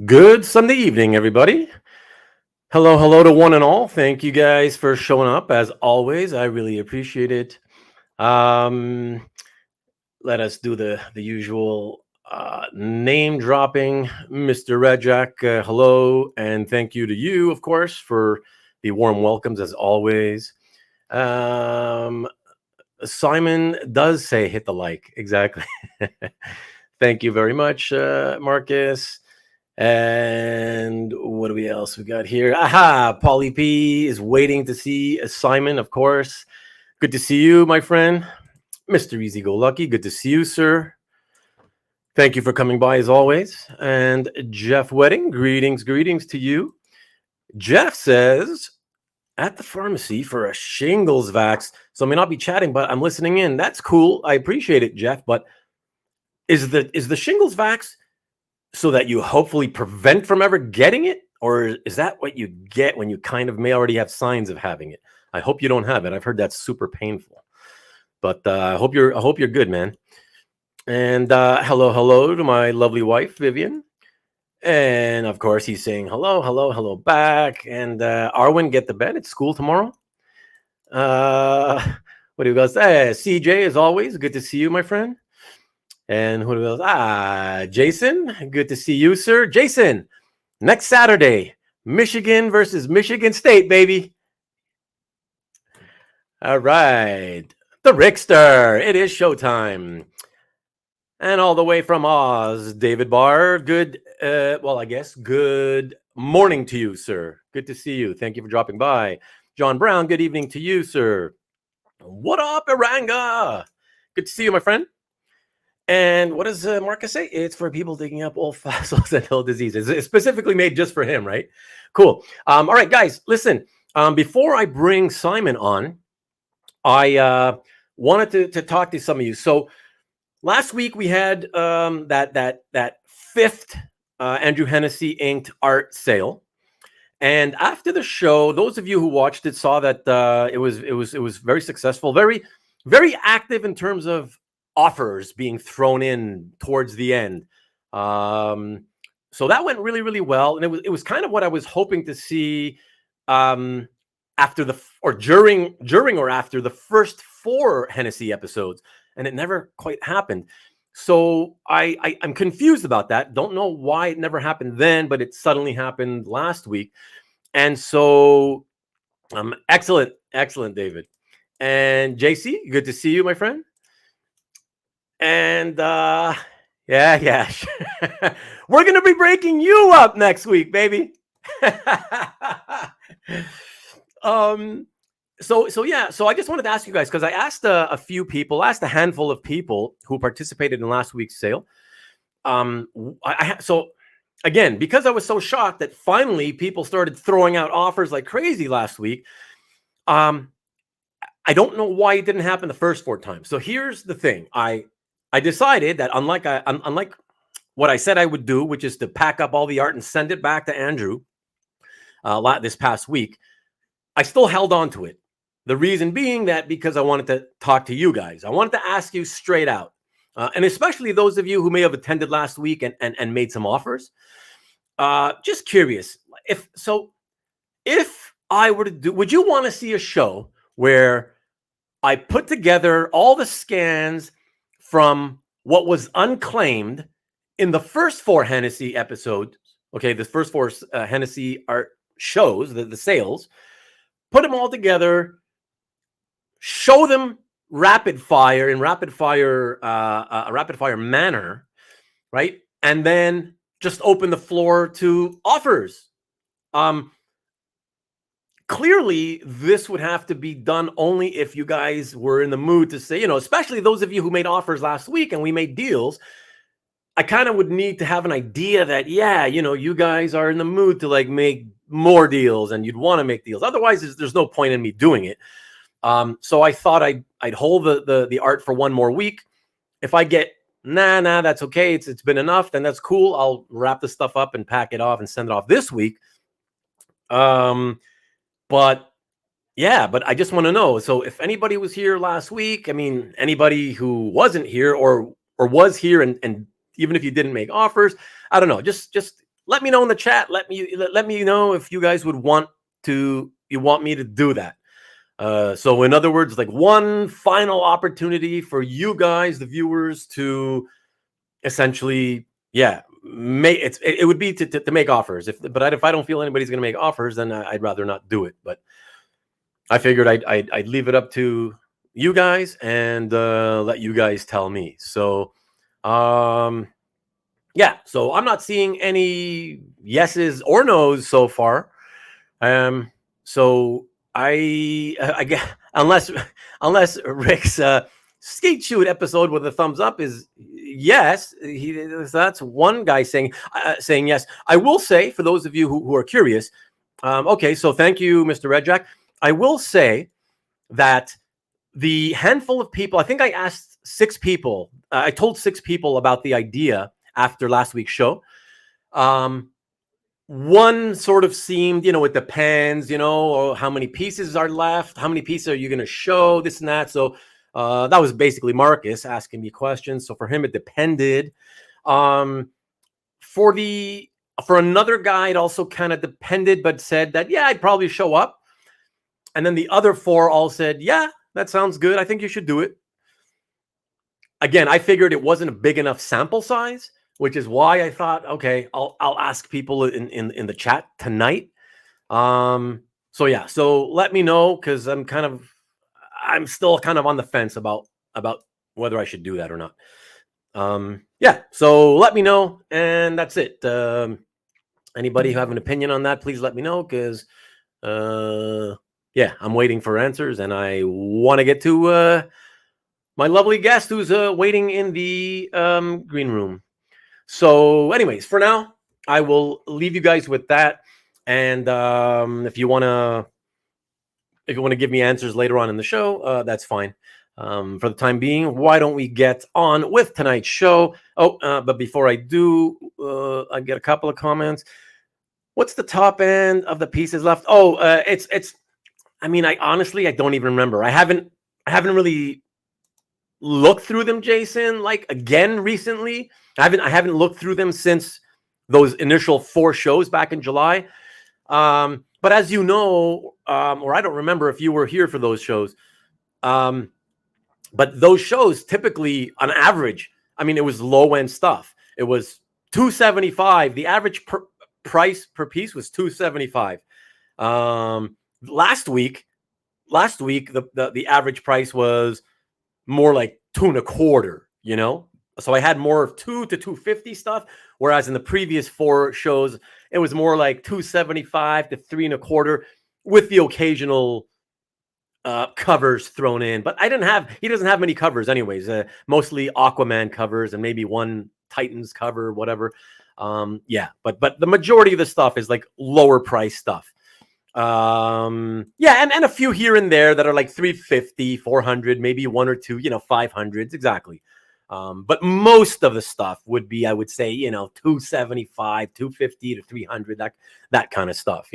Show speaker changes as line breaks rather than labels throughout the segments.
Good Sunday evening, everybody. Hello to one and all. Thank you guys for showing up. As always, I really appreciate it. Um, Let us do the usual name dropping, Mr. Rajak. Hello, and thank you to you, of course, for the warm welcomes as always. Um, Simon does say hit the like exactly. Thank you very much, Marcus. And what do we else we got here? Aha, Polly P is waiting to see Simon, of course. Good to see you, my friend. Mr. Easy Go Lucky, good to see you, sir. Thank you for coming by as always. And Jeff Wedding, greetings to you. Jeff says, at the pharmacy for a shingles vax. So I may not be chatting, but I'm listening in. That's cool. I appreciate it, Jeff. But is the shingles vax so that you hopefully prevent from ever getting it? Or is that what you get when you kind of may already have signs of having it? I hope you don't have it. I've heard that's super painful. But I hope you're good, man. And hello to my lovely wife, Vivian. And of course, he's saying hello back. And Arwen, get to bed. It's school tomorrow. What do you guys say? CJ, as always, good to see you, my friend. And who else? Jason, good to see you, sir. Jason, next Saturday, Michigan versus Michigan State, baby. All right. The Rickster. It is showtime. And all the way from Oz, David Barr. Good morning to you, sir. Good to see you. Thank you for dropping by. John Brown, good evening to you, sir. What up, Iranga? Good to see you, my friend. And what does Marcus say? It's for people digging up old fossils and old diseases. It's specifically made just for him, right? Cool. All right, guys, listen. Before I bring Simon on, I wanted to talk to some of you. So last week we had that fifth Andrew Hennessy inked art sale, and after the show, those of you who watched it saw that it was very successful, very active in terms of offers being thrown in towards the end. So that went really well, and it was kind of what I was hoping to see after during or after the first 4 Hennessy episodes, and it never quite happened. So I'm confused about that. Don't know why it never happened then, but it suddenly happened last week. And so excellent, David. And JC, good to see you, my friend. And yeah. We're going to be breaking you up next week, baby. So I just wanted to ask you guys, because I asked a handful of people who participated in last week's sale. So again, because I was so shocked that finally people started throwing out offers like crazy last week, I don't know why it didn't happen the first 4 times. So here's the thing. I decided that unlike what I said I would do, which is to pack up all the art and send it back to Andrew this past week, I still held on to it. The reason being that because I wanted to talk to you guys. I wanted to ask you straight out. And especially those of you who may have attended last week and made some offers. Just curious. If I were to do, would you want to see a show where I put together all the scans from what was unclaimed in the first 4 Hennessy episodes? Okay, the first 4 Hennessy art shows, the sales, put them all together, show them in rapid fire manner, right? And then just open the floor to offers. Clearly, this would have to be done only if you guys were in the mood to say, especially those of you who made offers last week and we made deals. I kind of would need to have an idea that, you guys are in the mood to like make more deals and you'd want to make deals. Otherwise, there's no point in me doing it. So I thought I'd hold the art for 1 more week. If I get, nah, that's okay, it's been enough, then that's cool. I'll wrap the stuff up and pack it off and send it off this week. But I just want to know. So if anybody was here last week, anybody who wasn't here or was here and even if you didn't make offers, I don't know, just let me know in the chat. Let me know if you guys would want me to do that. So in other words, like one final opportunity for you guys, the viewers, to essentially, yeah, it would be to make offers. But if I don't feel anybody's going to make offers, then I'd rather not do it. But I figured I'd leave it up to you guys and let you guys tell me. So, yeah. So I'm not seeing any yeses or nos so far. So I guess unless Rick's skate shoot episode with a thumbs up is yes, that's one guy saying yes. I will say, for those of you who are curious, okay, so thank you, Mr. Red Jack. I will say that the handful of people, I think I asked 6 people, I told 6 people about the idea after last week's show. One sort of seemed, it depends, or how many pieces are left, how many pieces are you going to show, this and that. So that was basically Marcus asking me questions. So for him, it depended. For another guy, it also kind of depended, but said that, yeah, I'd probably show up. And then the other 4 all said, yeah, that sounds good. I think you should do it. Again, I figured it wasn't a big enough sample size, which is why I thought, okay, I'll ask people in the chat tonight. So yeah, so let me know, because I'm still kind of on the fence about whether I should do that or not. Yeah, so let me know, and that's it. Anybody who have an opinion on that, please let me know, because yeah, I'm waiting for answers, and I want to get to my lovely guest who's waiting in the green room. So anyways, for now, I will leave you guys with that. And if you want to give me answers later on in the show, that's fine. For the time being, why don't we get on with tonight's show? But before I do, I get a couple of comments. What's the top end of the pieces left? It's. I mean, I honestly don't even remember. I haven't really looked through them, Jason, like again recently. I haven't looked through them since those initial 4 shows back in July. But as you know, or I don't remember if you were here for those shows, but those shows typically, on average, I mean, it was low end stuff. It was $275. The average price per piece was $275. Last week, the average price was more like $2.25, So I had more of $2 to $250 stuff, whereas in the previous 4 shows, it was more like $275 to $3.25, with the occasional covers thrown in. But he doesn't have many covers anyways, mostly Aquaman covers and maybe one Titans cover, whatever. Yeah, but the majority of the stuff is like lower price stuff. Yeah, and a few here and there that are like $350, $400, maybe 1 or 2, $500s exactly. But most of the stuff would be, I would say, $275, $250 to $300, that kind of stuff,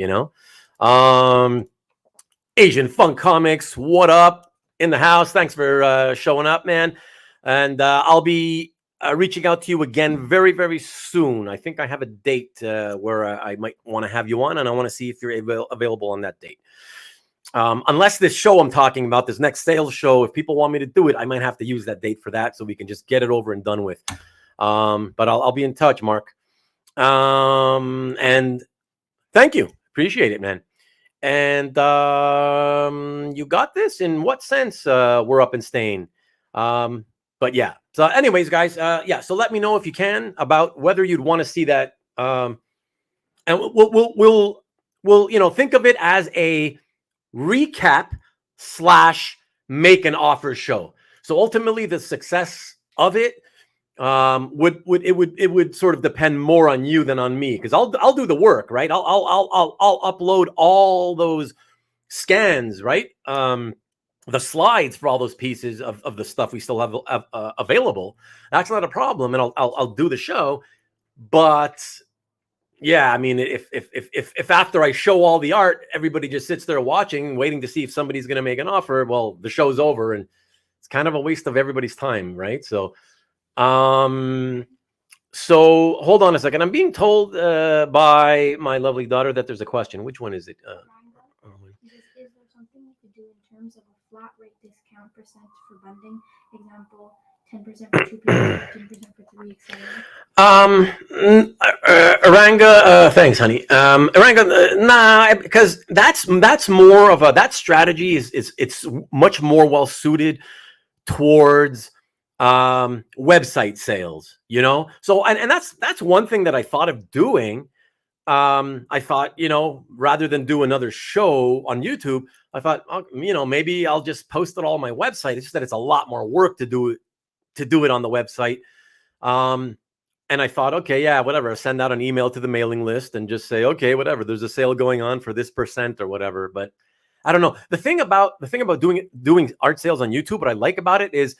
Asian Funk Comics, what up in the house? Thanks for showing up, man. And I'll be reaching out to you again very, very soon. I think I have a date where I might want to have you on, and I want to see if you're available on that date. Unless this show I'm talking about, this next sales show, if people want me to do it, I might have to use that date for that, so we can just get it over and done with. But I'll be in touch, Mark. And thank you. Appreciate it, man. And you got this? In what sense we're up and staying? But yeah. So anyways, guys, yeah. So let me know if you can about whether you'd want to see that. And we'll think of it as a recap / make an offer show. So ultimately, the success of it would sort of depend more on you than on me, because I'll do the work, right? I'll upload all those scans, right? The slides for all those pieces of the stuff we still have available. That's not a problem, and I'll do the show. But yeah, I mean, if after I show all the art, everybody just sits there watching, waiting to see if somebody's going to make an offer, well, the show's over, and it's kind of a waste of everybody's time, right? So So hold on a second. I'm being told by my lovely daughter that there's a question. Which one is it?
Is there something you could do in terms of a flat rate discount percent for bundling? Example, 10% for 2 people, 15% for 3, etc.
Aranga, thanks, honey. Aranga, nah, because that's more of a that strategy is it's much more well suited towards website sales, you know. So and that's one thing that I thought of doing. I thought, you know, rather than do another show on YouTube, I thought, oh, you know, maybe I'll just post it all on my website. It's just that it's a lot more work to do it on the website. Um, and I thought, okay, yeah, whatever. Send out an email to the mailing list and just say, okay, whatever. There's a sale going on for this percent or whatever. But I don't know. The thing about doing art sales on YouTube, what I like about it is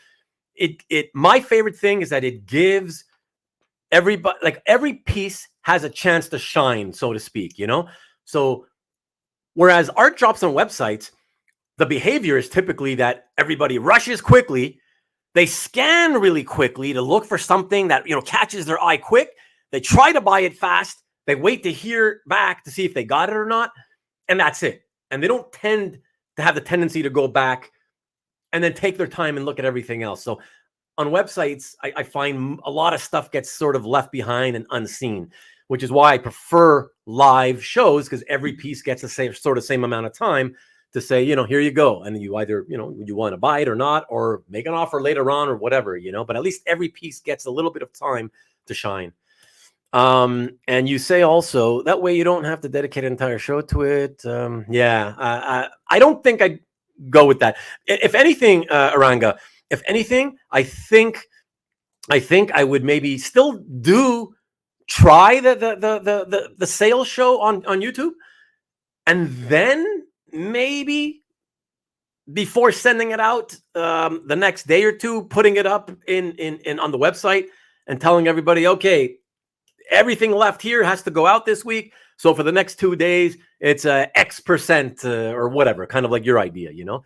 it my favorite thing is that it gives everybody, like, every piece has a chance to shine, so to speak, you know? So whereas art drops on websites, the behavior is typically that everybody rushes quickly. They scan really quickly to look for something that, you know, catches their eye quick. They try to buy it fast. They wait to hear back to see if they got it or not. And that's it. And they don't tend to have the tendency to go back and then take their time and look at everything else. So on websites, I find a lot of stuff gets sort of left behind and unseen, which is why I prefer live shows, because every piece gets the same amount of time to say, you know, here you go. And you either, you know, you want to buy it or not, or make an offer later on or whatever, you know, but at least every piece gets a little bit of time to shine. And you say also that way you don't have to dedicate an entire show to it. I don't think I'd go with that. If anything, Aranga, if anything, I think I would maybe still try the sales show on YouTube, and then maybe before sending it out the next day or two, putting it up in on the website and telling everybody, okay, everything left here has to go out this week. So for the next 2 days, it's X% or whatever, kind of like your idea, you know.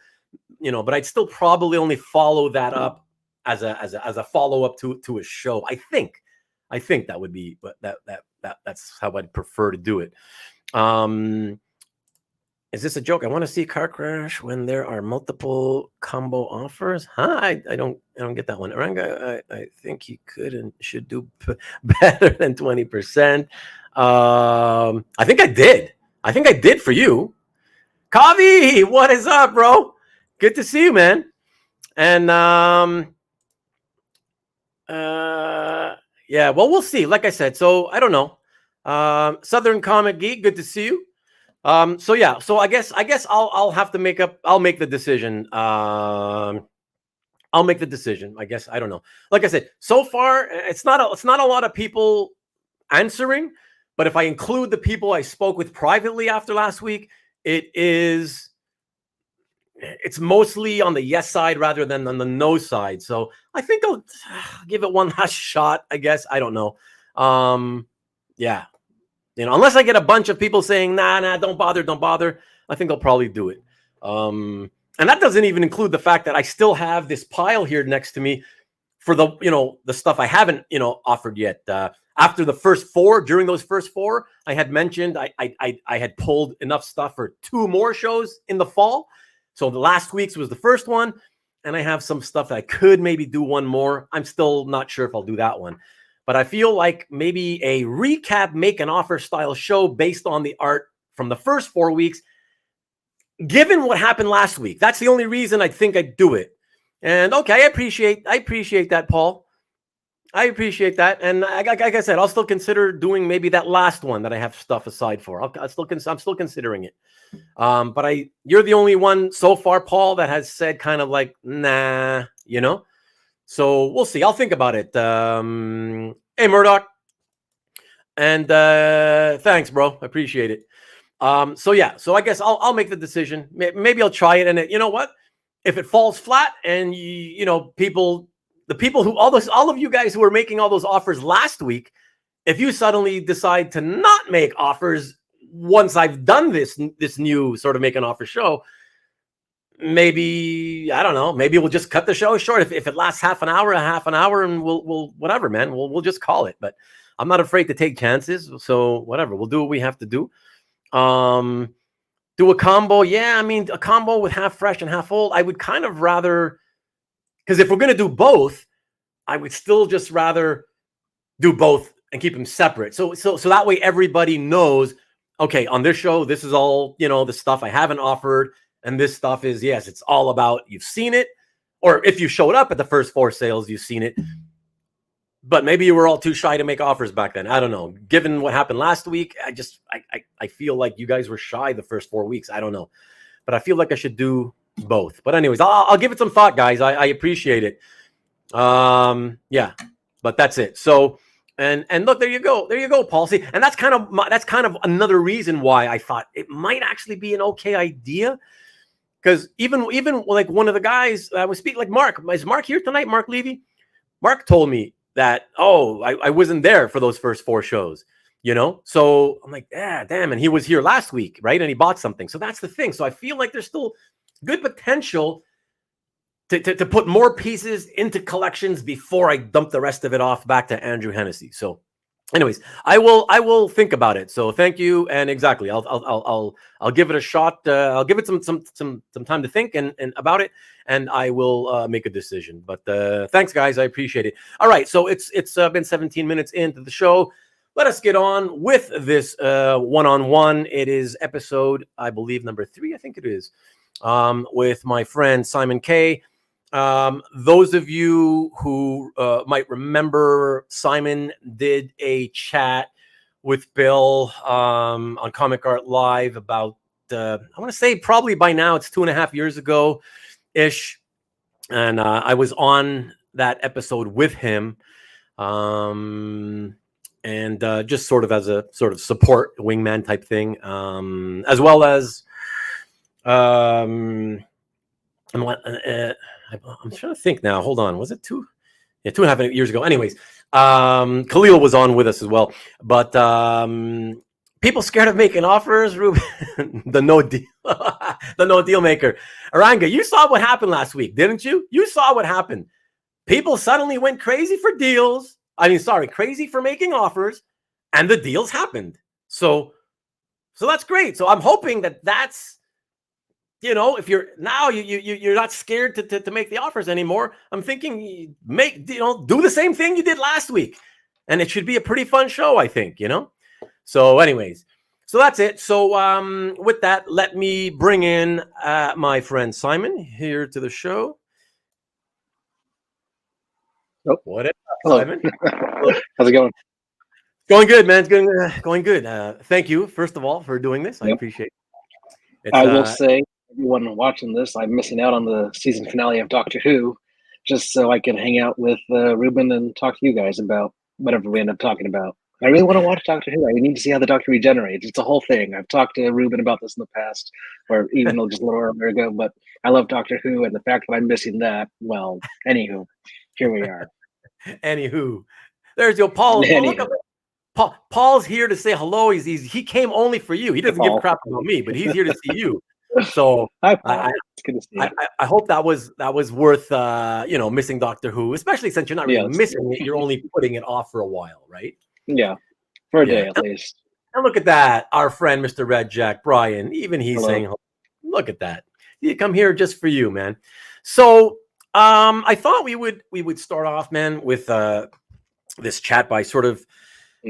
But I'd still probably only follow that up as a follow up to a show. I think that would be, but that's how I'd prefer to do it. Is this a joke? I want to see a car crash when there are multiple combo offers. Huh? I don't get that one. Aranga, I think he could and should do better than 20%. I think I did. I think I did for you. Kavi, what is up, bro? Good to see you, man. And yeah, well, we'll see. Like I said, so I don't know. Southern Comic Geek, good to see you. So yeah, so I guess I'll have to I'll make the decision. I'll make the decision. I guess I don't know. Like I said, so far it's not a lot of people answering, but if I include the people I spoke with privately after last week, it's mostly on the yes side rather than on the no side. So I think I'll give it one last shot, I guess. I don't know. Yeah. Unless I get a bunch of people saying, nah, don't bother, I think I'll probably do it. And that doesn't even include the fact that I still have this pile here next to me for the stuff I haven't, offered yet. After the first 4, during those first 4, I had mentioned I had pulled enough stuff for 2 more shows in the fall. So the last week's was the first one, and I have some stuff that I could maybe do one more. I'm still not sure if I'll do that one. But I feel like maybe a recap, make an offer style show based on the art from the first 4 weeks, given what happened last week. That's the only reason I think I'd do it. And okay, I appreciate that, Paul. I appreciate that. And like I said, I'll still consider doing maybe that last one that I have stuff aside for. I'm still considering it. But you're the only one so far, Paul, that has said kind of like, nah, So we'll see. I'll think about it. Hey, Murdoch. And thanks, bro. I appreciate it. So yeah. So I guess I'll make the decision. Maybe I'll try it. And you know what? If it falls flat, and the people who all of you guys who were making all those offers last week, if you suddenly decide to not make offers once I've done this new sort of make an offer show, maybe, I don't know, maybe we'll just cut the show short. If it lasts half an hour, and we'll whatever, man, we'll just call it. But I'm not afraid to take chances. So whatever, we'll do what we have to do. Do a combo. Yeah, I mean, a combo with half fresh and half old. I would kind of rather, because if we're going to do both, I would still just rather do both and keep them separate. So that way everybody knows, okay, on this show, this is all, the stuff I haven't offered. And this stuff is, yes, it's all about, you've seen it. Or if you showed up at the first 4 sales, you've seen it. But maybe you were all too shy to make offers back then. I don't know. Given what happened last week, I feel like you guys were shy the first 4 weeks. I don't know. But I feel like I should do both. But anyways, I'll give it some thought, guys. I appreciate it. Yeah, but that's it. So, and look, there you go, Paul. See, and that's kind of another reason why I thought it might actually be an okay idea. Because even like one of the guys I was speaking, like Mark, is Mark here tonight? Mark Levy? Mark told me that, I wasn't there for those first 4 shows, So I'm like, damn. And he was here last week, right? And he bought something. So that's the thing. So I feel like there's still good potential to put more pieces into collections before I dump the rest of it off back to Andrew Hennessy. So anyways, I will think about it. So thank you. And exactly, I'll give it a shot. I'll give it some time to think and about it, and I will make a decision. But thanks, guys. I appreciate it. All right, so it's been 17 minutes into the show. Let us get on with this one-on-one. It is episode, I believe, number 3. I think it is, with my friend Simon K. Those of you who might remember, Simon did a chat with Bill on Comic Art Live about, I want to say probably by now it's 2.5 years ago ish. And I was on that episode with him. And just sort of as a sort of support wingman type thing, as well as, I'm trying to think now. Hold on. Was it 2.5 years ago? Anyways, Khalil was on with us as well. But people scared of making offers, Ruben. the no deal maker. Aranga, you saw what happened last week, didn't you? You saw what happened. People suddenly went crazy for deals. Crazy for making offers, and the deals happened. So that's great. So I'm hoping that's, if you're now you're not scared to make the offers anymore. I'm thinking do the same thing you did last week, and it should be a pretty fun show, I think. So anyways, so that's it. So with that, let me bring in my friend Simon here to the show.
Oh,
what up,
hello.
Simon?
How's it going?
Going good, man. It's going good. Thank you, first of all, for doing this. I appreciate it.
I will say, everyone watching this, I'm missing out on the season finale of Doctor Who, just so I can hang out with Ruben and talk to you guys about whatever we end up talking about. I really want to watch Doctor Who. I need to see how the Doctor regenerates. It's a whole thing. I've talked to Ruben about this in the past, or even just a little earlier ago, but I love Doctor Who, and the fact that I'm missing that, well, anywho, here we are.
Anywho, there's your Paul. Paul's here to say hello. He came only for you. He doesn't give a crap about me, but he's here to see you. So
Hi,
I hope that was worth missing Doctor Who, especially since you're not really missing it. You're only putting it off for a while, right?
Yeah, for a day at least.
And look at that, our friend Mr. Red Jack Brian. Even he's saying hello. Look at that. He come here just for you, man. So I thought we would start off, man, with this chat by sort of.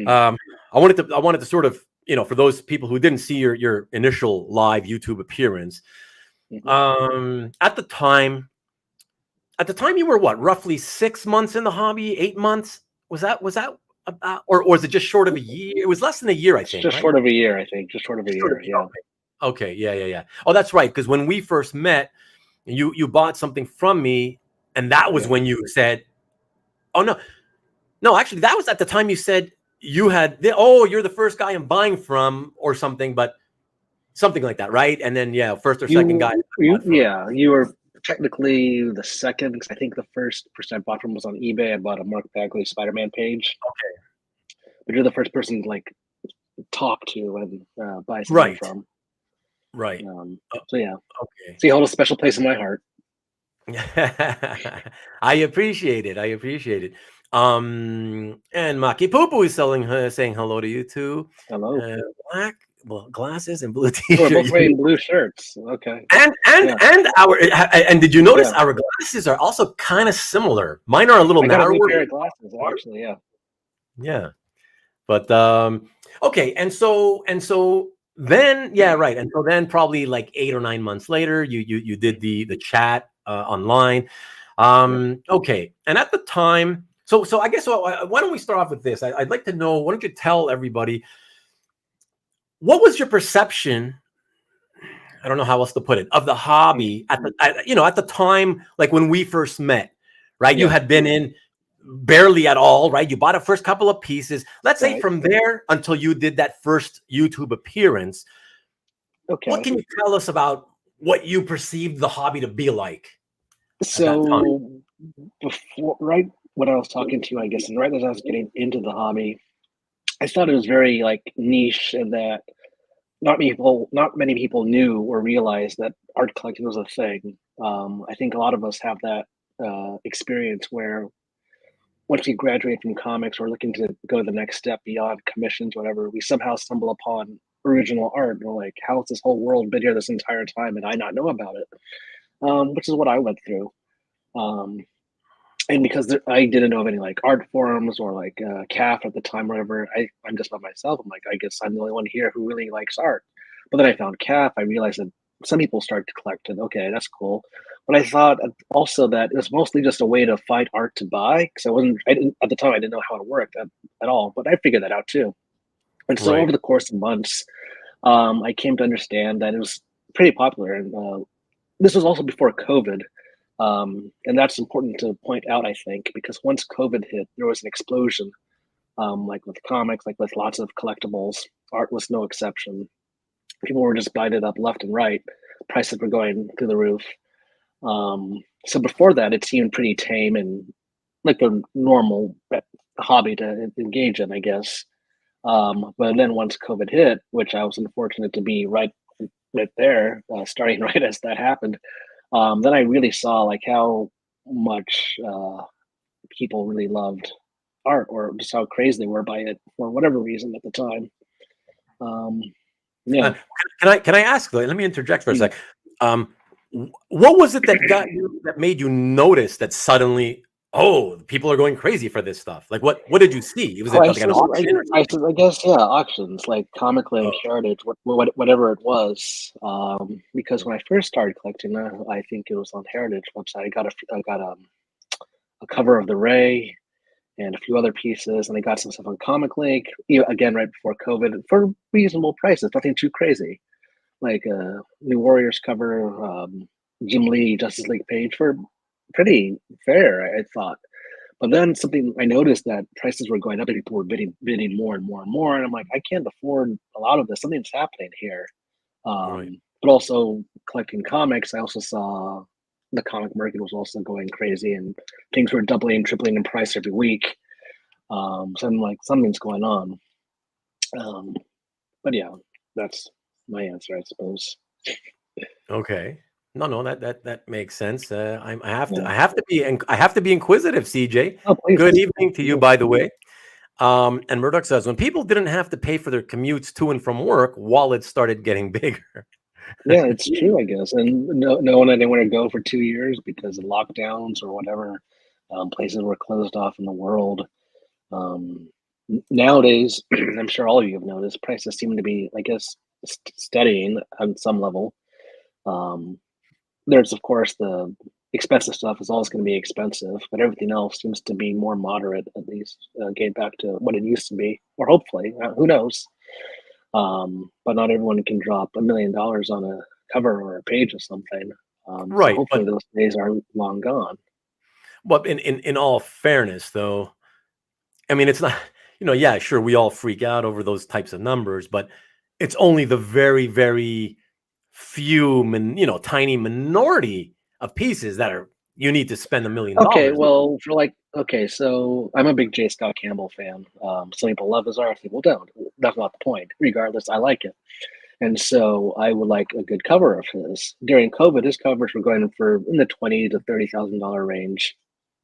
I wanted to sort of, for those people who didn't see your initial live YouTube appearance, at the time you were what, roughly 6 months in the hobby, 8 months? Was that about, or was it just short of a year? It was less than a year, I think.
Just short of a year, I think. Just short of a year. Yeah.
Okay. Yeah. Oh, that's right. Because when we first met, you bought something from me, and that was when you said, "Oh no, actually, that was at the time you said." You had you're the first guy I'm buying from or something, but something like that, right? And then first or second guy.
You were technically the second, because I think the first person I bought from was on eBay. I bought a Mark Bagley Spider-Man page. Okay, but you're the first person to talk to and buy something from.
Right.
So yeah,
Okay.
so you hold a special place in my heart.
I appreciate it. I appreciate it. And Maki Poo is saying hello to you too.
Hello.
Black glasses and blue
We're both
t-shirt.
wearing blue shirts. Okay.
And
Yeah.
and did you notice
Yeah.
our glasses are also kind of similar? Mine are a little
I got a new
narrower.
pair of glasses, actually. Yeah.
Yeah. But okay, and so then right. And so then probably like 8 or 9 months later, you did the chat online. Okay. And at the time, so I guess why don't we start off with this? I'd like to know, why don't you tell everybody what was your perception, I don't know how else to put it, of the hobby at the time, like when we first met, right? You
Yeah.
had been in barely at all, right? You bought a first couple of pieces. Let's say
Right.
from there until you did that first YouTube appearance.
Okay.
What can you tell us about what you perceived the hobby to be like at that time?
So before, right when I was talking to you, I guess, and right as I was getting into the hobby, I thought it was very like niche, and that not many people knew or realized that art collecting was a thing. I think a lot of us have that experience where once we graduate from comics or looking to go to the next step beyond commissions, whatever, we somehow stumble upon original art. And we're like, how has this whole world been here this entire time and I not know about it? Which is what I went through. Um, and because I didn't know of any like art forums or like CAF at the time, or whatever, I'm just by myself. I'm like, I guess I'm the only one here who really likes art. But then I found CAF. I realized that some people start to collect it. Okay, that's cool. But I thought also that it was mostly just a way to find art to buy, because I didn't at the time. I didn't know how it worked at all. But I figured that out too. And so
Right.
over the course of months, I came to understand that it was pretty popular. And this was also before COVID. And that's important to point out, I think, because once COVID hit, there was an explosion, like with comics, like with lots of collectibles. Art was no exception. People were just buying it up left and right. Prices were going through the roof. So before that, it seemed pretty tame and like a normal hobby to engage in, I guess. But then once COVID hit, which I was unfortunate to be right there, starting right as that happened, then I really saw like how much people really loved art, or just how crazy they were by it for whatever reason at the time. Yeah.
Can I ask though? Let me interject for a
Mm.
sec. What was it that made you notice that suddenly, oh, people are going crazy for this stuff? Like what did you see? Was it like an
Prices,
auction or something?
I guess, yeah, auctions like Comic Link,
Oh,
Heritage, whatever it was. Because when I first started collecting, I think it was on Heritage website. I got a cover of the Ray and a few other pieces, and I got some stuff on Comic Link. Again, right before COVID, for reasonable prices, nothing too crazy. Like a New Warriors cover, Jim Lee Justice League page for pretty fair, I thought. But then something I noticed that prices were going up and people were bidding more and more and more. And I'm like, I can't afford a lot of this. Something's happening here.
right.
But also collecting comics, I also saw the comic market was also going crazy and things were doubling and tripling in price every week. So I'm like, something's going on. Um, but yeah, that's my answer, I suppose.
Okay. No, that makes sense.
Yeah.
I have to be inquisitive, CJ.
Oh, please.
Good evening to you,
Yeah.
by the way. And Murdoch says, when people didn't have to pay for their commutes to and from work, wallets started getting bigger.
Yeah, it's true, I guess. And no one had anywhere to go for 2 years because of lockdowns or whatever. Places were closed off in the world. Um, Nowadays, I'm sure all of you have noticed, prices seem to be, I guess, steadying on some level. Um, there's, of course, the expensive stuff is always going to be expensive, but everything else seems to be more moderate, at least getting back to what it used to be, or hopefully, who knows? But not everyone can drop $1 million on a cover or a page of something. So
Right.
hopefully those days are long gone.
But in all fairness, though, I mean, it's not, yeah, sure, we all freak out over those types of numbers, but it's only the very, very few, tiny minority of pieces that are, you need to spend $1 million.
Okay, well, okay, so I'm a big J. Scott Campbell fan. Some people love his art, some people don't. That's not the point. Regardless, I like it. And so I would like a good cover of his. During COVID, his covers were going for in the $20,000 to $30,000 range.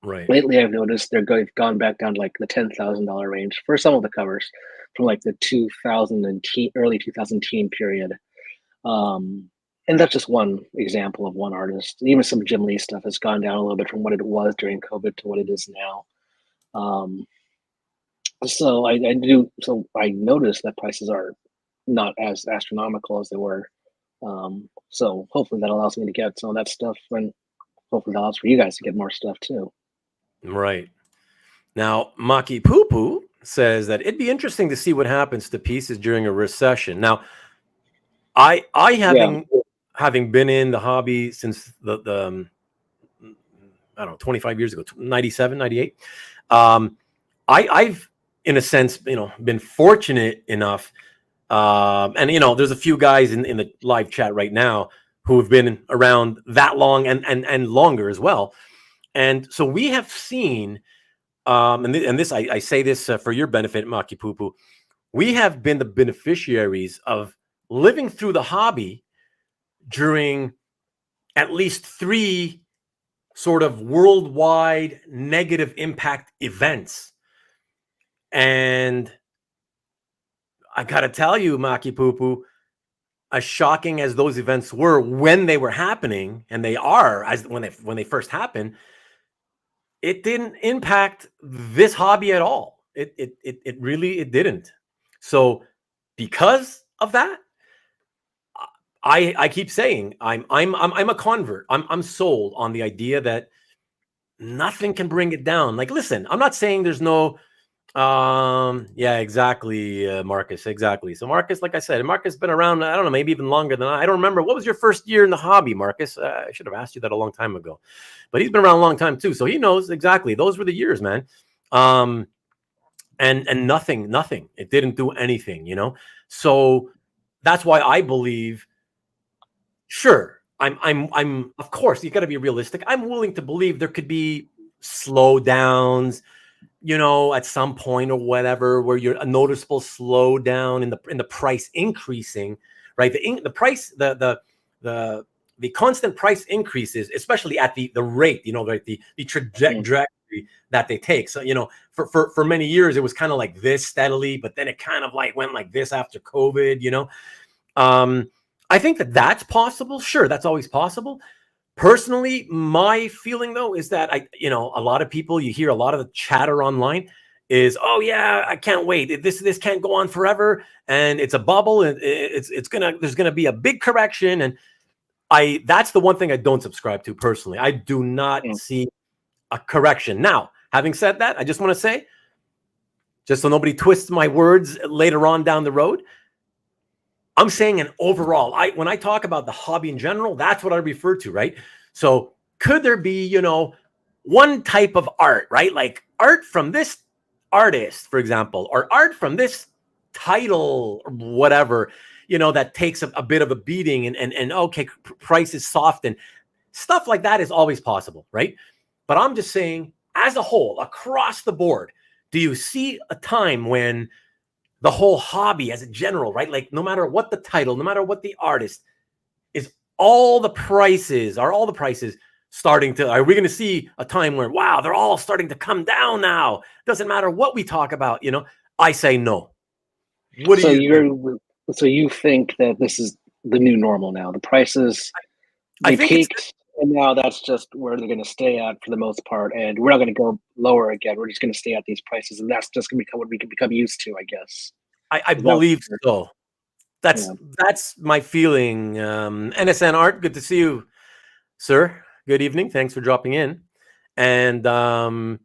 Right.
Lately, I've noticed gone back down to like the $10,000 range for some of the covers from like the 2010 early 2010 period. And that's just one example of one artist. Even some Jim Lee stuff has gone down a little bit from what it was during COVID to what it is now. So I noticed that prices are not as astronomical as they were. So hopefully that allows me to get some of that stuff, and hopefully that allows for you guys to get more stuff too.
Right. Now, Maki Poo Poo says that it'd be interesting to see what happens to pieces during a recession. Now, I having been in the hobby since the I don't know, 25 years ago, 97, 98. I've in a sense, been fortunate enough. And there's a few guys in the live chat right now who have been around that long and longer as well. And so we have seen, and this I say this for your benefit, Maki Poo Poo. We have been the beneficiaries of living through the hobby during at least 3 sort of worldwide negative impact events. And I got to tell you, Maki Poo Poo, as shocking as those events were when they were happening, and they are as when they first happened, it didn't impact this hobby at all. It really didn't. So because of that, I keep saying I'm a convert. I'm sold on the idea that nothing can bring it down. Like, listen, I'm not saying there's no yeah, exactly, Marcus, exactly. So Marcus, like I said, Marcus has been around, I don't know, maybe even longer than I don't remember. What was your first year in the hobby, Marcus? I should have asked you that a long time ago, but he's been around a long time too, so he knows exactly. Those were the years, man. And nothing, it didn't do anything, so that's why I believe, sure, I'm of course, you got to be realistic. I'm willing to believe there could be slowdowns, at some point or whatever, where you're a noticeable slowdown in the price increasing, right? The price, the constant price increases, especially at the rate, like the trajectory that they take. So, for many years, it was kind of like this steadily, but then it kind of like went like this after COVID, I think that's possible. Sure, that's always possible. Personally, my feeling though is that a lot of people, you hear a lot of the chatter online is, oh yeah, I can't wait. This can't go on forever, and it's a bubble, and there's gonna be a big correction. And that's the one thing I don't subscribe to personally. I do not see a correction. Now, having said that, I just want to say, just so nobody twists my words later on down the road, I'm saying an overall. When I talk about the hobby in general, that's what I refer to, right? So could there be, one type of art, right? Like art from this artist, for example, or art from this title or whatever, that takes a bit of a beating and okay, price is soft and stuff like that is always possible, right? But I'm just saying, as a whole, across the board, do you see a time when the whole hobby as a general, right? Like no matter what the title, no matter what the artist, is all the prices starting to, are we going to see a time where, wow, they're all starting to come down now? Doesn't matter what we talk about, I say no. What do you think?
So you think that this is the new normal now? The prices, they peaked, and now that's just where they're going to stay at for the most part, and we're not going to go lower again. We're just going to stay at these prices, and that's just going to become what we can become used to, I guess.
I believe so. That's my feeling. NSN Art, good to see you, sir. Good evening. Thanks for dropping in. And the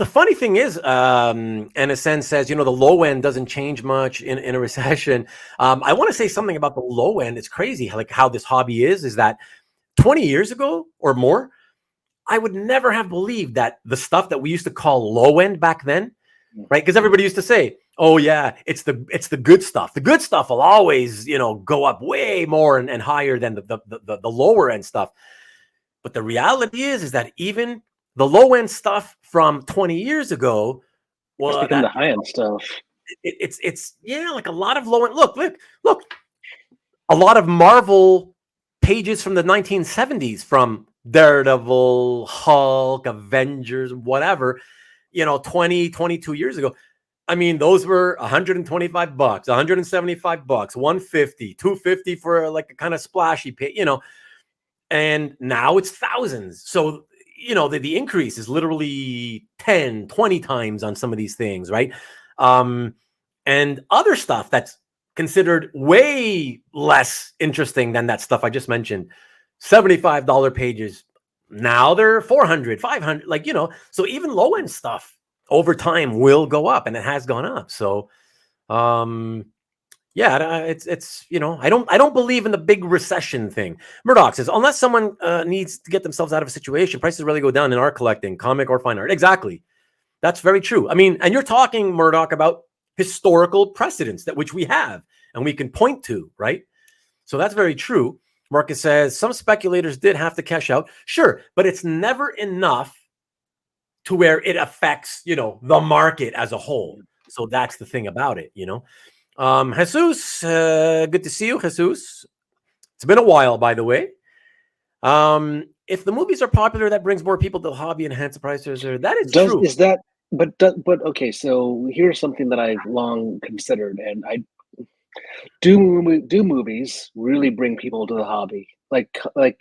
funny thing is, NSN says, the low end doesn't change much in a recession. I want to say something about the low end. It's crazy, like how this hobby is that 20 years ago or more, I would never have believed that the stuff that we used to call low end back then, right? Because everybody used to say, oh yeah, it's the good stuff. The good stuff will always, go up way more and higher than the lower end stuff. But the reality is that even the low end stuff from 20 years ago,
well, it's become the high end stuff.
it's yeah, like a lot of low end. Look, a lot of Marvel pages from the 1970s, from Daredevil, Hulk, Avengers, whatever, 20, 22 years ago. I mean, those were $125, $175, 150, 250 for like a kind of splashy page, and now it's thousands. So, the increase is literally 10, 20 times on some of these things, right? And other stuff that's considered way less interesting than that stuff I just mentioned, $75 pages. Now they're 400, 500, so even low end stuff over time will go up, and it has gone up. So, yeah, it's I don't believe in the big recession thing. Murdoch says, unless someone needs to get themselves out of a situation, prices really go down in art collecting, comic or fine art. Exactly. That's very true. I mean, and you're talking, Murdoch, about historical precedents which we have and we can point to, right? So that's very true. Marcus says some speculators did have to cash out. Sure, but it's never enough to where it affects, the market as a whole. So that's the thing about it, Jesus, good to see you, Jesus. It's been a while, by the way. If the movies are popular, that brings more people to the hobby and enhance the prices. That is true.
Is that? But okay. So here's something that I've long considered, and do movies really bring people to the hobby? Like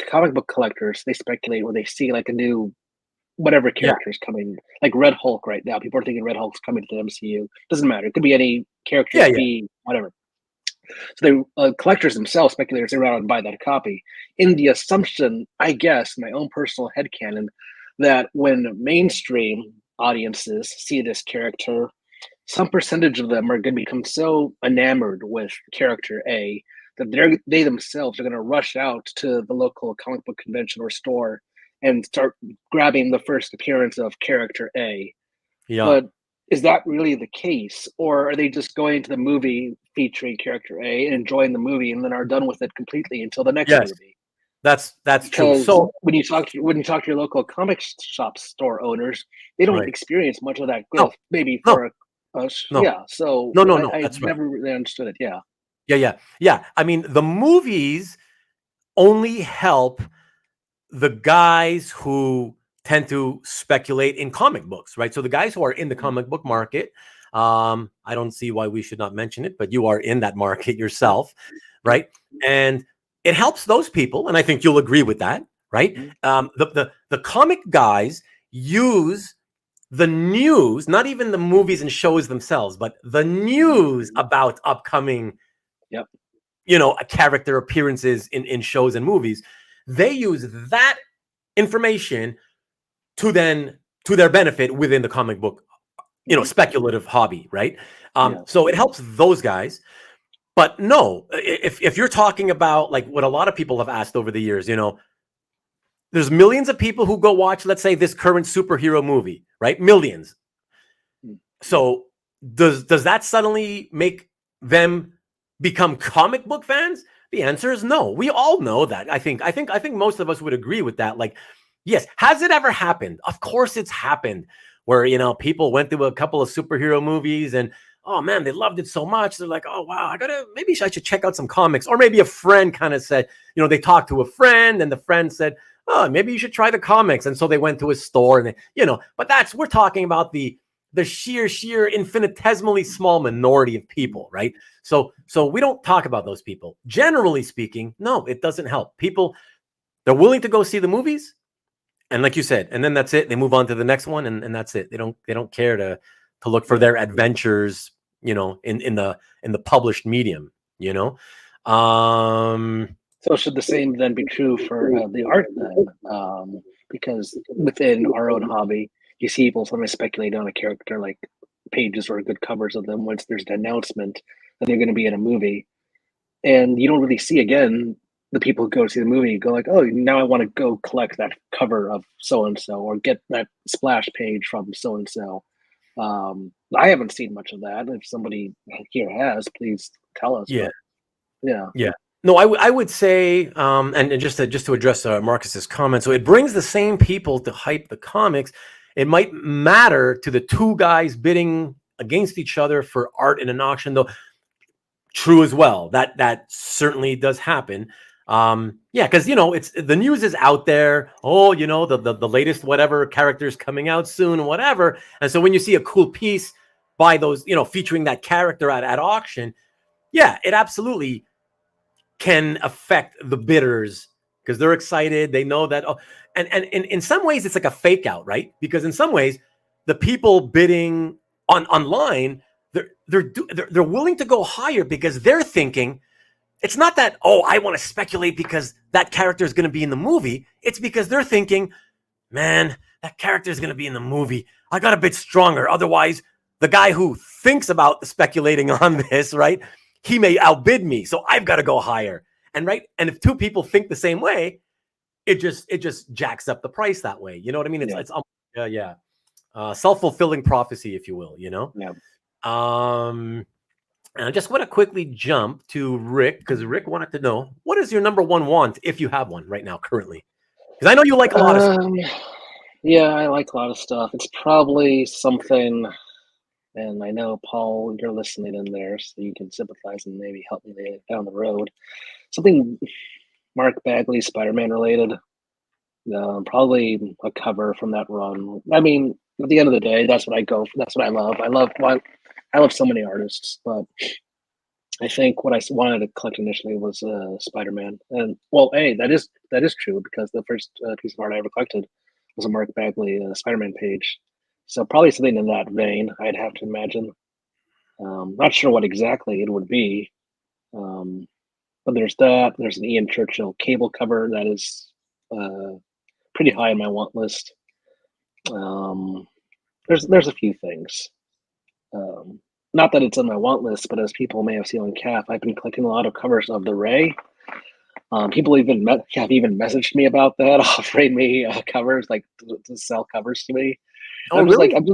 comic book collectors, they speculate when they see like a new whatever character is coming, like Red Hulk right now. People are thinking Red Hulk's coming to the MCU. Doesn't matter. It could be any character, whatever. So they collectors themselves, speculators, they run out and buy that copy in the assumption, I guess, my own personal headcanon, that when mainstream audiences see this character, some percentage of them are going to become so enamored with character A that they themselves are going to rush out to the local comic book convention or store and start grabbing the first appearance of character A.
Yeah.
But is that really the case? Or are they just going to the movie featuring character A and enjoying the movie and then are done with it completely until the next movie?
That's true. So
when you talk to your local comic shop store owners, they don't experience much of that growth. Maybe for yeah. So
no.
I
That's
never
right.
really understood it. Yeah.
Yeah. I mean, the movies only help the guys who tend to speculate in comic books, right? So the guys who are in the comic book market, I don't see why we should not mention it, but you are in that market yourself, right? And it helps those people, and I think you'll agree with that, right? The comic guys use the news, not even the movies and shows themselves, but the news about upcoming, character appearances in shows and movies. They use that information to their benefit within the comic book, speculative hobby, right? So it helps those guys. But no, if you're talking about like what a lot of people have asked over the years, there's millions of people who go watch, let's say, this current superhero movie, right? Millions. So does that suddenly make them become comic book fans? The answer is no. We all know that. I think most of us would agree with that. Like, yes, has it ever happened? Of course it's happened where, people went through a couple of superhero movies and, oh man, they loved it so much. They're like, oh wow, maybe I should check out some comics. Or maybe a friend kind of said, they talked to a friend and the friend said, oh, maybe you should try the comics. And so they went to a store and but we're talking about the sheer infinitesimally small minority of people, right? So we don't talk about those people. Generally speaking, no, it doesn't help. People, they're willing to go see the movies, and like you said, and then that's it. They move on to the next one, and that's it. They don't care to look for their adventures, in the published medium,
So should the same then be true for the art then? Because within our own hobby, you see people sometimes speculate on a character, like pages or good covers of them once there's an announcement that they're going to be in a movie, and you don't really see again the people who go to see the movie go like, oh, now I want to go collect that cover of so and so or get that splash page from so and so. I haven't seen much of that. If somebody here has, please tell us.
Yeah.
But,
yeah. No, I would say, and just to address Marcus's comment, so it brings the same people to hype the comics. It might matter to the two guys bidding against each other for art in an auction, though. True as well. That certainly does happen. Yeah, because it's the news is out there. Oh, the latest whatever characters coming out soon, whatever. And so when you see a cool piece by those, featuring that character at auction, yeah, it absolutely can affect the bidders because they're excited. They know that. Oh, and in some ways, it's like a fake out, right? Because in some ways, the people bidding online, they're willing to go higher because they're thinking it's not that, oh, I want to speculate because that character is going to be in the movie. It's because they're thinking, man, that character is going to be in the movie. I got a bit stronger. Otherwise, the guy who thinks about speculating on this, right, he may outbid me. So I've got to go higher. And and if two people think the same way, it just jacks up the price that way. You know what I mean? It's self-fulfilling prophecy, if you will,
Yeah.
And I just want to quickly jump to Rick because Rick wanted to know, what is your number one want if you have one right now currently? Because I know you like a lot of stuff.
Yeah, I like a lot of stuff. It's probably something, and I know, Paul, you're listening in there, so you can sympathize and maybe help me down the road. Something Mark Bagley Spider-Man related. Probably a cover from that run. I mean, at the end of the day, that's what I go for. That's what I love. I love so many artists, but I think what I wanted to collect initially was Spider-Man. And well, that is true because the first piece of art I ever collected was a Mark Bagley Spider-Man page. So probably something in that vein, I'd have to imagine. Not sure what exactly it would be, but there's that. There's an Ian Churchill cable cover that is pretty high on my want list. There's a few things. Not that it's on my want list, but as people may have seen on CAF, I've been collecting a lot of covers of the Ray. People have even messaged me about that, offering me covers, like to sell covers to me.
Oh, really?
I'm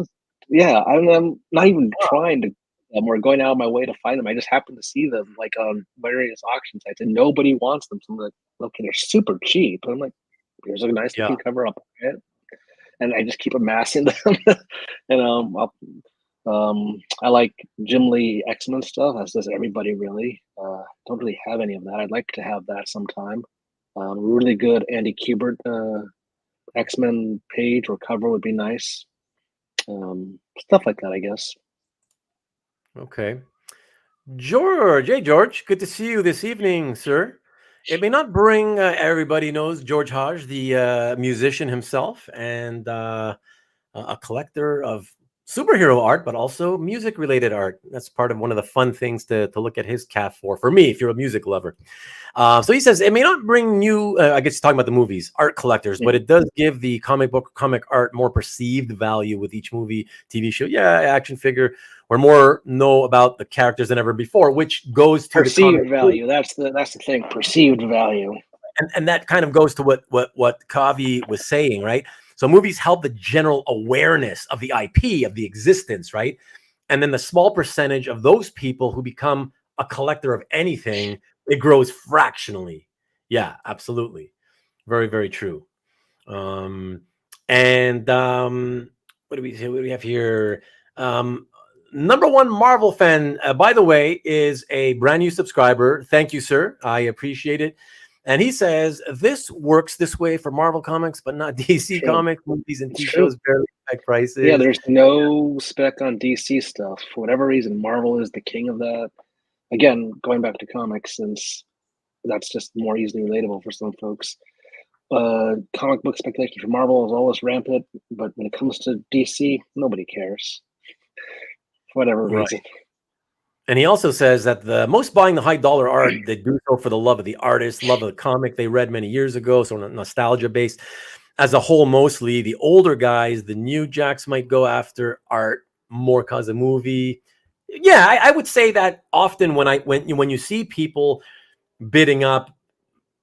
not even trying to. Or going out of my way to find them. I just happen to see them like on various auction sites, and nobody wants them. So I'm like, okay, they're super cheap. And I'm like, here's a nice looking cover up, right? And I just keep amassing them. And I like Jim Lee X-Men stuff, as does everybody really. Don't really have any of that. I'd like to have that sometime. Really good Andy Kubert X-Men page or cover would be nice. Stuff like that, I guess.
Okay. George, hey George, good to see you this evening, sir. It may not bring everybody knows George Hodge, the musician himself, and a collector of superhero art, but also music-related art. That's part of one of the fun things to look at his CAF for me, if you're a music lover. So he says, it may not bring new, I guess he's talking about the movies, art collectors, but it does give the comic art more perceived value with each movie, TV show, action figure, or more know about the characters than ever before, which goes to
perceived value. That's the thing, perceived value.
And that kind of goes to what Kavi was saying, right? So movies help the general awareness of the IP, of the existence, right? And then the small percentage of those people who become a collector of anything, it grows fractionally. Yeah, absolutely. Very, very true. What do we have here? Number one Marvel fan, by the way, is a brand new subscriber. Thank you, sir. I appreciate it. And he says, this works this way for Marvel Comics, but not DC Comics. Movies and TV shows barely affect prices.
Yeah, there's no spec on DC stuff. For whatever reason, Marvel is the king of that. Again, going back to comics, since that's just more easily relatable for some folks. Comic book speculation for Marvel is always rampant, but when it comes to DC, nobody cares. For whatever reason.
And he also says that the most buying the high dollar art, they do so for the love of the artist, love of the comic they read many years ago, so nostalgia based. As a whole, mostly the older guys, the new jacks might go after art more because of movie. Yeah, I would say that often when you see people bidding up,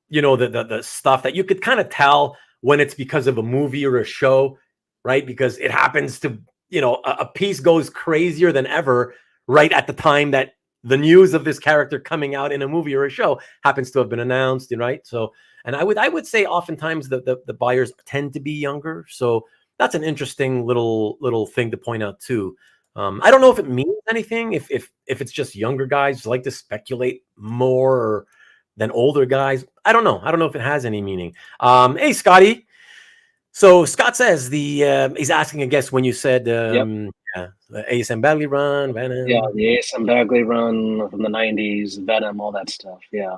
the stuff that you could kind of tell when it's because of a movie or a show, right? Because it happens to, a piece goes crazier than ever right at the time that the news of this character coming out in a movie or a show happens to have been announced, right? So, and I would say oftentimes the buyers tend to be younger. So that's an interesting little thing to point out too. I don't know if it means anything. If it's just younger guys like to speculate more than older guys. I don't know. I don't know if it has any meaning. Hey, Scotty. So Scott says he's asking, I guess, when you said
Yep.
the ASM Bagley run,
Yeah,
Venom.
the ASM Bagley run from the '90s, Venom, all that stuff. Yeah,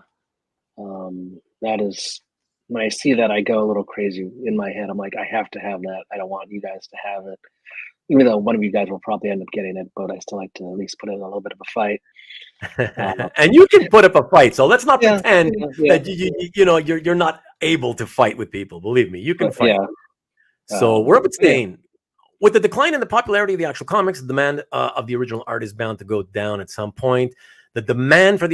that is when I see that, I go a little crazy in my head. I'm like, I have to have that. I don't want you guys to have it, even though one of you guys will probably end up getting it. But I still like to at least put in a little bit of a fight.
And you can put up a fight. So let's not
Yeah,
pretend
yeah.
that you know you're not able to fight with people. Believe me, you can
But
fight.
yeah,
So we're up at
yeah.
Stain. With the decline in the popularity of the actual comics, the demand of the original art is bound to go down at some point. The demand for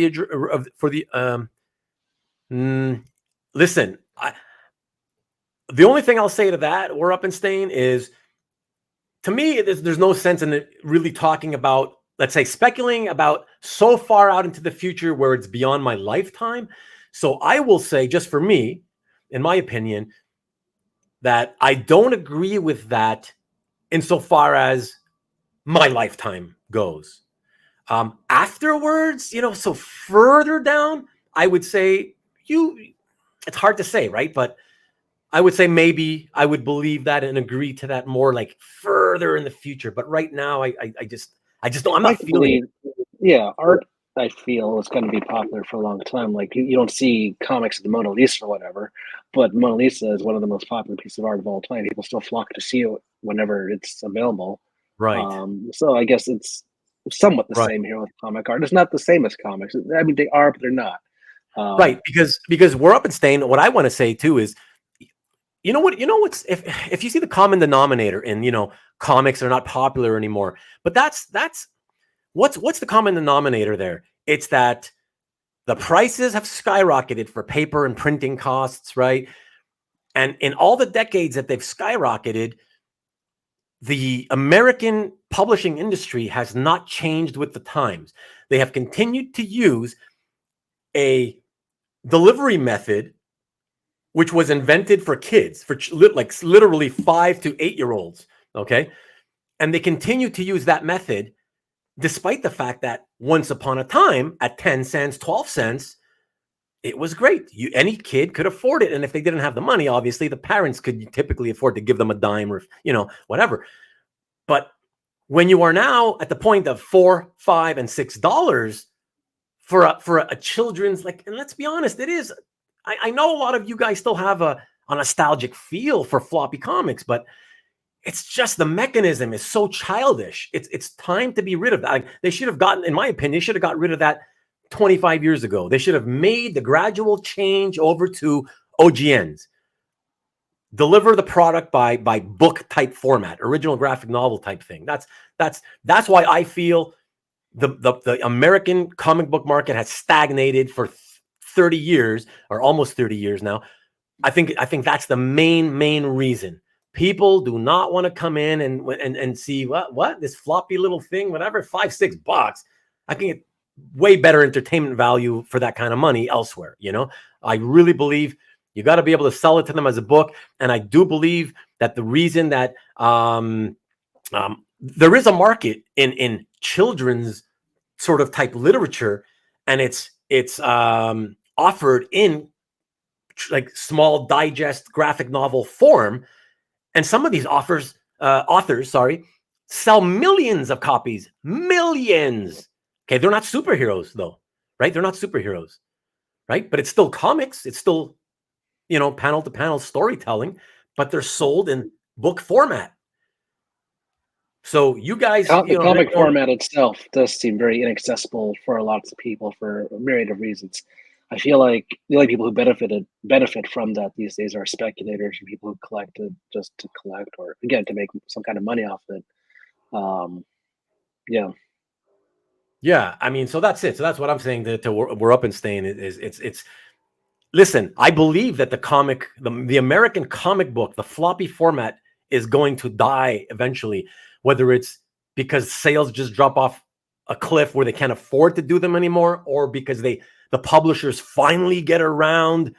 listen, the only thing I'll say to that, we're up in Stain, is to me, there's no sense in it really talking about, let's say, speculating about so far out into the future where it's beyond my lifetime. So I will say, just for me, in my opinion, that I don't agree with that insofar as my lifetime goes. Afterwards, so further down, I would say it's hard to say, right? But I would say maybe I would believe that and agree to that more like further in the future. But right now, I just don't. I'm
I
not
can
feeling
believe,
it.
yeah, art. I feel is going to be popular for a long time. Like you don't see comics of the Mona Lisa or whatever, but Mona Lisa is one of the most popular pieces of art of all time. People still flock to see it whenever it's available.
Right,
So I guess it's somewhat the
right,
same here with comic art. It's not the same as comics. I mean, they are, but they're not.
right. Because we're up in Stain. What I want to say too is, what's if you see the common denominator in comics are not popular anymore, but that's what's the common denominator there? It's that the prices have skyrocketed for paper and printing costs, right? And in all the decades that they've skyrocketed, the American publishing industry has not changed with the times. They have continued to use a delivery method which was invented for kids, for like literally 5 to 8 year olds. Okay. And they continue to use that method despite the fact that once upon a time at 10 cents, 12 cents, it was great. Any kid could afford it. And if they didn't have the money, obviously the parents could typically afford to give them a dime or, whatever. But when you are now at the point of $4, $5, and $6 for a children's, like, and let's be honest, it is. I know a lot of you guys still have a nostalgic feel for floppy comics, but it's just the mechanism is so childish. It's time to be rid of that. Like, they should have gotten, in my opinion, they should have got rid of that 25 years ago. They should have made the gradual change over to OGNs. Deliver the product by book type format, original graphic novel type thing. That's why I feel the American comic book market has stagnated for 30 years or almost 30 years now. I think that's the main reason. People do not want to come in and see what this floppy little thing, whatever, $5-6. I can get way better entertainment value for that kind of money elsewhere. I really believe you got to be able to sell it to them as a book. And I do believe that the reason that there is a market in children's sort of type literature, and it's offered in like small digest graphic novel form, and some of these authors, sell millions of copies, millions. Okay, they're not superheroes though, right? They're not superheroes, right? But it's still comics. It's still panel to panel storytelling, but they're sold in book format. So you guys,
The comic format itself does seem very inaccessible for lots of people for a myriad of reasons. I feel like the only people who benefit from that these days are speculators and people who collect it just to collect, or again to make some kind of money off it. Yeah,
yeah. I mean, so that's it. So that's what I'm saying. That we're up and staying is it's. Listen, I believe that the American comic book, the floppy format, is going to die eventually. Whether it's because sales just drop off a cliff where they can't afford to do them anymore, or because the publishers finally get around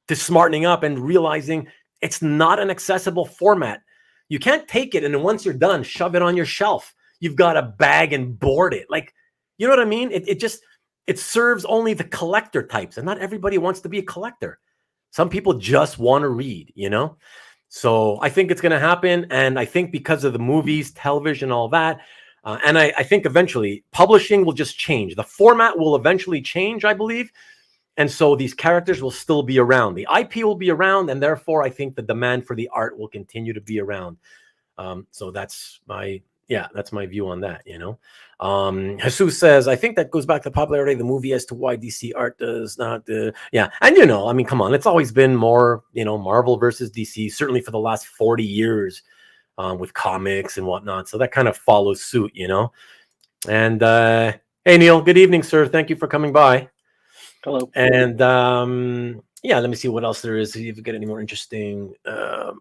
to smartening up and realizing it's not an accessible format. You can't take it and then once you're done, shove it on your shelf. you've got to bag and board it. Like, you know what I mean? It serves only the collector types, and not everybody wants to be a collector. Some people just want to read, you know? So I think it's going to happen. And I think because of the movies, television, all that, and I think eventually publishing will just change. The format will eventually change, I believe. And so these characters will still be around. The IP will be around. And therefore, I think the demand for the art will continue to be around. So that's my view on that, you know. Jesus says, I think that goes back to the popularity of the movie as to why DC art does not. Yeah. And, you know, I mean, come on, it's always been more, you know, Marvel versus DC, certainly for the last 40 years. With comics and whatnot. So that kind of follows suit, you know. And hey, Neil, good evening, sir. Thank you for coming by.
Hello.
And yeah, let me see what else there is. See if we get any more interesting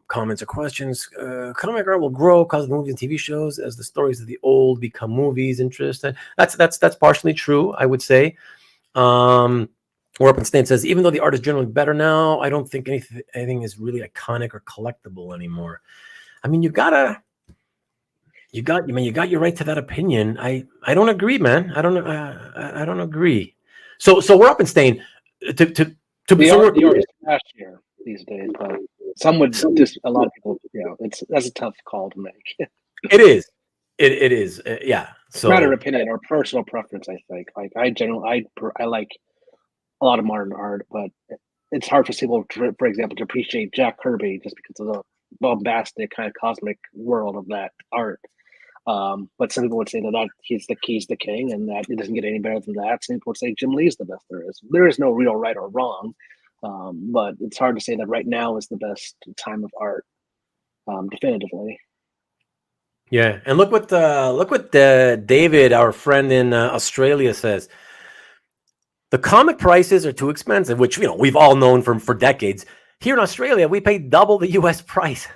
comments or questions. Comic art will grow because of the movies and TV shows as the stories of the old become movies. Interesting. That's partially true, I would say. Warp Stain says, even though the art is generally better now, I don't think anything is really iconic or collectible anymore. I mean, you got your right to that opinion. I don't agree, man. I don't agree. So we're up in Stain to
the art is trash here these days, but some would just a lot of people, you know, that's a tough call to make.
It is. It is. Yeah. So
matter of opinion or personal preference, I think. Like I like a lot of modern art, but it's hard for people, for example, to appreciate Jack Kirby just because of the bombastic kind of cosmic world of that art. But some people would say that he's the king, and that it doesn't get any better than that. Some people would say Jim Lee's the best there is. There is no real right or wrong, but it's hard to say that right now is the best time of art, definitively.
Yeah, and look what David, our friend in Australia, says. The comic prices are too expensive, which, you know, we've all known for decades. Here in Australia, we pay double the U.S. price.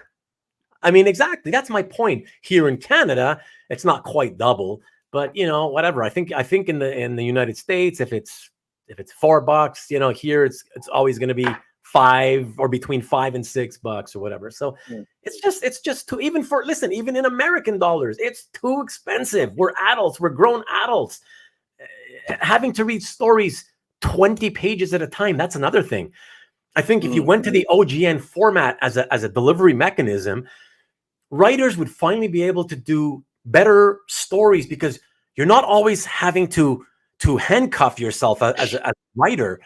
I mean, exactly. That's my point. Here in Canada, it's not quite double, but, you know, whatever. I think in the United States, if it's $4, you know, here it's always going to be $5 or between $5 and $6 or whatever. So yeah. it's just too, even in American dollars, it's too expensive. We're adults. We're grown adults. Having to read stories 20 pages at a time, that's another thing. I think if you went to the OGN format as a delivery mechanism, writers would finally be able to do better stories because you're not always having to handcuff yourself as a writer,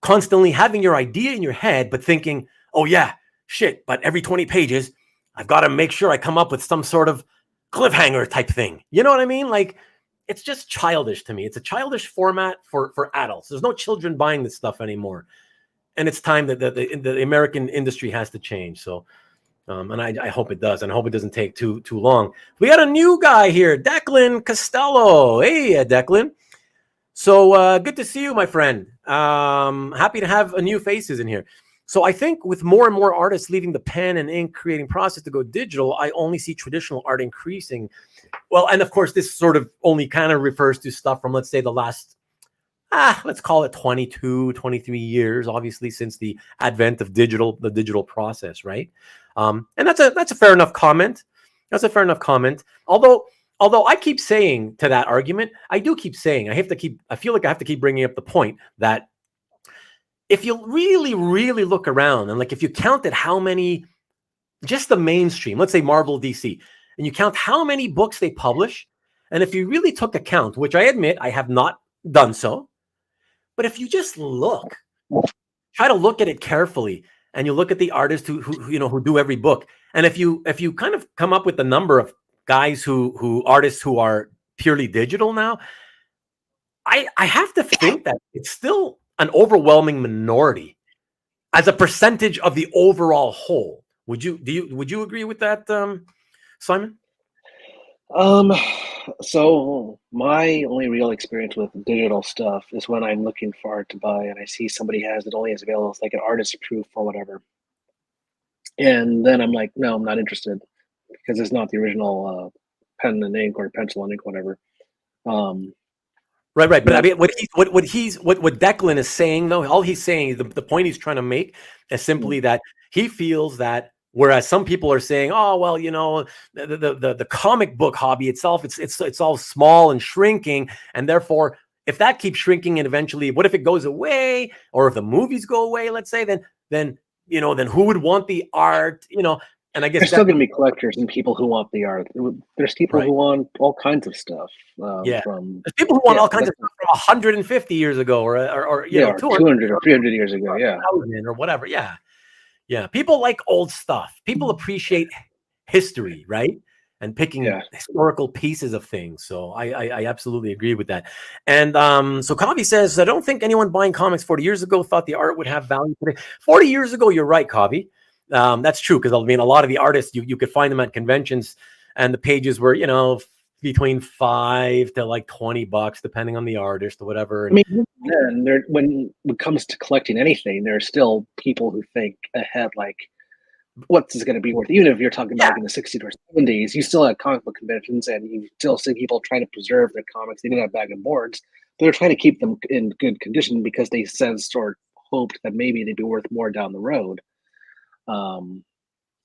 constantly having your idea in your head, but thinking, oh yeah, shit, but every 20 pages, I've got to make sure I come up with some sort of cliffhanger type thing. You know what I mean? Like, it's just childish to me. It's a childish format for adults. There's no children buying this stuff anymore. And it's time that the American industry has to change. So, and I hope it does. And I hope it doesn't take too long. We got a new guy here, Declan Costello. Hey, Declan. So good to see you, my friend. Happy to have a new faces in here. So I think with more and more artists leaving the pen and ink creating process to go digital, I only see traditional art increasing. Well, and of course, this sort of only kind of refers to stuff from, let's say, the last, let's call it 22, 23 years, obviously, since the advent of the digital process, right? And that's a fair enough comment. That's a fair enough comment. Although I keep saying to that argument, I feel like I have to keep bringing up the point that if you really, really look around and like if you counted how many, just the mainstream, let's say Marvel, DC, and you count how many books they publish, and if you really took account, which I admit I have not done so, but if you just try to look at it carefully, and you look at the artists who do every book, and if you kind of come up with the number of guys artists who are purely digital now, I have to think that it's still an overwhelming minority as a percentage of the overall whole. Would you agree with that, Simon?
So my only real experience with digital stuff is when I'm looking for art to buy and I see somebody has it only as available as like an artist proof or whatever. And then I'm like, no, I'm not interested because it's not the original pen and ink or pencil and ink, whatever.
Right. But I mean, what Declan is saying, though, all he's saying, the point he's trying to make is simply that he feels that Whereas some people are saying, oh, well, you know, the comic book hobby itself, it's all small and shrinking. And therefore, if that keeps shrinking and eventually, what if it goes away? Or if the movies go away, let's say, then you know, then who would want the art? You know, and I guess
There's still going to be collectors and people who want the art. There's people who want all kinds of stuff.
Yeah.
From
There's people who want all kinds of stuff from 150 years ago or you know,
200 or 300 years ago. Yeah.
Or whatever. Yeah. Yeah. People like old stuff. People appreciate history, right? And picking historical pieces of things. So I absolutely agree with that. And so Kavi says, I don't think anyone buying comics 40 years ago thought the art would have value today. 40 years ago, you're right, Kavi. That's true, because I mean, a lot of the artists, you could find them at conventions, and the pages were, you know, between $5 to like $20, depending on the artist or whatever.
I mean, then when it comes to collecting anything, there are still people who think ahead, like, what's this going to be worth? Even if you're talking about in the 60s or 70s, you still had comic book conventions, and you still see people trying to preserve their comics. They didn't have bag and boards, but they're trying to keep them in good condition because they sensed or hoped that maybe they'd be worth more down the road.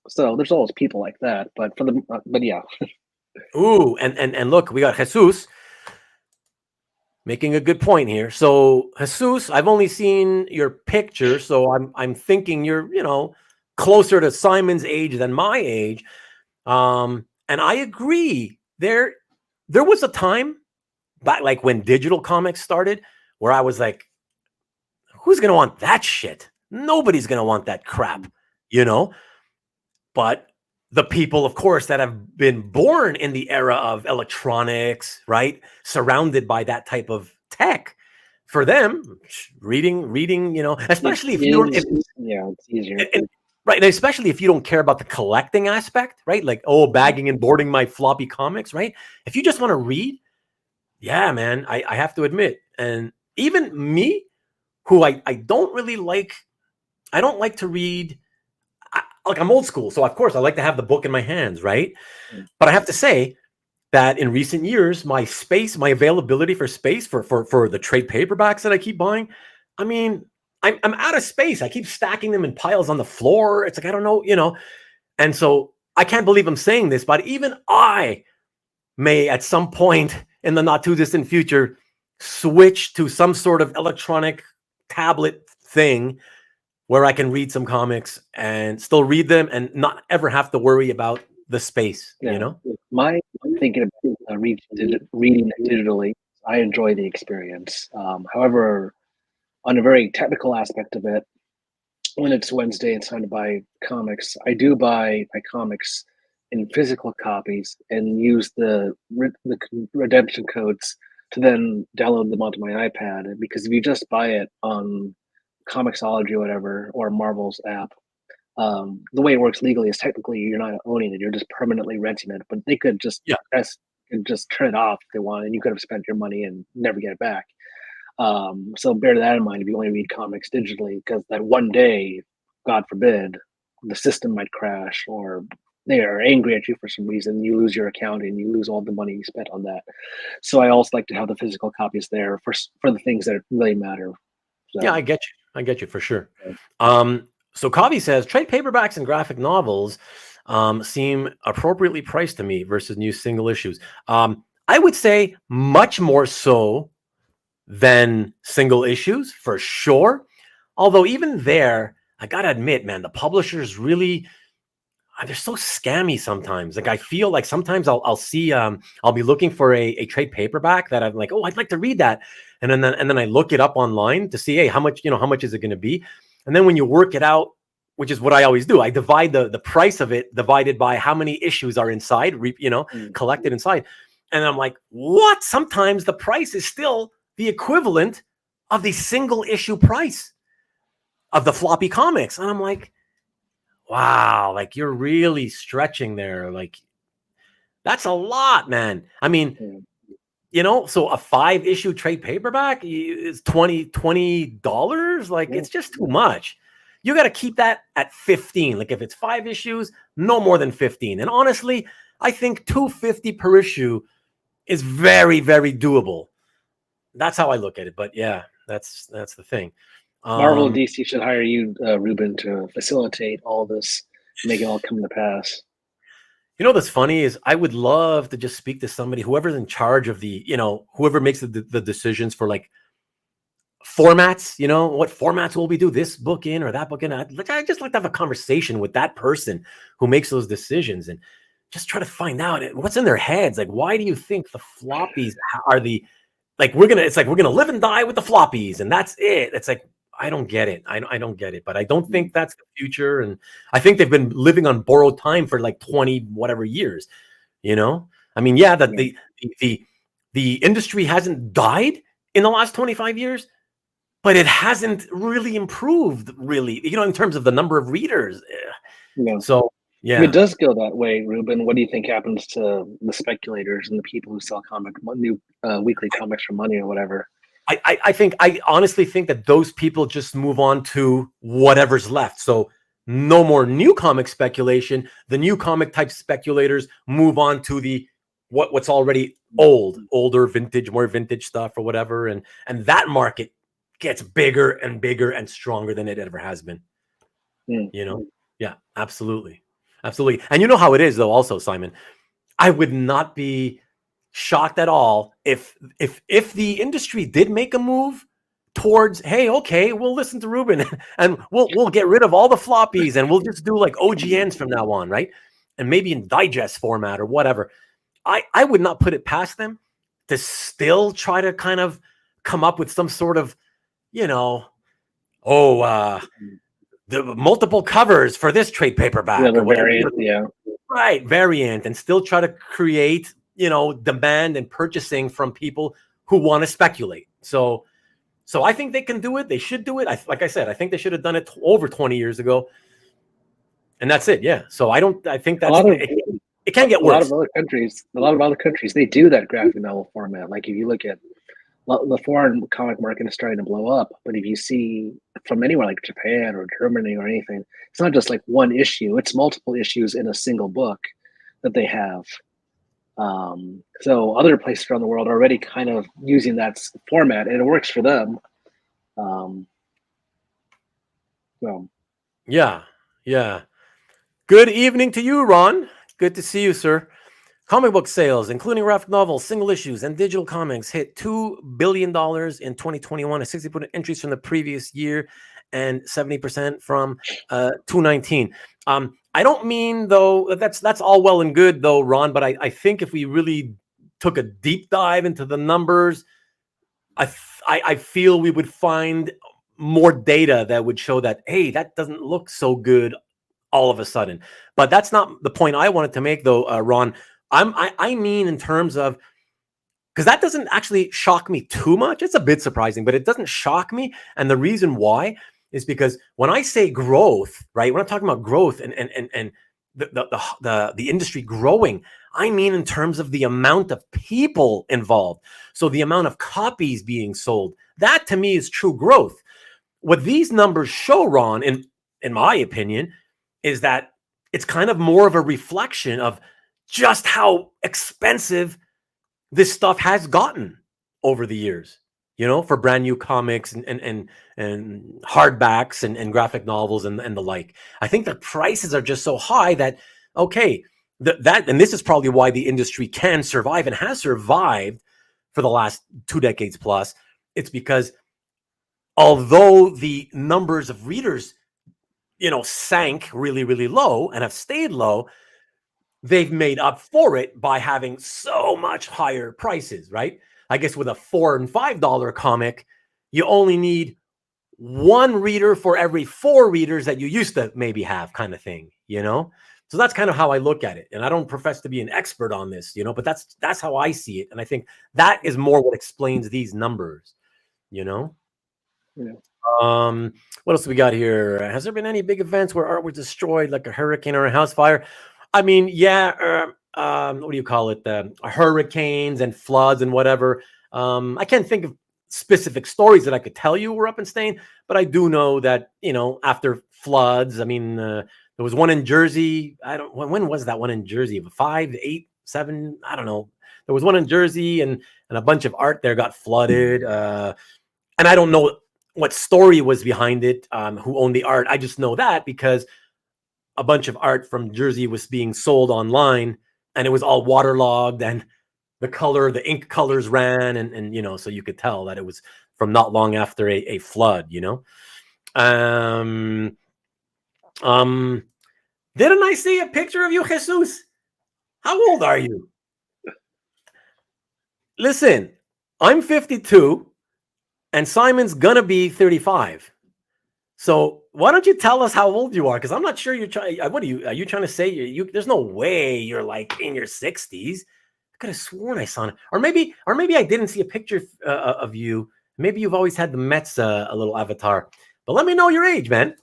So there's always people like that, but yeah.
Ooh, and look, we got Jesus making a good point here. So Jesus, I've only seen your picture, so I'm thinking you're, you know, closer to Simon's age than my age. And I agree. There was a time back, like when digital comics started, where I was like, who's gonna want that shit? Nobody's gonna want that crap, you know? But the people, of course, that have been born in the era of electronics, right? Surrounded by that type of tech, for them, reading, you know, especially
it's easier.
Right. And especially if you don't care about the collecting aspect, right? Like, bagging and boarding my floppy comics, right? If you just want to read, yeah, man, I have to admit. And even me, who I don't really like, I don't like to read. Like, I'm old school, so of course I like to have the book in my hands, right? But I have to say that in recent years, my availability for space for the trade paperbacks that I keep buying, I mean, I'm out of space. I keep stacking them in piles on the floor. It's like, I don't know, you know. And so I can't believe I'm saying this, but even I may at some point in the not too distant future switch to some sort of electronic tablet thing where I can read some comics and still read them and not ever have to worry about the space, you know?
My thinking about reading digitally, I enjoy the experience. However, on a very technical aspect of it, when it's Wednesday, it's time to buy comics. I do buy my comics in physical copies and use the redemption codes to then download them onto my iPad. Because if you just buy it on Comixology or whatever, or Marvel's app, the way it works legally is technically you're not owning it; you're just permanently renting it. But they could just turn it off if they want, and you could have spent your money and never get it back. So bear that in mind if you only read comics digitally, because that one day, God forbid, the system might crash or they are angry at you for some reason. You lose your account and you lose all the money you spent on that. So I also like to have the physical copies there for the things that really matter. So.
Yeah, I get you for sure. So Kavi says trade paperbacks and graphic novels seem appropriately priced to me versus new single issues. I would say much more so than single issues for sure. Although even there, I gotta admit, man, the publishers really, they're so scammy sometimes. Like, I feel like sometimes I'll see, I'll be looking for a trade paperback that I'm like, I'd like to read that. And then I look it up online to see, hey, how much is it going to be? And then when you work it out, which is what I always do, I divide the price of it divided by how many issues are inside, collected inside. And I'm like, what? Sometimes the price is still the equivalent of the single issue price of the floppy comics. And I'm like, wow, like, you're really stretching there. Like, that's a lot, man. I mean, so a 5-issue trade paperback is $20. Like, it's just too much. You got to keep that at 15. Like, if it's 5 issues, no more than 15. And honestly, I think $250 per issue is very, very doable. That's how I look at it. But yeah, that's the thing.
Marvel and DC should hire you, Ruben, to facilitate all this make it all come to pass.
You know, what's funny is I would love to just speak to somebody, whoever's in charge of the, whoever makes the decisions for like formats, what formats will we do this book in or that book in? I just like to have a conversation with that person who makes those decisions and just try to find out what's in their heads. Like, why do you think the floppies are it's like we're gonna live and die with the floppies and that's it. It's like, I don't get it. I don't get it, but I don't think that's the future. And I think they've been living on borrowed time for like 20 whatever years. I mean, yeah, that the industry hasn't died in the last 25 years, but it hasn't really improved, really, in terms of the number of readers.
Yeah.
So, yeah.
If it does go that way, Ruben, what do you think happens to the speculators and the people who sell new weekly comics for money or whatever?
I honestly think that those people just move on to whatever's left. So no more new comic speculation. The new comic type speculators move on to the what's already older vintage, more vintage stuff or whatever. And that market gets bigger and bigger and stronger than it ever has been. Yeah, absolutely. Absolutely. And you know how it is though, also, Simon, I would not be shocked at all if the industry did make a move towards, hey, okay, we'll listen to Ruben and we'll get rid of all the floppies and we'll just do like OGNs from now on, right? And maybe in digest format or whatever. I would not put it past them to still try to kind of come up with some sort of, the multiple covers for this trade paperback.
Yeah, the variant, yeah.
Right, variant, and still try to create, demand and purchasing from people who want to speculate. So I think they can do it. They should do it. Like I said, I think they should have done it over 20 years ago. And that's it. Yeah. So I think that's it can't get worse.
A lot of other countries, they do that graphic novel format. Like if you look at the foreign comic market is starting to blow up, but if you see from anywhere like Japan or Germany or anything, it's not just like one issue, it's multiple issues in a single book that they have. So other places around the world are already kind of using that format and it works for them.
Yeah. Good evening to you, Ron. Good to see you, sir. Comic book sales, including graphic novels, single issues, and digital comics, hit $2 billion in 2021, a 60% increase from the previous year and 70% from 2019. I don't mean, though, that's all well and good, though, Ron, but I think if we really took a deep dive into the numbers, I feel we would find more data that would show that, hey, that doesn't look so good all of a sudden. But that's not the point I wanted to make, though, Ron. I mean in terms of, because that doesn't actually shock me too much. It's a bit surprising, but it doesn't shock me. And the reason why is because when I say growth, right, when I'm talking about growth and the industry growing, I mean in terms of the amount of people involved. So the amount of copies being sold, that to me is true growth. What these numbers show, Ron, in my opinion, is that it's kind of more of a reflection of just how expensive this stuff has gotten over the years, for brand new comics and hardbacks and graphic novels and the like. I think the prices are just so high that, okay, and this is probably why the industry can survive and has survived for the last 2 decades plus. It's because although the numbers of readers, sank really, really low and have stayed low, they've made up for it by having so much higher prices, right? I guess with a $4 and $5 comic, you only need 1 reader for every 4 readers that you used to maybe have, kind of thing, So that's kind of how I look at it. And I don't profess to be an expert on this, but that's how I see it. And I think that is more what explains these numbers,
Yeah.
What else we got here? Has there been any big events where art was destroyed, like a hurricane or a house fire? I mean, yeah. What do you call it? Hurricanes and floods and whatever. I can't think of specific stories that I could tell you were up in Spain, but I do know that, after floods, I mean, there was one in Jersey. When was that one in Jersey? 5, 8, 7, I don't know. There was one in Jersey and a bunch of art there got flooded. And I don't know what story was behind it, who owned the art. I just know that because a bunch of art from Jersey was being sold online, and it was all waterlogged, and the ink colors ran, and so you could tell that it was from not long after a flood. Um, didn't I see a picture of you, Jesus? How old are you? Listen, I'm 52, and Simon's gonna be 35. So why don't you tell us how old you are? Because I'm not sure you're trying. What are you trying to say? There's no way you're like in your 60s. I could have sworn I saw it, or maybe I didn't see a picture of you. Maybe you've always had the Mets a little avatar. But let me know your age, man.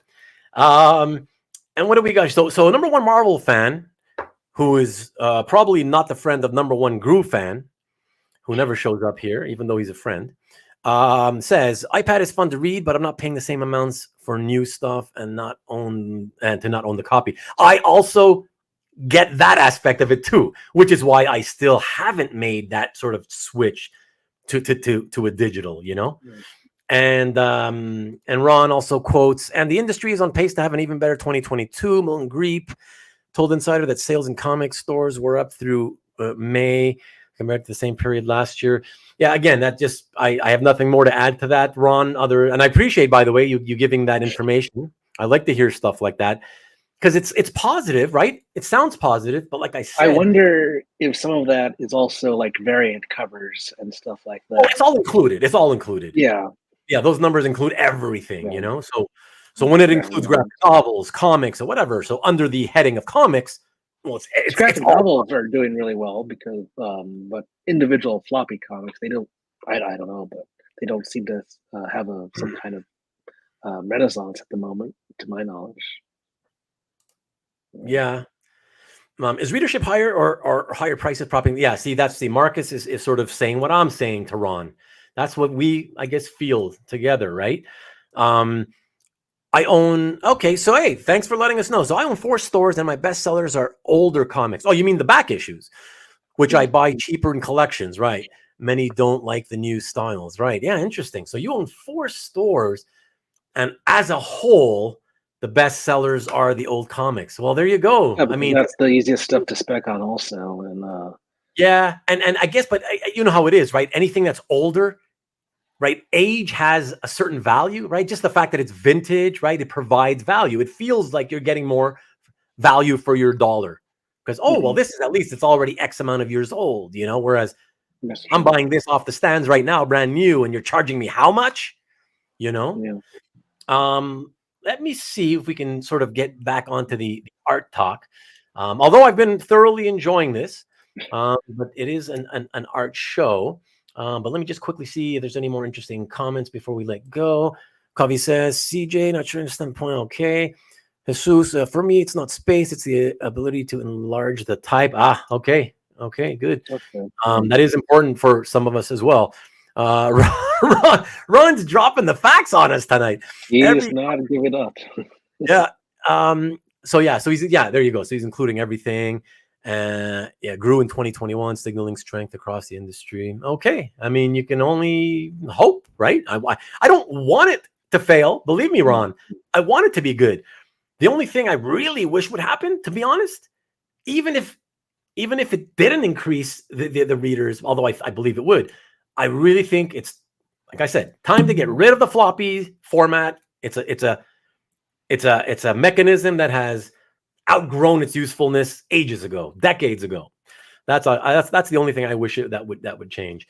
And what do we got? So number one Marvel fan, who is probably not the friend of number one Gru fan, who never shows up here, even though he's a friend, says iPad is fun to read, but I'm not paying the same amounts for new stuff and to not own the copy. I also get that aspect of it too, which is why I still haven't made that sort of switch to a digital, Right. And Ron also quotes, and the industry is on pace to have an even better 2022. Milton Greep told Insider that sales in comic stores were up through May compared to the same period last year. Yeah, again, that just I have nothing more to add to that, Ron. And I appreciate, by the way, you giving that information. I like to hear stuff like that because it's positive, right? It sounds positive, but like I said,
I wonder if some of that is also like variant covers and stuff like that.
Oh, it's all included. It's all included.
Yeah,
those numbers include everything,
Yeah.
So when it
Yeah,
includes
yeah.
graphic novels, comics, or whatever, so under the heading of comics, well, it's
Graphic
all
novels are doing really well because, but individual floppy comics, they don't. I don't know, but they don't seem to have some kind of renaissance at the moment, to my knowledge.
Yeah. Is readership higher or higher prices propping? Yeah, see, Marcus is sort of saying what I'm saying to Ron. That's what we, I guess, feel together, right? I own, okay, so hey, thanks for letting us know. So I own 4 stores, and my best sellers are older comics. Oh, you mean the back issues, which I buy cheaper in collections, right? Many don't like the new styles, right? Yeah, interesting. So you own 4 stores, and as a whole, the best sellers are the old comics. Well, there you go.
Yeah,
I mean,
that's the easiest stuff to spec on, also, and
yeah, and I guess, but you know how it is, right? Anything that's older, right? Age has a certain value, right? Just the fact that it's vintage, right? It provides value. It feels like you're getting more value for your dollar because, well, this is at least it's already X amount of years old, whereas I'm buying this off the stands right now, brand new, and you're charging me how much,
Yeah.
Let me see if we can sort of get back onto the art talk. Although I've been thoroughly enjoying this, but it is an art show. But let me just quickly see if there's any more interesting comments before we let go. Covey says, CJ, not sure understand the point. Okay. Jesus, for me, it's not space. It's the ability to enlarge the type. Okay. Okay, good.
Okay.
That is important for some of us as well. Ron's dropping the facts on us tonight.
He's not giving up.
Yeah. So there you go. So he's including everything. Grew in 2021, signaling strength across the industry. Okay. I mean, you can only hope, right? I don't want it to fail. Believe me, Ron. I want it to be good. The only thing I really wish would happen, to be honest, even if it didn't increase the readers, although I believe it would, I really think it's, like I said, time to get rid of the floppy format. It's a mechanism that has outgrown its usefulness ages ago, decades ago. That's the only thing I wish that would change.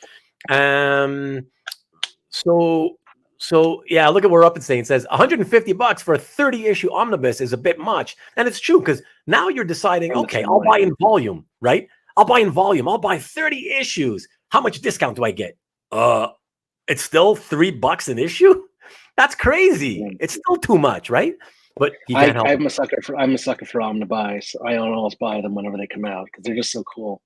So yeah, look at where Up and Saying says $150 for a 30-issue omnibus is a bit much, and it's true because now you're deciding, okay, I'll buy in volume, right? I'll buy in volume. I'll buy 30 issues. How much discount do I get? It's still $3 an issue. That's crazy. It's still too much, right? But you can't help.
I'm a sucker for omnibus. I always buy them whenever they come out because they're just so cool.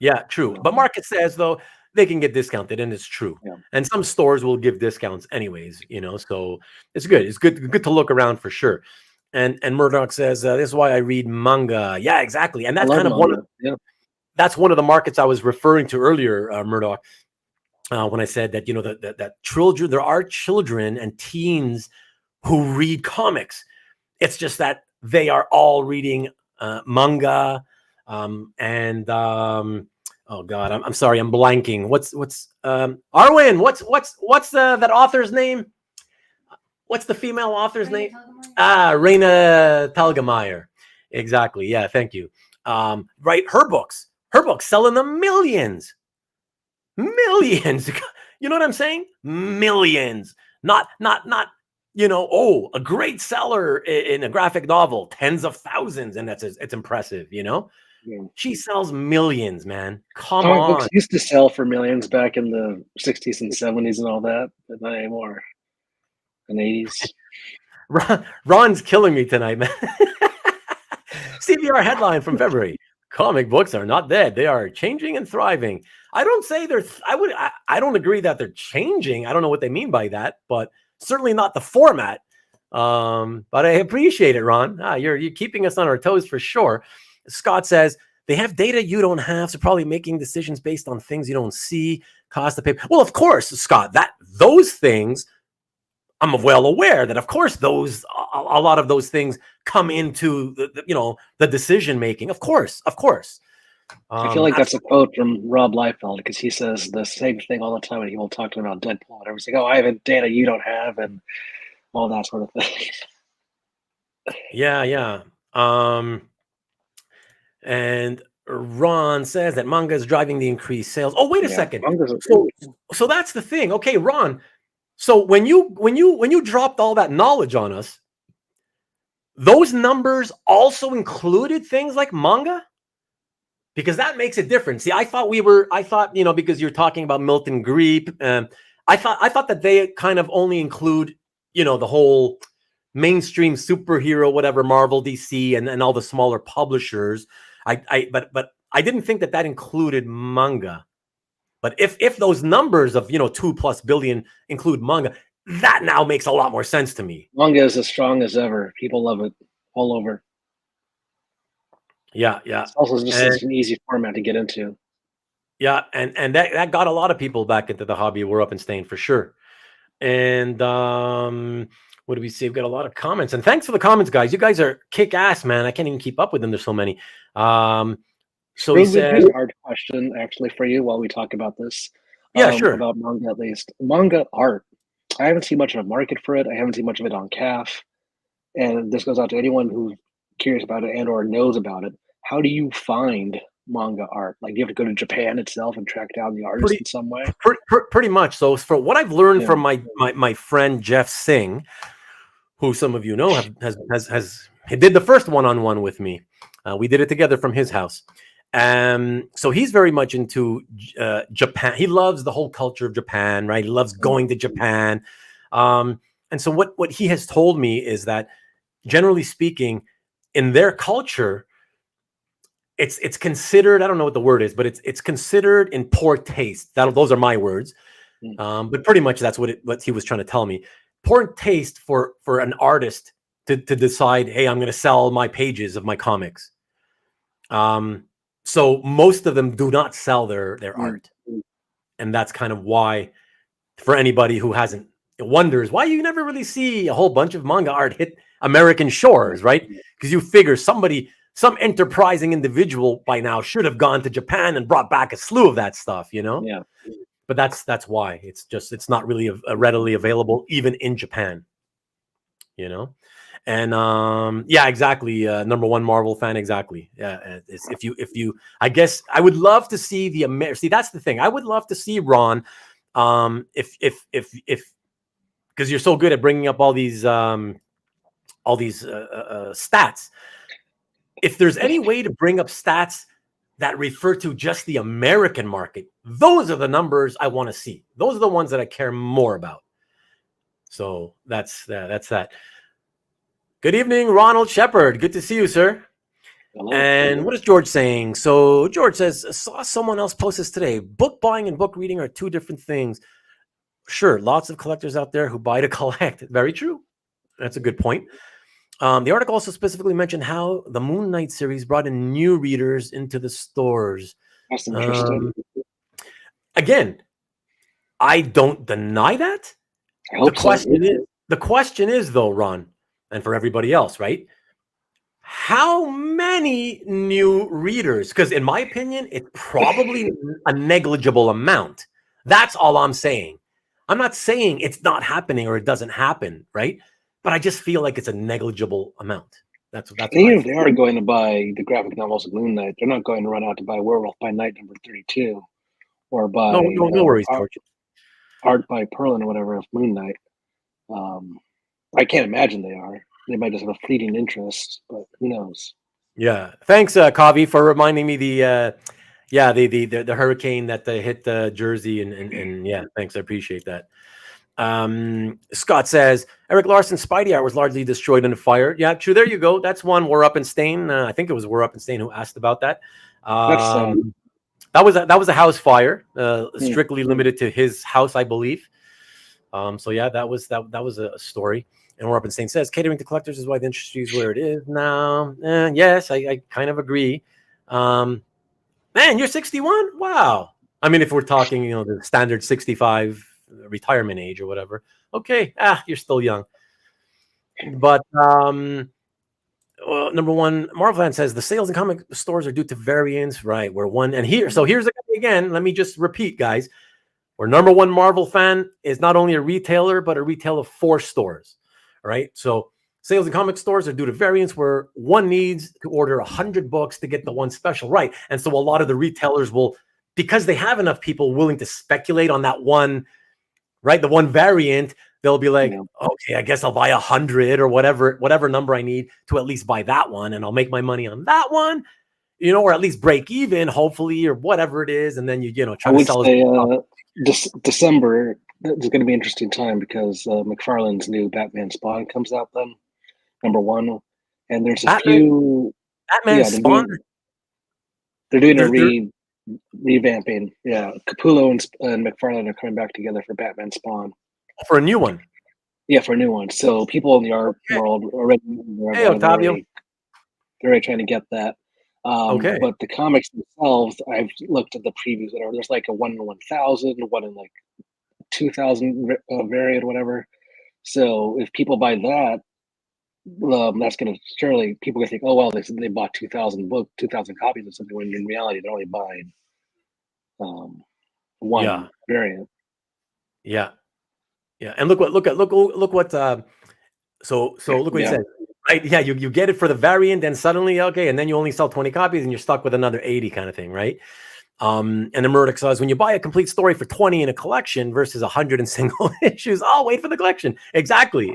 Yeah, true. But Market says though they can get discounted, and it's true.
Yeah.
And some stores will give discounts anyways, so it's good. It's good to look around for sure. And Murdoch says this is why I read manga. Yeah, exactly. And that's kind of that's one of the markets I was referring to earlier, Murdoch. When I said that, that there are children and teens who read comics. It's just that they are all reading manga. Oh God, I'm sorry, I'm blanking. What's Arwen? What's that author's name? What's the female author's name? Raina Telgemeier. Exactly. Yeah, thank you. Right, her books sell in the millions. Millions. You know what I'm saying? Millions. Not a great seller in a graphic novel, tens of thousands, and it's impressive,
Yeah.
She sells millions, man. Come
Comic
on.
books used to sell for millions back in the 60s and 70s and all that, but not anymore. In the 80s.
Ron's killing me tonight, man. CBR headline from February. Comic books are not dead. They are changing and thriving. I don't say I don't agree that they're changing. I don't know what they mean by that, but certainly not the format. But I appreciate it, Ron. You're keeping us on our toes for sure. Scott says they have data you don't have, so probably making decisions based on things you don't see, cost of paper. Well, of course, Scott, those things, I'm well aware that, of course, a lot of those things come into the decision making. Of course.
I feel like that's a quote from Rob Liefeld, because he says the same thing all the time when he will talk to him about Deadpool. And everyone's like, "Oh, I have data you don't have," and all that sort of thing.
Yeah. And Ron says that manga is driving the increased sales. Oh, wait a second. So that's the thing. Okay, Ron. So when you dropped all that knowledge on us, those numbers also included things like manga? Because that makes a difference. See, I thought because you're talking about Milton Greep, I thought that they kind of only include, the whole mainstream superhero, whatever, Marvel, DC, and all the smaller publishers. But I didn't think that included manga. But if those numbers of 2+ billion include manga, that now makes a lot more sense to me.
Manga is as strong as ever. People love it all over.
Yeah.
It's also just an easy format to get into.
Yeah, and that got a lot of people back into the hobby. We're up and staying for sure. And what do we see? We've got a lot of comments, and thanks for the comments, guys. You guys are kick ass, man. I can't even keep up with them. There's so many. So he said,
here's a hard question actually for you while we talk about this.
Yeah, sure.
About manga, at least manga art. I haven't seen much of a market for it. I haven't seen much of it on CAF. And this goes out to anyone who's curious about it and or knows about it. How do you find manga art? Like, do you have to go to Japan itself and track down the artist in some way?
Pretty much. So for what I've learned from my friend Jeff Singh, who some of you know he did the first one-on-one with me. We did it together from his house. So he's very much into Japan. He loves the whole culture of Japan, right? He loves going to Japan. And so what he has told me is that, generally speaking, in their culture, it's considered, I don't know what the word is, but it's considered in poor taste. Those are my words. But pretty much that's what he was trying to tell me. Poor taste for an artist to decide, hey, I'm going to sell my pages of my comics. So most of them do not sell their art. And that's kind of why, for anybody who wonders why you never really see a whole bunch of manga art hit American shores, right? Because you figure some enterprising individual by now should have gone to Japan and brought back a slew of that stuff,
Yeah.
But that's why it's not really readily available even in Japan, And yeah, exactly. Number one Marvel fan, exactly. Yeah, if you, I guess I would love to see see, that's the thing. I would love to see Ron, if because you're so good at bringing up all these stats. If there's any way to bring up stats that refer to just the American market, those are the numbers I want to see. Those are the ones that I care more about. So that's that. Good evening, Ronald Shepard. Good to see you, sir.
Hello.
And what is George saying? So George says, saw someone else post this today. Book buying and book reading are two different things. Sure, lots of collectors out there who buy to collect. Very true. That's a good point. The article also specifically mentioned how the Moon Knight series brought in new readers into the stores.
That's interesting.
Again, I don't deny that. The question is though, Ron, and for everybody else, right? how many new readers? Because in my opinion, it's probably a negligible amount. That's all I'm saying. I'm not saying it's not happening or it doesn't happen, right? But I just feel like it's a negligible amount. That's what
Even
I
if
feel.
they are going to buy the graphic novels of Moon Knight, they're not going to run out to buy Werewolf by Night number 32 or buy
No worries, George.
Art by Perlin or whatever of Moon Knight. I can't imagine they are. They might just have a fleeting interest, but who knows?
Yeah. Thanks, Kavi, for reminding me the hurricane that hit Jersey and yeah, thanks. I appreciate that. Scott says Eric Larson's Spidey art was largely destroyed in a fire. Yeah, true. There you go. That's one. We're Up in Stain. I think it was We're Up in Stain who asked about that.
That's
That was a house fire, strictly limited to his house, I believe. So yeah, that was a story. And We're Up in Stain says catering to collectors is why the industry is where it is now. Yes, I kind of agree. Man, you're 61. Wow. I mean, if we're talking, the standard 65 retirement age or whatever. Okay, you're still young. But well, number one, Marvel fan says the sales in comic stores are due to variance, right? Where one and here, so here's again. Let me just repeat, guys. Where number one Marvel fan is not only a retailer but a retailer of 4 stores, right? So sales in comic stores are due to variance where one needs to order 100 books to get the one special, right? And so a lot of the retailers will, because they have enough people willing to speculate on that one, right? The one variant, they'll be like, okay, I guess I'll buy 100 or whatever number I need to at least buy that one, and I'll make my money on that one, or at least break even, hopefully, or whatever it is, and then try to sell.
December is going to be an interesting time because McFarlane's new Batman Spawn comes out then, number 1, and there's a few.
Batman Spawn.
They're doing a revamping. Yeah, Capullo and McFarlane are coming back together for Batman Spawn.
For a new one.
Yeah, for a new one. So people in the art world already.
Hey, Octavio.
They're already trying to get that.
Okay.
But the comics themselves, I've looked at the previews. There's like a 1 in 1,000, 1 in like 2,000 variant, whatever. So if people buy that, that's going to surely people going to think, oh well, they bought 2,000 copies of something, when in reality they're only buying one variant.
Yeah. And look what so look what he said. Right? Yeah, you get it for the variant, and suddenly and then you only sell 20 copies, and you're stuck with another 80 kind of thing, right? And then Murdoch says when you buy a complete story for 20 in a collection versus 100 in single issues, wait for the collection. Exactly.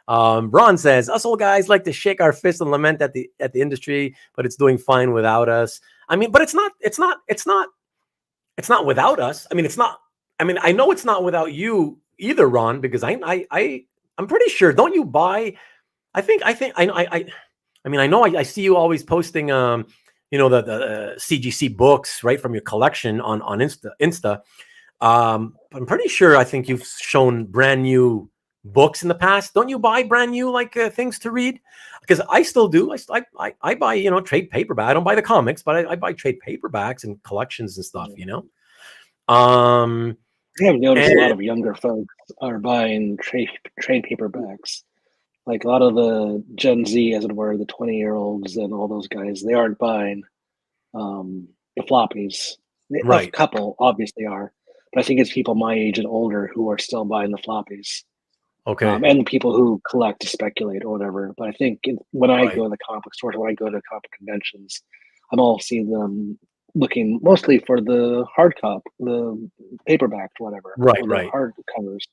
Ron says us old guys like to shake our fists and lament at the industry, but it's doing fine without us. I mean, but it's not without us. I mean, it's not. I mean, I know it's not without you either, Ron, because I'm pretty sure. Don't you buy? I mean, I know I see you always posting, the CGC books, right, from your collection on Insta. I'm pretty sure I think you've shown brand new books in the past. Don't you buy brand new things to read? Because I still do. I buy trade paperback. I don't buy the comics, but I buy trade paperbacks and collections and stuff.
I have noticed a lot of younger folks are buying trade paperbacks. Like a lot of the Gen Z, as it were, the 20-year-olds and all those guys, they aren't buying the floppies.
Right.
A couple obviously are, but I think it's people my age and older who are still buying the floppies.
Okay.
And people who collect to speculate or whatever. But I think when I go to the comic stores, when I go to comic conventions, I'm all seeing them looking mostly for the hard copy, the paperback, whatever.
Right.
Hard covers.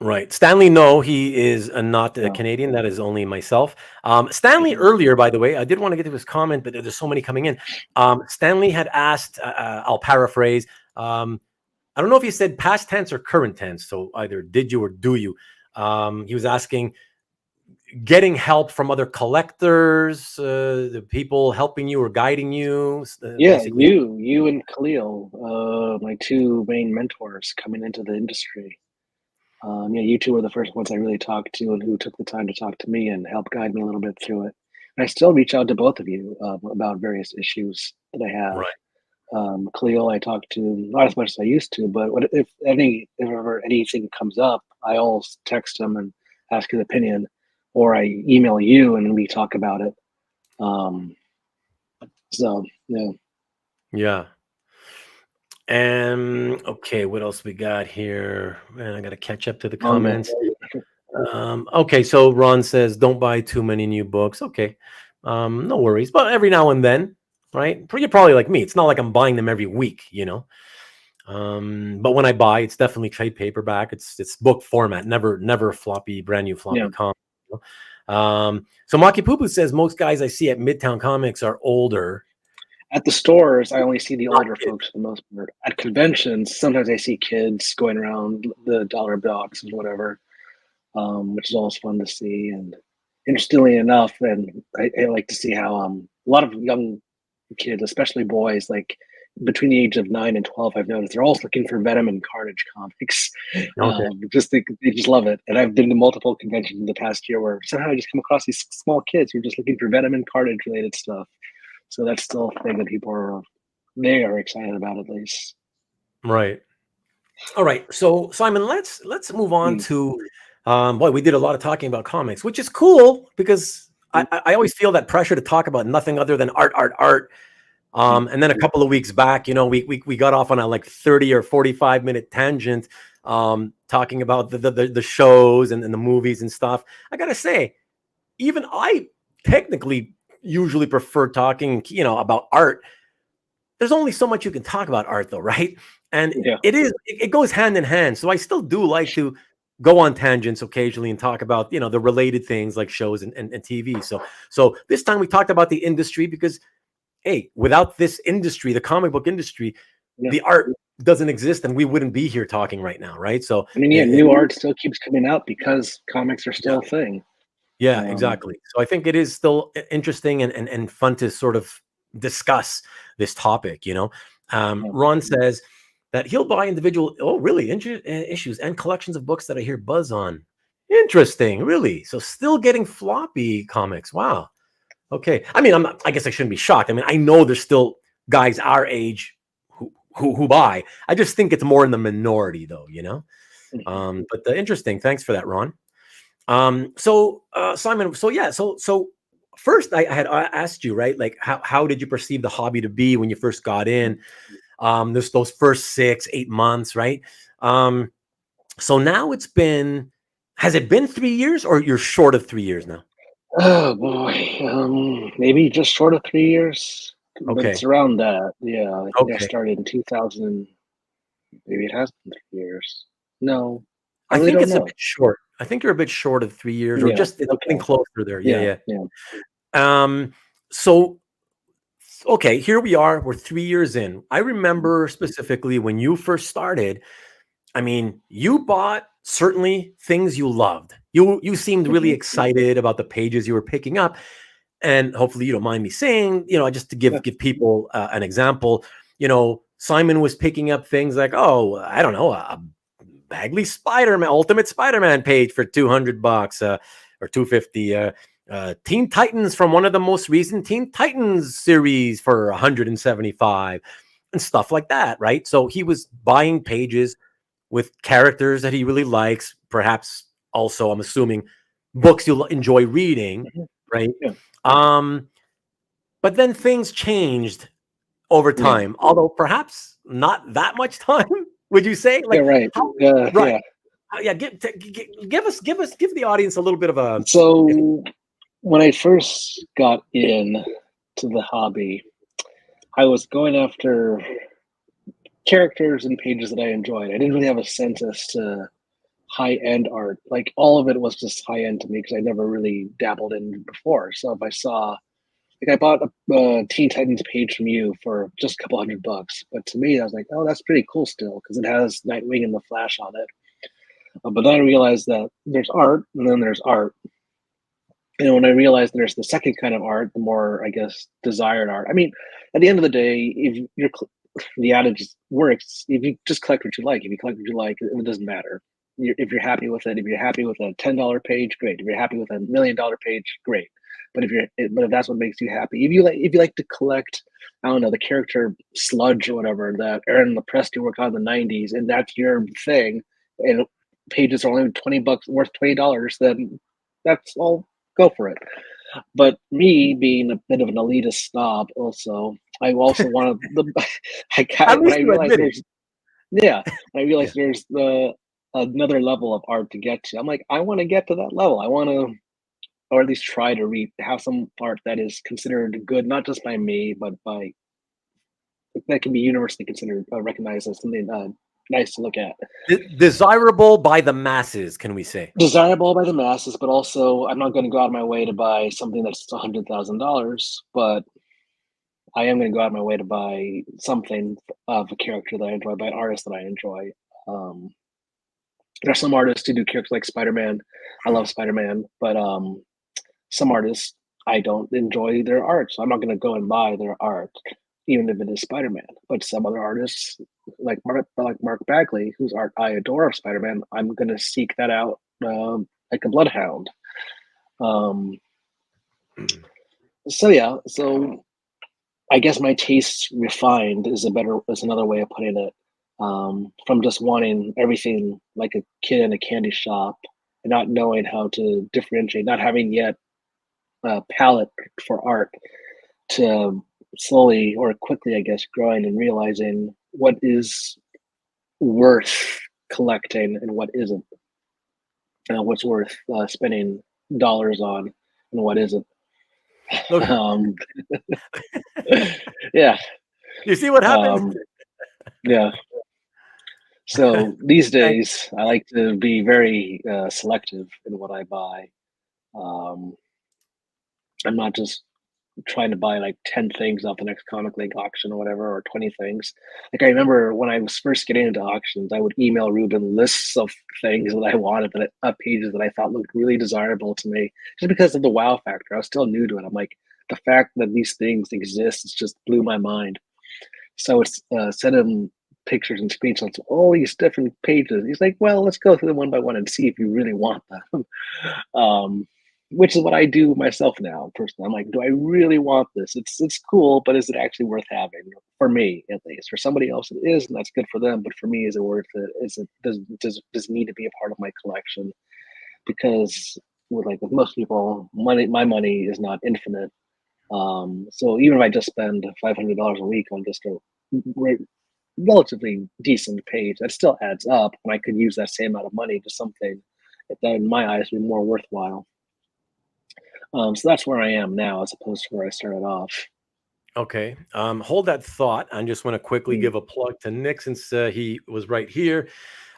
Right. Stanley, no, he is not a Canadian. That is only myself. Stanley, earlier, by the way, I did want to get to his comment, but there's so many coming in. Stanley had asked, I'll paraphrase. I don't know if he said past tense or current tense. So either did you or do you? He was asking, getting help from other collectors, the people helping you or guiding you.
You and Khalil, my 2 main mentors coming into the industry. You 2 were the first ones I really talked to and who took the time to talk to me and help guide me a little bit through it. And I still reach out to both of you about various issues that I have.
Right.
Khalil, I talk to not as much as I used to, but if ever anything comes up, I always text him and ask his opinion. or I email you and we talk about it. So yeah.
Yeah. And okay, what else we got here? Man, I got to catch up to the
Oh yeah.
comments. Okay, so Ron says, "Don't buy too many new books." Okay, no worries. But every now and then, right? You're probably like me. It's not like I'm buying them every week, you know. But when I buy, it's definitely trade paperback. It's book format, never floppy, brand new floppy
Yeah.
comic. You know? So Maki Poo Poo says most guys I see at Midtown Comics are older.
At the stores, I only see the
Not
older
kids.
folks for the most part. At conventions, sometimes I see kids going around the dollar box and whatever, which is always fun to see. And interestingly enough, and I like to see how a lot of young kids, especially boys, like between the age of 9 and 12, I've noticed they're always looking for Venom and Carnage comics.
Okay.
Just they just love it. And I've been to multiple conventions in the past year where somehow I just come across these small kids who are just looking for Venom and Carnage related stuff. So that's still a thing that they are excited about at least.
Right. All right. So Simon, let's move on
Hmm.
to boy, we did a lot of talking about comics, which is cool because I always feel that pressure to talk about nothing other than art, art, art. And then a couple of weeks back, you know, we got off on a like 30 or 45-minute tangent talking about the shows and the movies and stuff. I gotta say, even I technically usually prefer talking, you know, about art. There's only so much you can talk about art though, right? And
Yeah.
it goes hand in hand. So I still do like to go on tangents occasionally and talk about, you know, the related things like shows and TV. So this time we talked about the industry because hey, without this industry, the comic book industry,
Yeah.
the art doesn't exist and we wouldn't be here talking right now, right? So
I mean, yeah, new art still keeps coming out because comics are
yeah,
still a thing.
yeah,
Um,
exactly. So I think it is still interesting and fun to sort of discuss this topic, you know.
yeah.
Ron says that he'll buy individual, oh, really, issues and collections of books that I hear buzz on. Interesting, really. So still getting floppy comics. Wow. Okay. I mean, I guess I shouldn't be shocked. I mean, I know there's still guys our age who buy. I just think it's more in the minority, though. You know. But interesting. Thanks for that, Ron. Simon. So yeah. So first, I had asked you, right? Like, how did you perceive the hobby to be when you first got in? There's those first 6-8 months, right? Um, so now it's been. Has it been 3 years, or you're short of 3 years now?
Oh boy, maybe just short of 3 years, but it's
Okay.
around that. Yeah, I think I
Okay.
started in 2000. Maybe it has been 3 years. No, I
I
really
think
don't
it's a
know.
bit short. I think you're a bit short of 3 years, or
Yeah.
just getting
Okay.
closer there. Yeah,
Yeah.
yeah.
Yeah.
So okay, here we are. We're 3 years in. I remember specifically when you first started. I mean, you bought certainly things you loved. You seemed really
Hmm.
excited about the pages you were picking up, and hopefully you don't mind me saying, you know, just to
Yeah.
give people an example. You know, Simon was picking up things like, oh, I don't know, a Bagley Spider-Man, Ultimate Spider-Man page for $200 or 250. Teen Titans from one of the most recent Teen Titans series for 175 and stuff like that, right? So he was buying pages with characters that he really likes, perhaps also, I'm assuming, books you'll enjoy reading,
Hmm.
right?
Yeah.
Um, but then things changed over
Yeah.
time, although perhaps not that much time. Would you say?
Yeah.
Like
Right.
how? Right?
Yeah.
Yeah. Give the audience a little bit of a.
So when I first got in to the hobby, I was going after characters and pages that I enjoyed. I didn't really have a sense as to high end art. Like all of it was just high end to me because I never really dabbled in before. So if I saw, like, I bought a Teen Titans page from you for just a couple $100, but to me, I was like, oh, that's pretty cool still because it has Nightwing and the Flash on it. But then I realized that there's art and then there's art. And when I realized there's the second kind of art, the more, I guess, desired art. I mean, at the end of the day, if you're the adage works, if you just collect what you like, if you collect what you like, it doesn't matter. If you're happy with it, if you're happy with a $10 page, great. If you're happy with $1 million page, great. But if that's what makes you happy, if you like to collect, I don't know, the character Sludge or whatever that Aaron Lepresti worked on in the '90s, and that's your thing, and pages are only $20 worth $20, then that's all. Go for it. But me being a bit of an elitist snob, also, I also want the.
At
When
least
I
you
realized
admit it.
there's yeah, when I
Yeah.
realized there's another level of art to get to. I'm like, I want to get to that level. I want to, or at least try to have some art that is considered good, not just by me, but by that can be universally considered recognized as something nice to look at.
Desirable by the masses, can we say?
Desirable by the masses, but also I'm not going to go out of my way to buy something that's $100,000, but I am going to go out of my way to buy something of a character that I enjoy, by an artist that I enjoy. Um, there are some artists who do characters like Spider-Man. I love Spider-Man, but some artists I don't enjoy their art, so I'm not going to go and buy their art, even if it is Spider-Man. But some other artists, like Mark Bagley, whose art I adore of Spider-Man, I'm going to seek that out like a bloodhound. Um, so yeah, so I guess my tastes refined is another way of putting it. From just wanting everything like a kid in a candy shop and not knowing how to differentiate, not having yet a palette for art, to slowly or quickly, I guess, growing and realizing what is worth collecting and what isn't, what's worth spending dollars on and what isn't.
Look,
Um, yeah,
you see what happened?
yeah. So these
Thank
days, I like to be very selective in what I buy. Um, I'm not just trying to buy like 10 things off the next Comic League auction or whatever, or 20 things. Like I remember when I was first getting into auctions, I would email Ruben lists of things that I wanted, pages that I thought looked really desirable to me, just because of the wow factor. I was still new to it. I'm like, the fact that these things exist, it's just blew my mind. So it's sent him pictures and screenshots of all these different pages. He's like, well, let's go through them one by one and see if you really want them. um, which is what I do myself now, personally. I'm like, do I really want this? It's cool, but is it actually worth having? For me, at least. For somebody else, it is, and that's good for them. But for me, is it worth it? Does it need to be a part of my collection? Because with most people, my money is not infinite. So even if I just spend $500 a week on just a relatively decent page, that still adds up, and I could use that same amount of money to something that, in my eyes, would be more worthwhile. So that's where I am now, as opposed to where I started off.
Okay. Hold that thought. I just want to quickly give a plug to Nick since he was right here.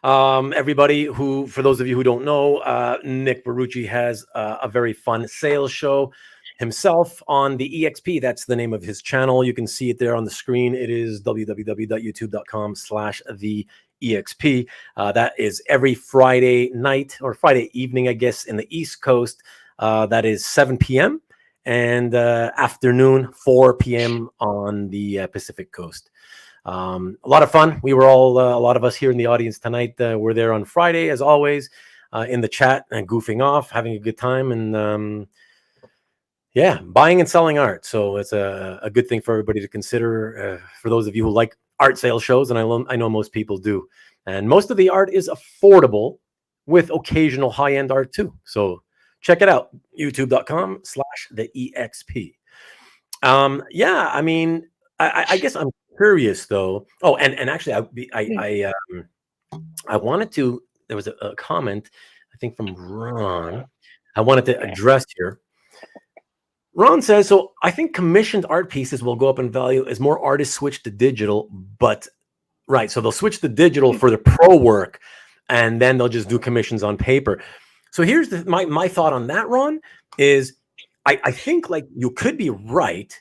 Everybody who, for those of you who don't know, Nick Barucci has a very fun sales show himself on the EXP. That's the name of his channel. You can see it there on the screen. It is www.youtube.com/the EXP. That is every Friday night or Friday evening, I guess, in the East Coast. That is 7 p.m. and afternoon 4 p.m. on the Pacific Coast. A lot of fun. We were all, a lot of us here in the audience tonight were there on Friday, as always, in the chat and goofing off, having a good time, and yeah, buying and selling art. So it's a good thing for everybody to consider, for those of you who like art sale shows, and I know most people do. And most of the art is affordable with occasional high-end art too. So check it out, youtube.com/the-exp. Yeah, I mean, I guess I'm curious though. Oh, and actually, I wanted to. There was a comment, I think from Ron. I wanted to address here. Ron says, so I think commissioned art pieces will go up in value as more artists switch to digital, but right, so they'll switch to digital for the pro work, and then they'll just do commissions on paper. So here's my thought on that, Ron, is I think like you could be right,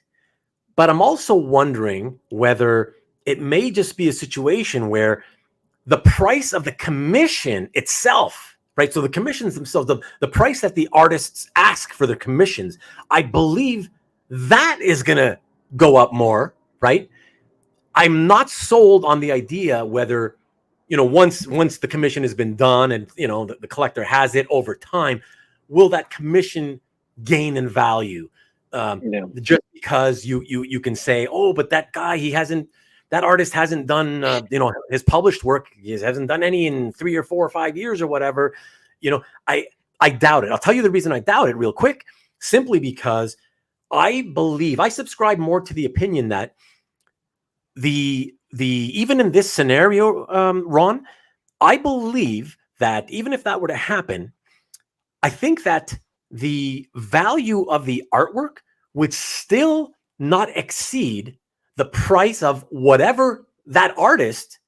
but I'm also wondering whether it may just be a situation where the price of the commission itself, right? So the commissions themselves, the price that the artists ask for their commissions, I believe that is going to go up more, right? I'm not sold on the idea whether, once the commission has been done and, the collector has it over time, will that commission gain in value? Just because you can say, oh, but that guy, that artist hasn't done, his published work, he hasn't done any in 3 or 4 or 5 years or whatever. I I doubt it. I'll tell you the reason I doubt it real quick, simply because I subscribe more to the opinion that the even in this scenario, Ron, I believe that even if that were to happen, I think that the value of the artwork would still not exceed the price of whatever that artist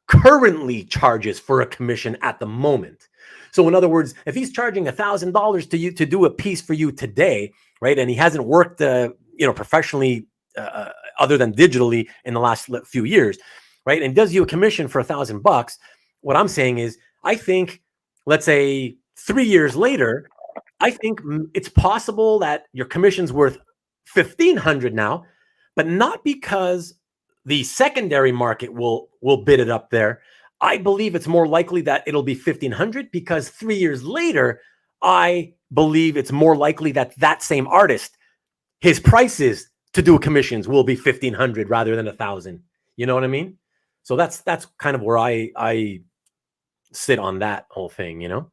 currently charges for a commission at the moment. So in other words, if he's charging $1,000 to you to do a piece for you today, right, and he hasn't worked, professionally, other than digitally in the last few years, right, and does you a commission for $1,000, what I'm saying is, I think, let's say 3 years later, I think it's possible that your commission's worth $1,500 now, but not because the secondary market will bid it up there. I believe it's more likely that it'll be $1,500 because 3 years later, I believe it's more likely that that same artist, his prices to do commissions will be $1,500 rather than $1,000. You know what I mean? So that's kind of where I sit on that whole thing, you know?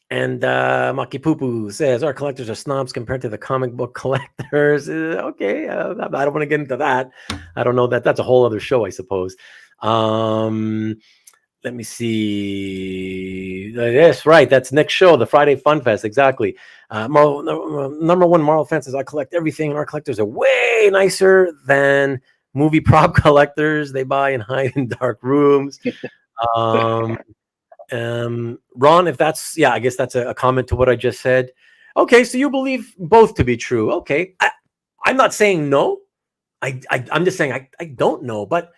And Maki Poo says, our collectors are snobs compared to the comic book collectors. Okay, I don't want to get into that. I don't know that. That's a whole other show, I suppose. Let me see. Yes, right. That's next show, the Friday Fun Fest. Exactly. Number one Marvel fan says, I collect everything, and our collectors are way nicer than movie prop collectors. They buy and hide in dark rooms. Ron, if that's, I guess that's a comment to what I just said. Okay, so you believe both to be true. Okay, I'm not saying no. I'm just saying I don't know, but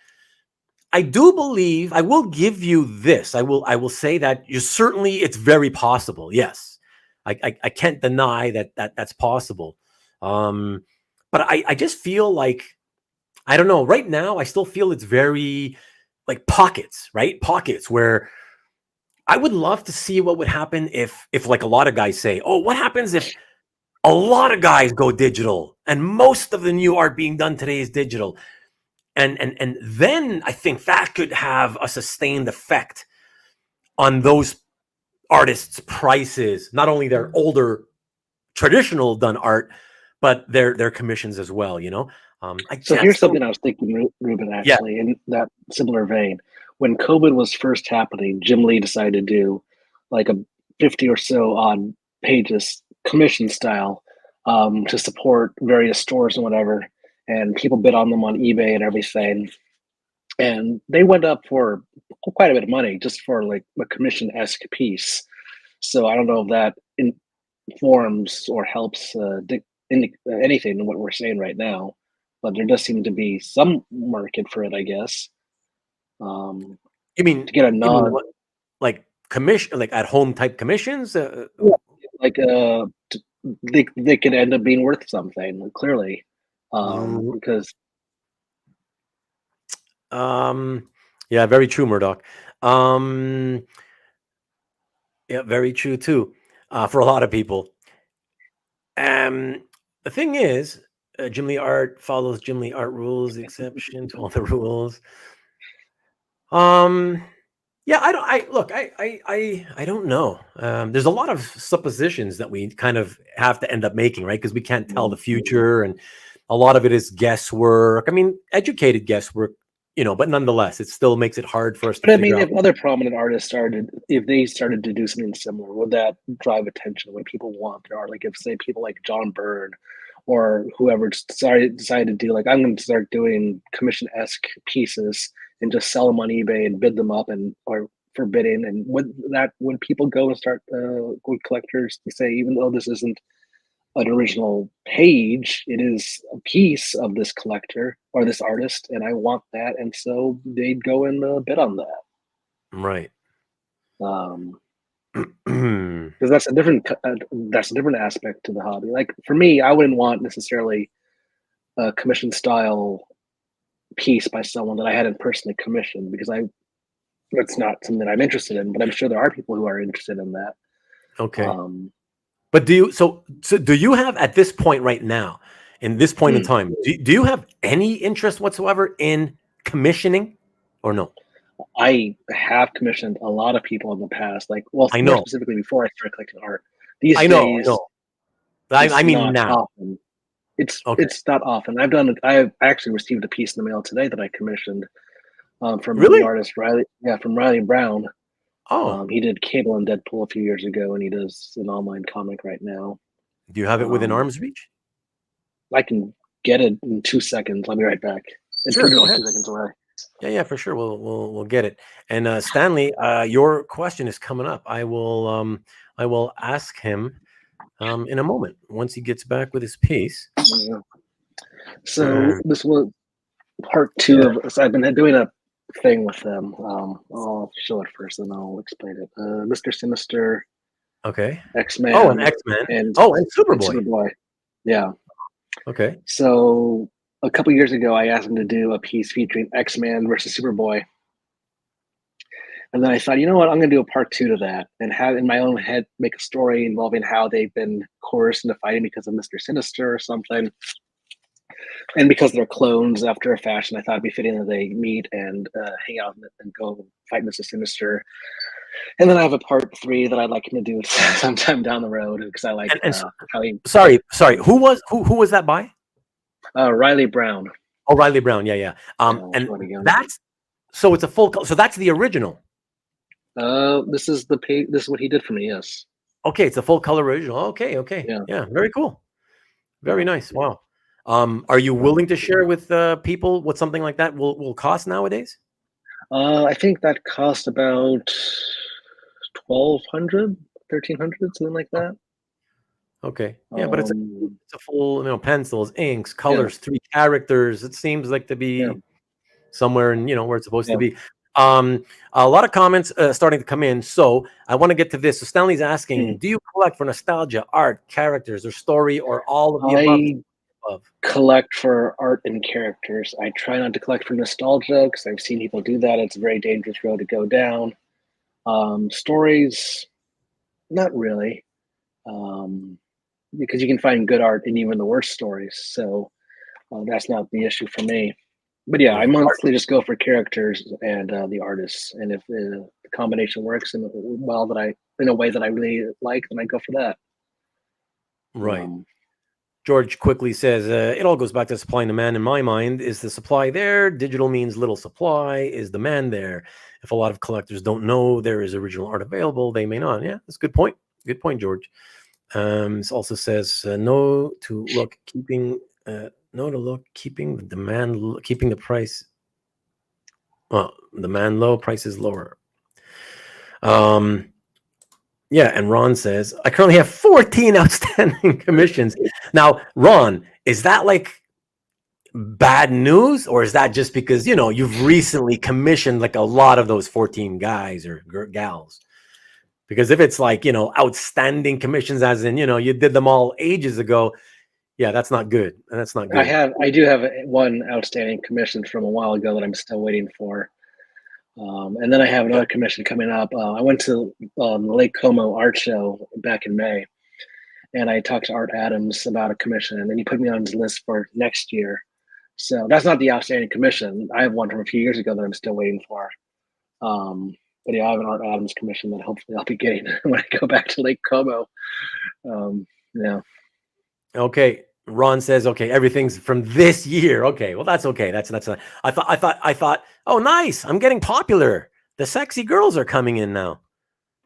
I do believe, I will give you this. I will say that it's very possible. Yes, I can't deny that's possible. But I just feel like, I don't know. Right now, I still feel it's very like pockets, right? Pockets where I would love to see what would happen if like a lot of guys say, oh, what happens if a lot of guys go digital and most of the new art being done today is digital? And then I think that could have a sustained effect on those artists' prices, not only their older traditional done art, but their commissions as well, you know?
So here's something I was thinking, Ruben, actually, in that similar vein. When COVID was first happening, Jim Lee decided to do like a 50 or so odd pages commission style to support various stores and whatever. And people bid on them on eBay and everything. And they went up for quite a bit of money just for like a commission-esque piece. So I don't know if that informs or helps anything in what we're saying right now, but there does seem to be some market for it, I guess.
You mean
to get a nod,
like commission, like at home type commissions?
like they could end up being worth something clearly, because.
Yeah, very true, Murdoch. Yeah, very true too. For a lot of people. The thing is, Jim Lee art follows Jim Lee art rules, the exception to all the rules. Yeah, I don't know. There's a lot of suppositions that we kind of have to end up making, right? Because we can't tell the future, and a lot of it is guesswork. I mean, educated guesswork, you know, but nonetheless, it still makes it hard for us to figure out.
If other prominent artists started to do something similar, would that drive attention when people want their art? Like if, say, people like John Byrne or whoever decided to do, like, I'm going to start doing commission-esque pieces and just sell them on eBay and bid them up or for bidding, and would people go and start would collectors to say, even though this isn't an original page, it is a piece of this collector or this artist, and I want that, and so they'd go and bid on that.
Right.
Because that's a different aspect to the hobby. Like for me, I wouldn't want necessarily a commission style piece by someone that I hadn't personally commissioned, because that's not something I'm interested in. But I'm sure there are people who are interested in that.
Okay. But do you have, at this point right now, in this point in time, do you have any interest whatsoever in commissioning or no?
I have commissioned a lot of people in the past, like, well,
I
more
know,
specifically before I started collecting art. These
I know, I
days,
know. I
it's
mean
not
now.
often.
Okay.
It's not often. I've done it. I actually received a piece in the mail today that I commissioned from the
Really?
artist Riley. Yeah, from Riley Brown.
Oh,
He did Cable and Deadpool a few years ago, and he does an online comic right now.
do you have it within
Um,
arm's reach?
I can get it in 2 seconds. I'll be right back. It's
Sure, go
literally
ahead.
2 seconds away.
Yeah, for sure. We'll get it. And Stanley, your question is coming up. I will ask him in a moment once he gets back with his piece.
Yeah. So this was part two
Yeah.
of. So I've been doing a thing with them. I'll show it first, and I'll explain it. Mr. Sinister,
Okay.
X-Men,
Oh, and X-Men.
and
Oh, and Superboy.
Superboy. Yeah.
Okay.
So a couple years ago, I asked him to do a piece featuring X-Man versus Superboy. And then I thought, you know what, I'm going to do a part two to that and have in my own head make a story involving how they've been coerced into fighting because of Mr. Sinister or something. And because they're clones after a fashion, I thought it'd be fitting that they meet and hang out and go fight Mr. Sinister. And then I have a part three that I'd like him to do sometime down the road because I like
And
how he.
sorry. Who was that by?
Riley Brown.
Oh, Riley Brown. Yeah. And that's so it's a full. So that's the original.
This is the page. This is what he did for me. Yes.
Okay, it's a full color original. Okay. Yeah. Very cool. Very nice. Wow. Are you willing to share with people what something like that will cost nowadays?
I think that cost about 1,200, 1,300, something like that.
Okay. Yeah, but it's
Um,
a full, pencils, inks,
yeah,
colors, 3 characters. It seems like to
yeah,
be somewhere in, where it's supposed to
yeah.
be. A lot of comments starting to come in. So I want to get to this. So Stanley's asking, do you collect for nostalgia, art, characters, or story, or all of the above?
I collect for art and characters. I try not to collect for nostalgia because I've seen people do that. It's a very dangerous road to go down. Stories, not really, because you can find good art in even the worst stories. So that's not the issue for me. But yeah, I
Right.
mostly just go for characters and the artists. And if the combination works in a way that I really like, then I go for that.
Right. George quickly says, it all goes back to supply and demand. In my mind, is the supply there? Digital means little supply. Is demand there? If a lot of collectors don't know there is original art available, they may not. Yeah, that's a good point. Good point, George. This also says, no to look, keeping the demand, keeping the price. Well, demand low, prices lower. Yeah, and Ron says, I currently have 14 outstanding commissions. Now, Ron, is that like bad news, or is that just because, you've recently commissioned like a lot of those 14 guys or gals? Because if it's like, outstanding commissions, as in, you did them all ages ago, yeah, that's not good. That's not good.
I do have one outstanding commission from a while ago that I'm still waiting for. And then I have another commission coming up. I went to the Lake Como art show back in May, and I talked to Art Adams about a commission, and then he put me on his list for next year. So that's not the outstanding commission. I have one from a few years ago that I'm still waiting for. But yeah, I have an Art Adams commission that hopefully I'll be getting when I go back to Lake Como. Yeah.
Okay. Ron says, okay, everything's from this year. Okay. Well, that's okay. That's I thought, oh, nice. I'm getting popular. The sexy girls are coming in now.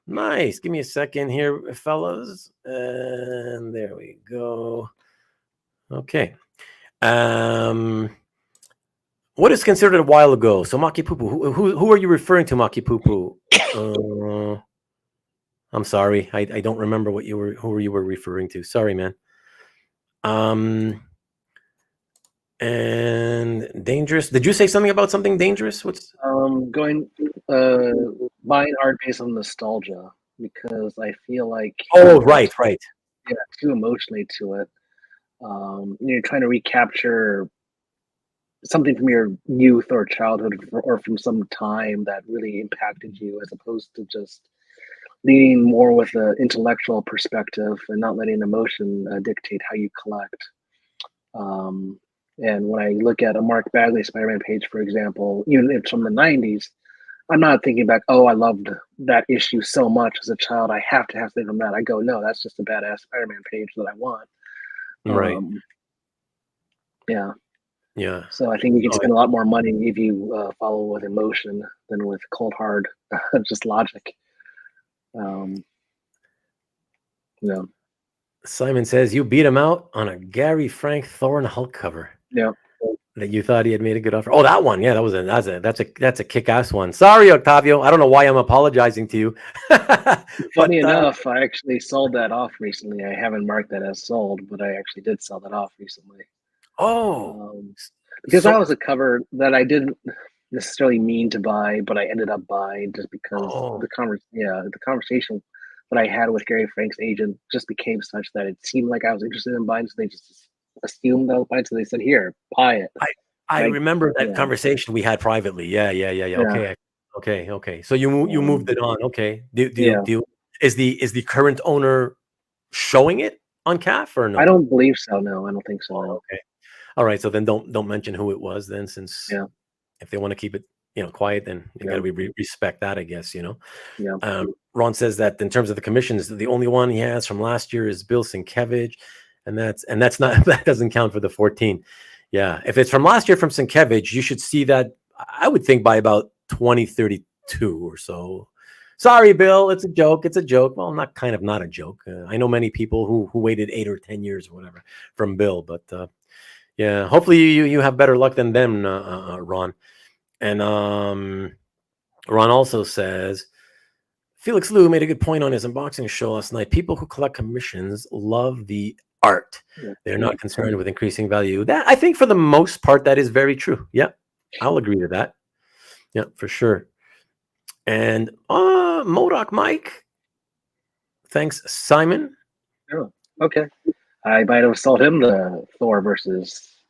Nice. Give me a second here, fellas. And there we go. Okay. What is considered a while ago? So Maki Pupu, who are you referring to, Maki Pupu? I'm sorry. I don't remember who you were referring to. Sorry, man. And dangerous. Did you say something about something dangerous? What's
Going buying art based on nostalgia because I feel like
right.
Yeah, too emotionally to it. You're trying to recapture something from your youth or childhood or from some time that really impacted you, as opposed to just leaning more with an intellectual perspective and not letting emotion dictate how you collect. And when I look at a Mark Bagley Spider-Man page, for example, even if it's from the '90s, I'm not thinking back, oh, I loved that issue so much as a child. I have to have something from that. I go, no, that's just a badass Spider-Man page that I want.
Right.
Yeah.
Yeah.
So I think you can
Oh,
spend a lot more money if you follow with emotion than with cold hard, just logic. Yeah.
Simon says you beat him out on a Gary Frank Thor and Hulk cover
Yeah.
that you thought he had made a good offer. Oh, that one. Yeah, that's a kick-ass one. Sorry, Octavio. I don't know why I'm apologizing to you.
Funny
But
enough, I actually sold that off recently. I haven't marked that as sold, but I actually did sell that off recently. Because that was a cover that I didn't necessarily mean to buy, but I ended up buying just because the conversation that I had with Gary Frank's agent just became such that it seemed like I was interested in buying, so they just assumed I was buying, so they said, "Here, buy it."
I remember that
yeah.
conversation we had privately. Yeah. Okay. So you moved it on. Okay. Is the current owner showing it on CAF or no?
I don't believe so. No, I don't think so. No.
Okay. All right. So then don't mention who it was then, since if they want to keep it quiet, then you got to respect that, I guess.
Yeah.
Ron says that in terms of the commissions, the only one he has from last year is Bill Sienkiewicz, and that's not that doesn't count for the 14. Yeah, if it's from last year from Sienkiewicz, you should see that, I would think, by about 2032 or so. Sorry, Bill, it's a joke. It's a joke. Well, not a joke. I know many people who waited 8 or 10 years or whatever from Bill, but yeah, hopefully you have better luck than them, Ron. And Ron also says, Felix Liu made a good point on his unboxing show last night. People who collect commissions love the art. They're not concerned with increasing value. That, I think, for the most part, that is very true. Yeah, I'll agree to that. Yeah, for sure. And Modoc Mike, thanks, Simon.
Oh, okay. I might have sold him the Thor versus.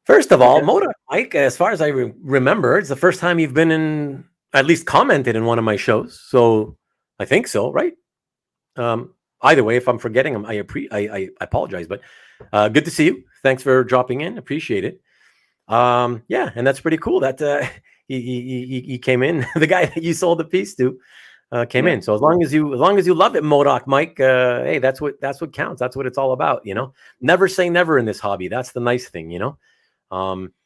First of all, Modoc Mike, as far as I remember, it's the first time you've been in, at least commented in one of my shows. So I think so, right? Either way, if I'm forgetting him, I apologize. But good to see you. Thanks for dropping in. Appreciate it. Yeah, and that's pretty cool that he came in. The guy that you sold the piece to came in. So as long as you love it, Modoc Mike, hey, that's what counts. That's what it's all about. Never say never in this hobby. That's the nice thing.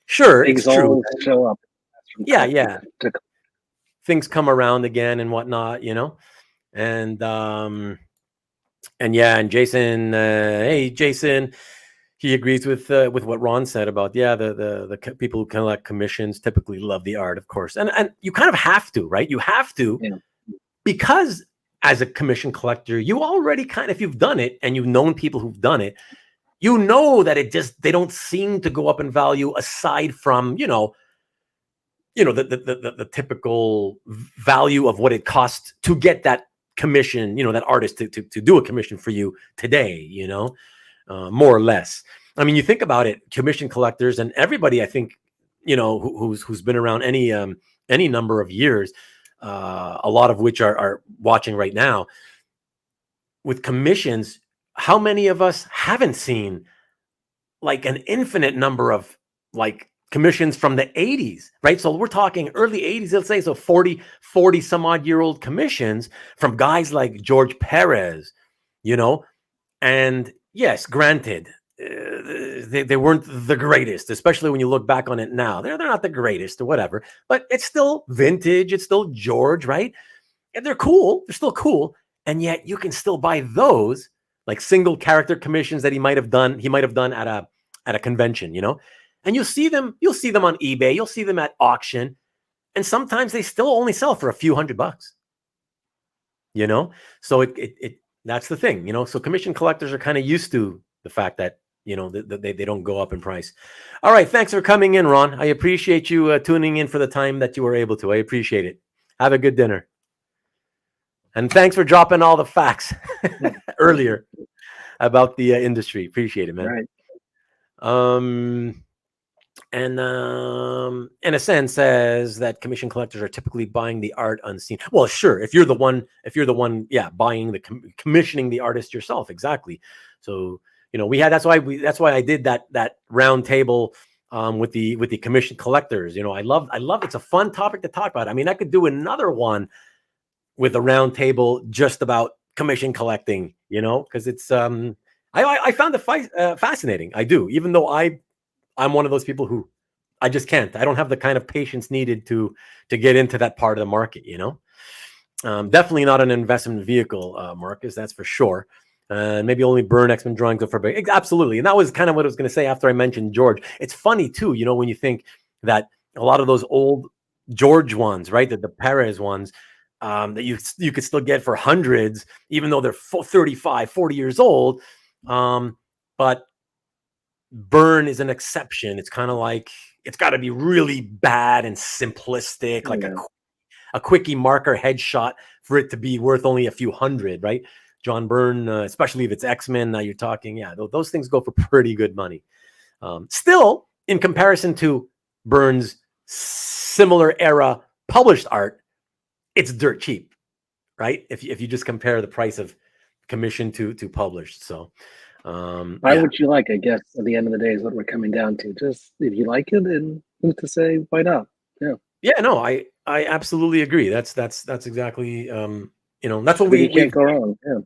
Sure, it's true.
Show up.
Yeah. Things come around again and whatnot, and Jason, hey, Jason, he agrees with what Ron said about, the people who collect commissions typically love the art, of course. And you kind of have to, right? You have to, because as a commission collector, you already if you've done it and you've known people who've done it, that they don't seem to go up in value aside from, the typical value of what it costs to get that commission, that artist to do a commission for you today, more or less. I mean, you think about it, commission collectors and everybody, I think, who's been around any number of years, a lot of which are watching right now, with commissions, how many of us haven't seen like an infinite number of like commissions from the 80s, right? So we're talking early 80s, let's say, so 40 some odd year old commissions from guys like George Perez, and yes, granted, they weren't the greatest, especially when you look back on it now. They're not the greatest or whatever, but it's still vintage. It's still George, right? And they're cool. They're still cool. And yet you can still buy those like single character commissions that he might have done at a convention, and you'll see them on eBay, you'll see them at auction, and sometimes they still only sell for a few $100, so it that's the thing, so commission collectors are kind of used to the fact that they don't go up in price. All right, thanks for coming in, Ron. I appreciate you tuning in for the time that you were able to. I appreciate it. Have a good dinner. And thanks for dropping all the facts earlier about the industry. Appreciate it, man.
Right.
And in a sense, says that commission collectors are typically buying the art unseen. Well, sure, if you're the one, buying commissioning the artist yourself, exactly. So we had that's why I did that round table with the commission collectors. I love it's a fun topic to talk about. I mean, I could do another one with a round table just about commission collecting, because it's I found it fascinating. I do, even though I'm one of those people who I just can't. I don't have the kind of patience needed to get into that part of the market. Definitely not an investment vehicle, Marcus. That's for sure. Maybe only burn X-Men drawings for big. Absolutely, and that was kind of what I was going to say after I mentioned George. It's funny too, when you think that a lot of those old George ones, right, the Perez ones, that you could still get for hundreds, even though they're 35, 40 years old. But burn is an exception. It's kind of like it's got to be really bad and simplistic, like a quickie marker headshot for it to be worth only a few hundred, right? John Byrne, especially if it's X-Men, now you're talking, those things go for pretty good money. Still, in comparison to Byrne's similar era published art, it's dirt cheap, right? If you just compare the price of commission to published. So
why would you like? I guess at the end of the day is what we're coming down to. Just if you like it, and who's to say why not?
Yeah, no, I absolutely agree. That's exactly that's what
we can't go wrong. Yeah.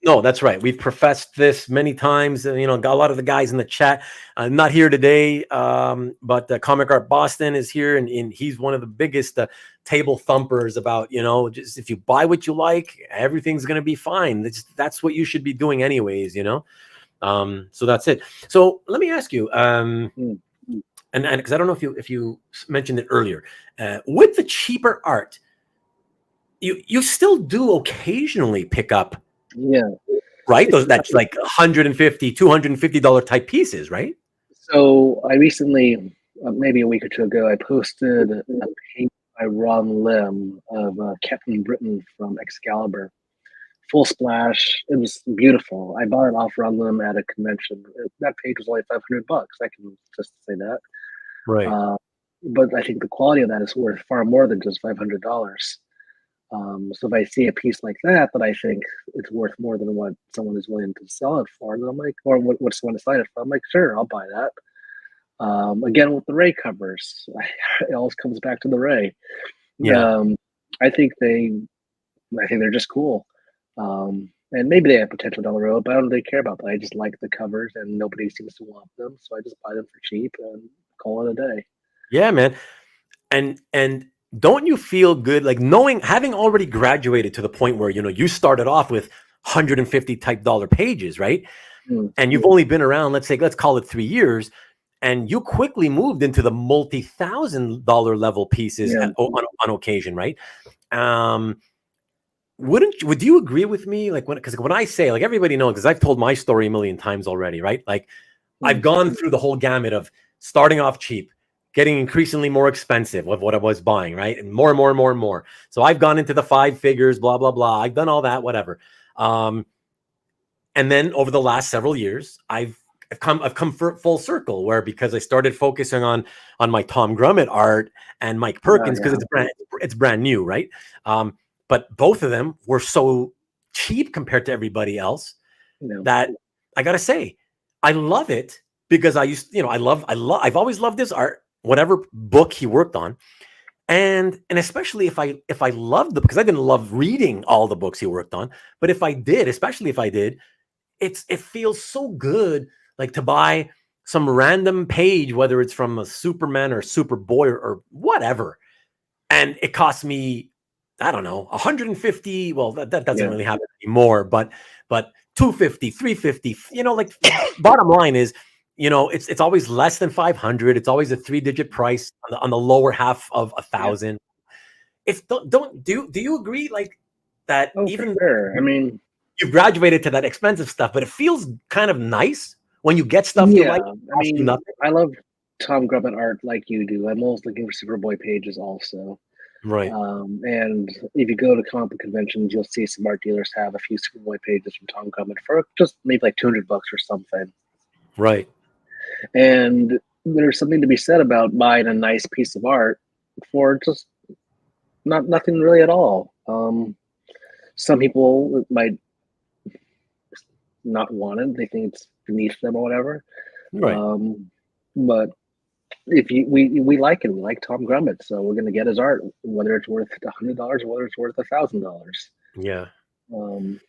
No, that's right. We've professed this many times. Got a lot of the guys in the chat not here today, but Comic Art Boston is here, and he's one of the biggest table thumpers about just if you buy what you like, everything's going to be fine. That's what you should be doing anyways. So that's it. So let me ask you, and because I don't know if you mentioned it earlier, with the cheaper art, you still do occasionally pick up.
Yeah.
Right? That's like $150, $250 type pieces, right?
So I recently, maybe a week or two ago, I posted a paint by Ron Lim of Captain Britain from Excalibur. Full splash. It was beautiful. I bought it off Ron Lim at a convention. That page was only $500. I can just say that.
Right.
But I think the quality of that is worth far more than just $500. So if I see a piece like that I think it's worth more than what someone is willing to sell it for, then I'm like, or what someone decided for, I'm like, sure, I'll buy that. Again, with the Ray covers, it always comes back to the Ray.
Yeah.
I think they're just cool. And maybe they have potential down the road, but I don't really care about that. I just like the covers, and nobody seems to want them, so I just buy them for cheap and call it a day.
Yeah, man. And don't you feel good, like having already graduated to the point where you started off with 150 type dollar pages, right? And you've only been around, let's call it 3 years, and you quickly moved into the multi-$1,000 level pieces on occasion, right? Would you agree with me? Because when I say, like, everybody knows, because I've told my story a million times already, right? Like, I've gone through the whole gamut of starting off cheap, getting increasingly more expensive of what I was buying, right? And more and more and more and more. So I've gone into the 5 figures, blah, blah, blah. I've done all that, whatever. And then over the last several years, I've come full circle, where because I started focusing on my Tom Grummett art and Mike Perkins, because it's brand new, right? But both of them were so cheap compared to everybody else that I gotta say, I love it, because I've always loved his art, whatever book he worked on. And especially if I loved because I didn't love reading all the books he worked on, but especially if I did, it feels so good, like, to buy some random page, whether it's from a Superman or Superboy or whatever, and it costs me, I don't know, 150. Well, that doesn't really happen anymore, but 250, 350. Like, bottom line is, it's always less than 500. It's always a 3-digit price on the lower half of 1,000. If do you agree, like, that? Even
sure. I mean,
you've graduated to that expensive stuff, but it feels kind of nice when you get stuff you like.
I mean, I love Tom Grummett art like you do. I'm always looking for Superboy pages also.
Right.
And if you go to comic book conventions, you'll see some art dealers have a few Superboy pages from Tom Grummett for just maybe like $200 or something.
Right.
And there's something to be said about buying a nice piece of art for just nothing really at all. Some people might not want it; they think it's beneath them or whatever.
Right.
But if we like it, we like Tom Grummett, so we're gonna get his art, whether it's worth $100 or whether it's worth $1,000.
Yeah.
Um,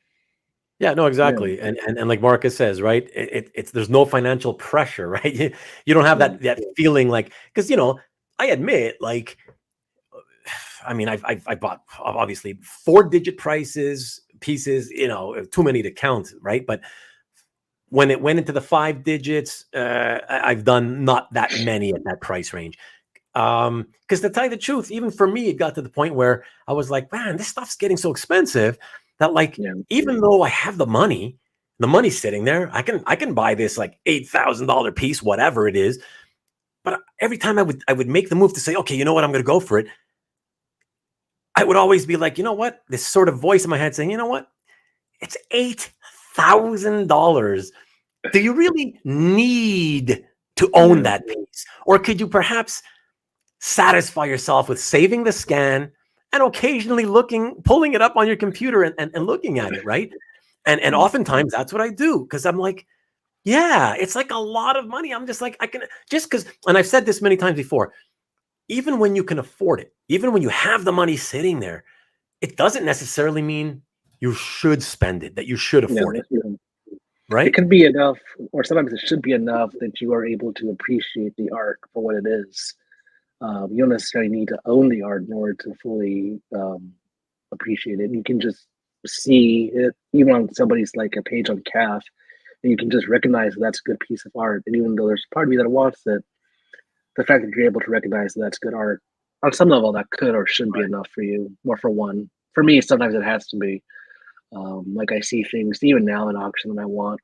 Yeah, no,
yeah,
exactly. And like Marcus says, right? It's there's no financial pressure, right? You don't have
yeah,
that feeling like, because I admit, like, I mean, I bought obviously 4-digit pieces, too many to count, right? But when it went into the 5 digits, I've done not that many at that price range. Because to tell you the truth, even for me, it got to the point where I was like, man, this stuff's getting so expensive that, like,
yeah,
even though I have the money's sitting there, I can buy this like $8,000 piece, whatever it is. But every time I would make the move to say, okay, you know what, I'm going to go for it, I would always be like, you know what, this sort of voice in my head saying, you know what, it's $8,000. Do you really need to own
yeah,
that piece, or could you perhaps satisfy yourself with saving the scan and occasionally pulling it up on your computer and looking at it, right? And
yeah,
oftentimes that's what I do, because I'm like, yeah, it's like a lot of money. I'm just like, I can just because, and I've said this many times before, even when you can afford it, even when you have the money sitting there, it doesn't necessarily mean you should spend it, that you should
yeah,
afford it,
yeah. It
right?
could be enough, or sometimes it should be enough that you are able to appreciate the art for what it is. You don't necessarily need to own the art in order to fully appreciate it. You can just see it, even on somebody's like a page on calf, and you can just recognize that that's a good piece of art. And even though there's a part of me that wants it, the fact that you're able to recognize that that's good art on some level, that could or should be
Right.
enough for you, or for one. For me, sometimes it has to be. Like I see things even now in auction that I want,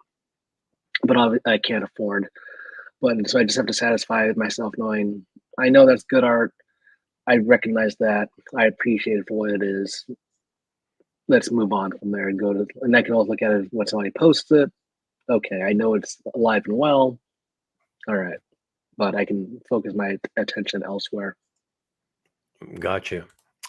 but I can't afford. But so I just have to satisfy myself knowing I know that's good art. I recognize that. I appreciate it for what it is. Let's move on from there and go to, and I can always look at it when somebody posts it. Okay, I know it's alive and well. All right, but I can focus my attention elsewhere.
Got you.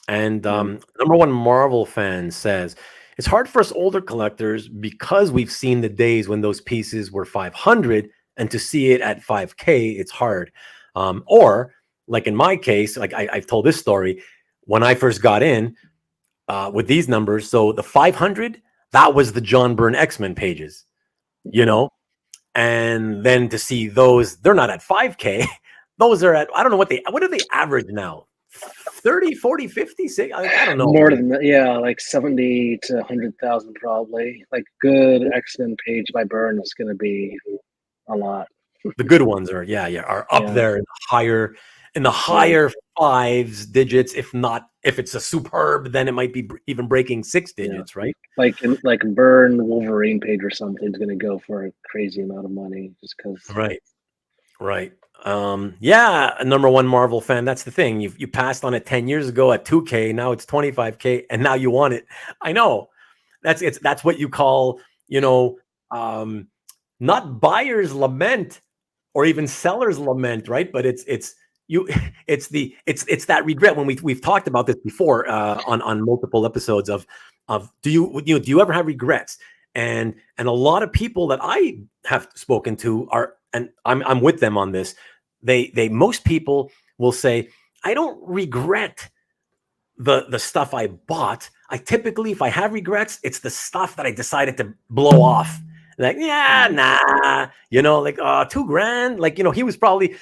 And
Yeah,
number one Marvel fan says it's hard for us older collectors because we've seen the days when those pieces were 500, and to see it at 5K, it's hard. Or like in my case, like I've told this story when I first got in with these numbers. So the 500, that was the John Byrne X-Men pages, you
yeah.
know, and then to see those, they're not at 5K. Those are at, I don't know what are they average now? 30, 40, 50, 60? I don't know,
More
man.
than that, yeah, like 70 to 100,000 probably. Like good X-Men page by Byrne is going to be a lot.
The good ones are, yeah, are up
Yeah,
there in the
yeah,
higher fives digits. If not, if it's a superb, then it might be even breaking six
yeah.
digits, right?
Like Byrne Wolverine page or something is going to go for a crazy amount of money just because.
Right. Right. Yeah, a number one Marvel fan. That's the thing. You passed on it 10 years ago at 2K, now it's 25K, and now you want it. I know. That's what you call, you know, um, not buyer's lament or even seller's lament, right? But it's you it's that regret when we've talked about this before on multiple episodes of do you ever have regrets? And a lot of people that I have spoken to are, and I'm with them on this. They most people will say, I don't regret the stuff I bought. I typically, if I have regrets, it's the stuff that I decided to blow off. Like, yeah,
Yeah,
nah, like, 2 grand. Like, he was probably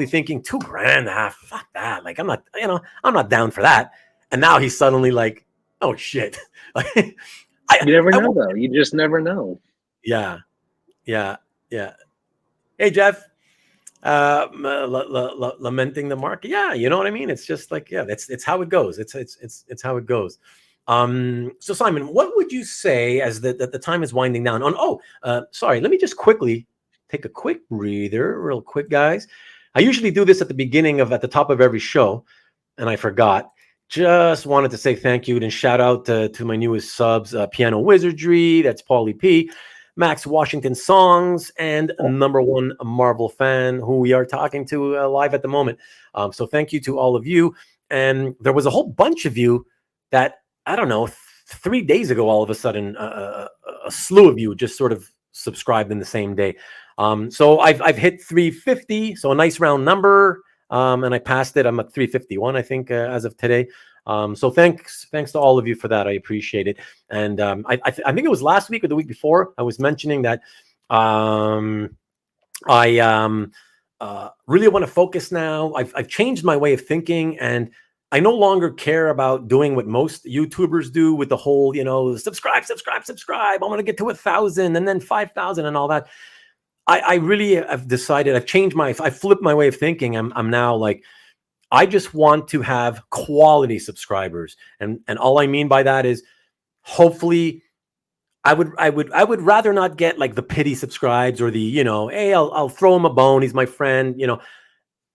thinking 2 grand. Fuck that. Like, I'm not down for that. And now he's suddenly like, oh shit. Like, I
you never
I
know
won't.
though. You just never know.
Yeah, yeah, yeah. Hey, Jeff. Lamenting the market. Yeah, you know what I mean. It's just like, yeah, it's how it goes. It's how it goes. So Simon, what would you say as the time is winding down? Sorry, let me just quickly take a quick breather, real quick, guys. I usually do this at the top of every show, and I forgot. Just wanted to say thank you and shout out to my newest subs, Piano Wizardry. That's Paulie P. Max Washington Songs, and number one Marvel fan who we are talking to live at the moment. So thank you to all of you. And there was a whole bunch of you that, I don't know, 3 days ago, all of a sudden, a slew of you just sort of subscribed in the same day. So I've hit 350, so a nice round number, and I passed it. I'm at 351, I think, as of today. So thanks to all of you for that. I appreciate it. And I think it was last week or the week before I was mentioning that I really want to focus now. I've changed my way of thinking, and I no longer care about doing what most YouTubers do with the whole, subscribe. I want to get to 1,000 and then 5,000 and all that. I really have decided. I flipped my way of thinking. I'm now like, I just want to have quality subscribers, and all I mean by that is, hopefully, I would rather not get like the pity subscribes or the, hey, I'll throw him a bone, he's my friend.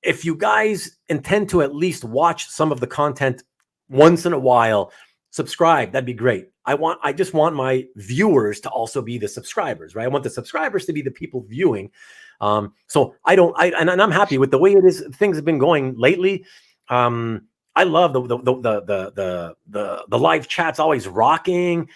If you guys intend to at least watch some of the content once in a while, subscribe. That'd be great. I just want my viewers to also be the subscribers, right? I want the subscribers to be the people viewing. So and I'm happy with the way it is. Things have been going lately. I love the live chats always rocking.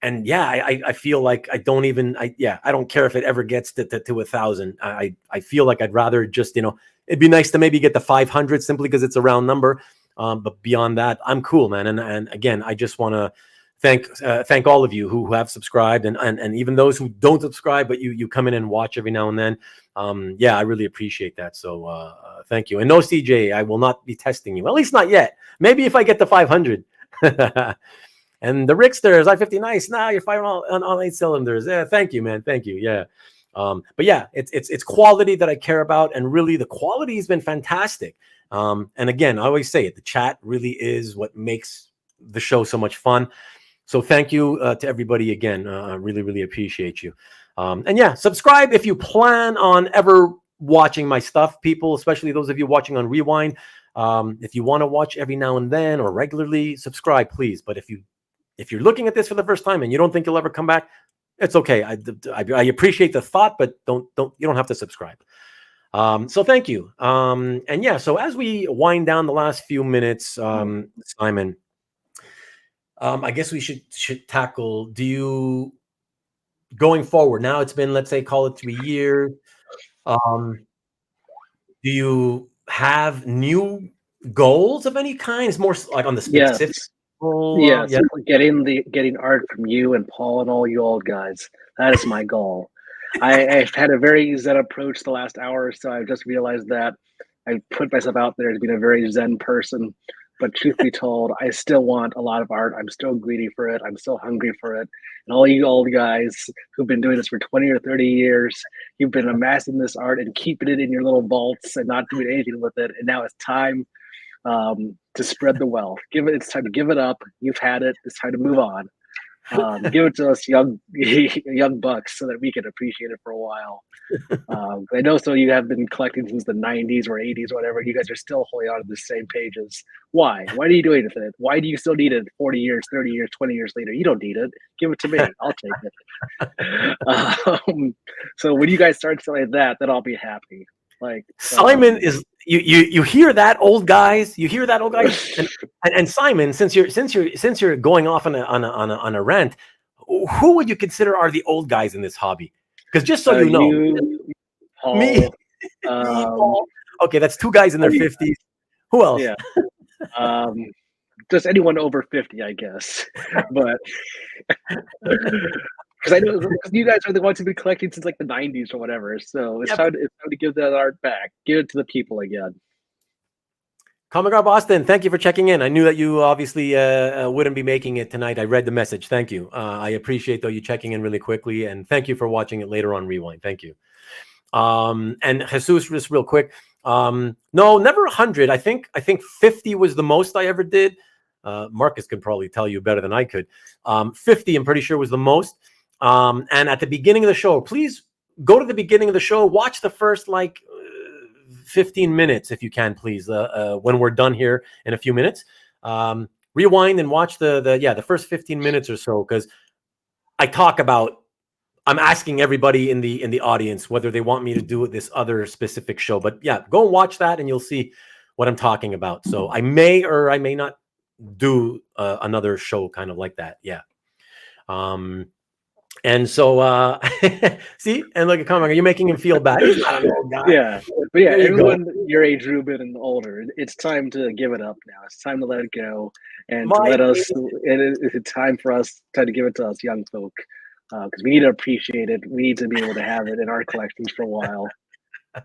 And yeah, I feel like I don't care if it ever gets to 1,000. I feel like I'd rather just, it'd be nice to maybe get to 500 simply because it's a round number. But beyond that, I'm cool, man. And again, I just want to thank all of you who have subscribed, and even those who don't subscribe, but you come in and watch every now and then. Yeah, I really appreciate that. So thank you. And no, CJ, I will not be testing you, at least not yet. Maybe if I get to 500. And the Ricksters, I-50 nice. Now you're firing on 8 cylinders. Yeah, thank you, man. Thank you. Yeah. But yeah, it's quality that I care about, and really the quality has been fantastic. And again, I always say it, the chat really is what makes the show so much fun. So thank you to everybody again. I really, really appreciate you. And yeah, subscribe if you plan on ever watching my stuff, people, especially those of you watching on Rewind. If you want to watch every now and then or regularly, subscribe, please. But if you're looking at this for the first time and you don't think you'll ever come back, it's okay. I appreciate the thought, but you don't have to subscribe. So thank you. And yeah, so as we wind down the last few minutes, Simon, I guess we should tackle, going forward, now it's been, let's say, call it 3 years. Do you have new goals of any kind? It's more like on the specific.
Yes. Yes, getting art from you and Paul and all you old guys. That is my goal. I've had a very zen approach the last hour or so. I've just realized that I put myself out there as being a very zen person. But truth be told, I still want a lot of art. I'm still greedy for it. I'm still hungry for it. And all you old guys who've been doing this for 20 or 30 years, you've been amassing this art and keeping it in your little vaults and not doing anything with it. And now it's time to spread the wealth. It's time to give it up. You've had it. It's time to move on. Give it to us young bucks so that we can appreciate it for a while. I know some of you have been collecting since the 90s or 80s, or whatever. You guys are still holding on to the same pages. Why? Why do you do anything with it? Why do you still need it 40 years, 30 years, 20 years later? You don't need it. Give it to me. I'll take it. So when you guys start selling that, then I'll be happy. Like
Simon is you hear that, old guys? You hear that, old guys? And Simon, since you're going off on a rant, who would you consider are the old guys in this hobby? Because just so you know,
Paul,
me, Paul. Okay, that's 2 guys in their 50s. Who else?
Yeah. Just anyone over 50, I guess. But because I know you guys are the ones who've been collecting since like the 90s or whatever. So it's time to give that art back. Give it to the people again.
Comic Guard Boston, thank you for checking in. I knew that you obviously wouldn't be making it tonight. I read the message. Thank you. I appreciate, though, you checking in really quickly. And thank you for watching it later on Rewind. Thank you. And Jesus, just real quick. No, never 100. I think 50 was the most I ever did. Marcus could probably tell you better than I could. 50, I'm pretty sure, was the most. And at the beginning of the show, please go to the beginning of the show. Watch the first 15 minutes, if you can, please, when we're done here in a few minutes. Rewind and watch the first 15 minutes or so, because I talk about, I'm asking everybody in the audience whether they want me to do this other specific show. But yeah, go and watch that and you'll see what I'm talking about. So I may or I may not do another show kind of like that. Yeah. And so, see, and look at Comic, you're making him feel bad. He's not an old guy.
Yeah, but yeah,
There you go.
everyone your age, Ruben, and older, it's time to give it up now. It's time to let it go, and to
My
let us.
age-
It's time for us. Time to give it to us young folk, because we need to appreciate it. We need to be able to have it in our collections for a while.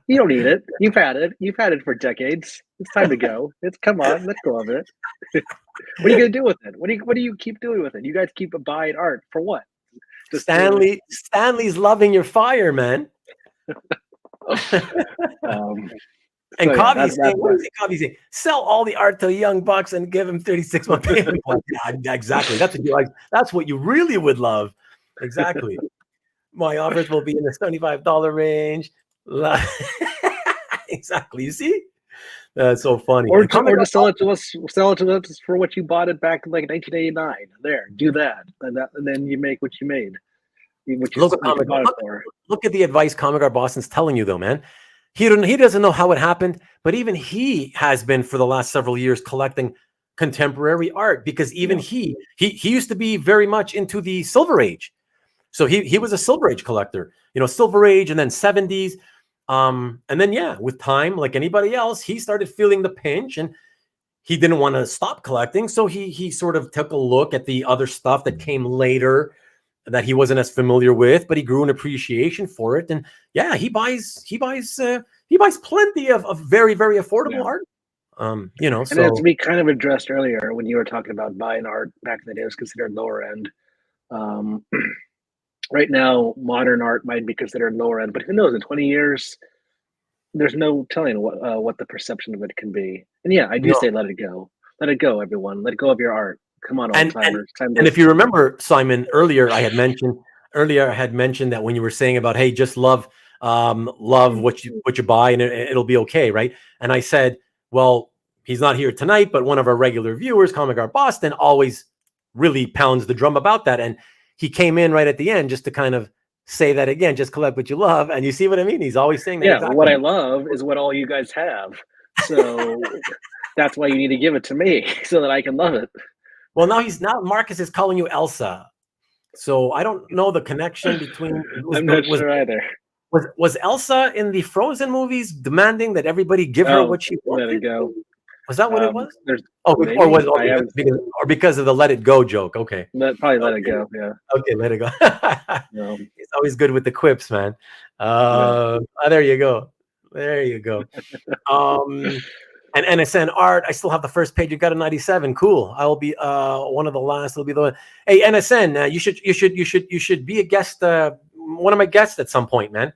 You don't need it. You've had it. You've had it for decades. It's time to go. It's come on, let go of it. What are you gonna do with it? What do you keep doing with it? You guys keep buying art for what? Just
Stanley's loving your fire, man. And
So yeah,
Covey's saying, what is it Covey saying? Sell all the art to young bucks and give him 36-month payment plan. Yeah, exactly. That's what you like. That's what you really would love. Exactly. My offers will be in the $75 range. Exactly. You see? That's so funny.
or just sell it to us. Sell it to us for what you bought it back in like 1989. There, do that, and then you make what you made. What you bought it for.
Look at the advice Comic Art Boston's telling you, though, man. He doesn't know how it happened, but even he has been for the last several years collecting contemporary art, because even he used to be very much into the Silver Age. So he was a Silver Age collector, Silver Age, and then 70s. And then, with time, like anybody else, he started feeling the pinch, and he didn't want to stop collecting. So he sort of took a look at the other stuff that came later that he wasn't as familiar with, but he grew an appreciation for it. And he buys plenty of very, very affordable art.
And as we kind of addressed earlier when you were talking about buying art back in the day was considered lower end. Right now, modern art might be considered lower end, but who knows? In 20 years, there's no telling what the perception of it can be. And I do say let it go. Let it go, everyone. Let go of your art. Come on, old timers.
And if you remember, Simon, earlier I had mentioned that when you were saying about, hey, just love what you buy and it'll be okay, right? And I said, well, he's not here tonight, but one of our regular viewers, Comic Art Boston, always really pounds the drum about that. And he came in right at the end just to kind of say that again, just collect what you love. And you see what I mean? He's always saying that.
Yeah, exactly. What I love is what all you guys have. So that's why you need to give it to me so that I can love it.
Well, now Marcus is calling you Elsa. So I don't know the connection between.
I'm not sure either.
Was Elsa in the Frozen movies demanding that everybody give her what she wanted?
Let it go.
Was that what it was?
Or
because of the "Let It Go" joke? Okay,
probably Let It Go. Yeah.
Okay, Let It Go. He's always good with the quips, man. There you go. There you go. And NSN art, I still have the first page. You got a 97. Cool. I will be one of the last. It'll be the one. Hey, NSN, you should be a guest. One of my guests at some point, man.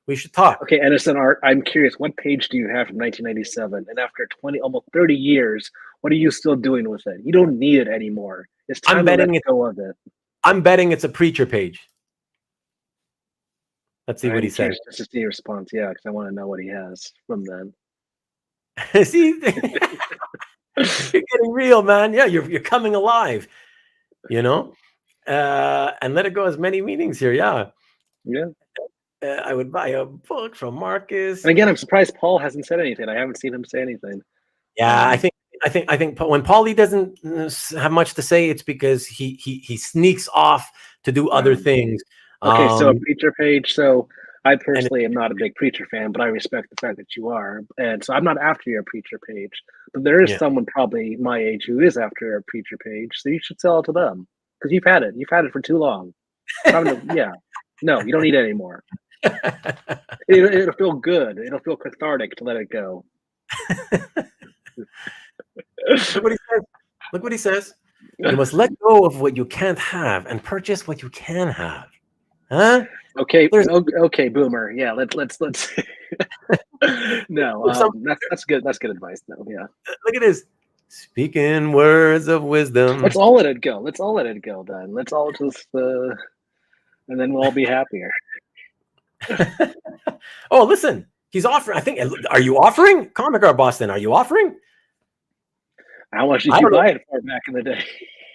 We should talk.
Okay, NSN art. I'm curious. What page do you have from 1997? And after almost 30 years, what are you still doing with it? You don't need it anymore. It's time to let go of it.
I'm betting it's a Preacher page. Let's see what he says.
Just to see your response, because I want to know what he has from then.
See, you're getting real, man. Yeah, you're coming alive. And Let It Go has many meanings here. Yeah. I would buy a book from Marcus.
And again, I'm surprised Paul hasn't said anything. I haven't seen him say anything.
Yeah, I think when Paulie doesn't have much to say, it's because he sneaks off to do other things.
Okay, so a Preacher page. So I personally am not a big Preacher fan, but I respect the fact that you are. And so I'm not after your Preacher page. But there is someone probably my age who is after your Preacher page. So you should sell it to them. Because you've had it. You've had it for too long. No, you don't need it anymore. It'll feel good. It'll feel cathartic to let it go.
Look what he says. You must let go of what you can't have and purchase what you can have. Huh?
Okay, okay, Boomer. Yeah, let's. No, that's good. That's good advice, though. Yeah.
Look at this. Speaking words of wisdom.
Let's all let it go. Let's all let it go, then. Let's all just, and then we'll all be happier.
Oh, listen. He's offering. I think. Are you offering? Comic Art Boston. Are you offering?
How much did you buy it for back in the day?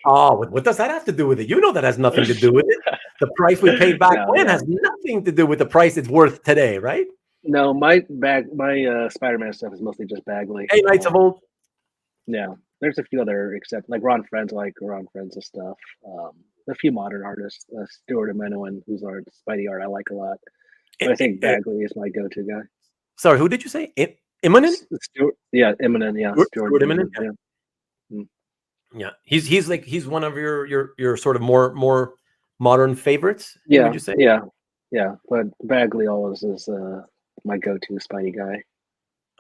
Oh, what does that have to do with it? You know that has nothing to do with it. The price we paid back then has nothing to do with the price it's worth today, right?
No, my Spider-Man stuff is mostly just Bagley.
Hey, Knights of Old.
Yeah, there's a few other except like Ron Friends and stuff. a few modern artists. Stuart Emmanuel, whose art, Spidey art, I like a lot. But
Eh,
I think
eh,
Bagley is my go-to guy.
sorry, who did you say? Imminent?
Stuart, yeah, Eminem, yeah, Stuart
Stuart Imminent?
Eminem, yeah.
Yeah, he's one of your sort of more modern favorites.
Yeah,
Would you say?
yeah. But Bagley always is my go-to Spidey guy.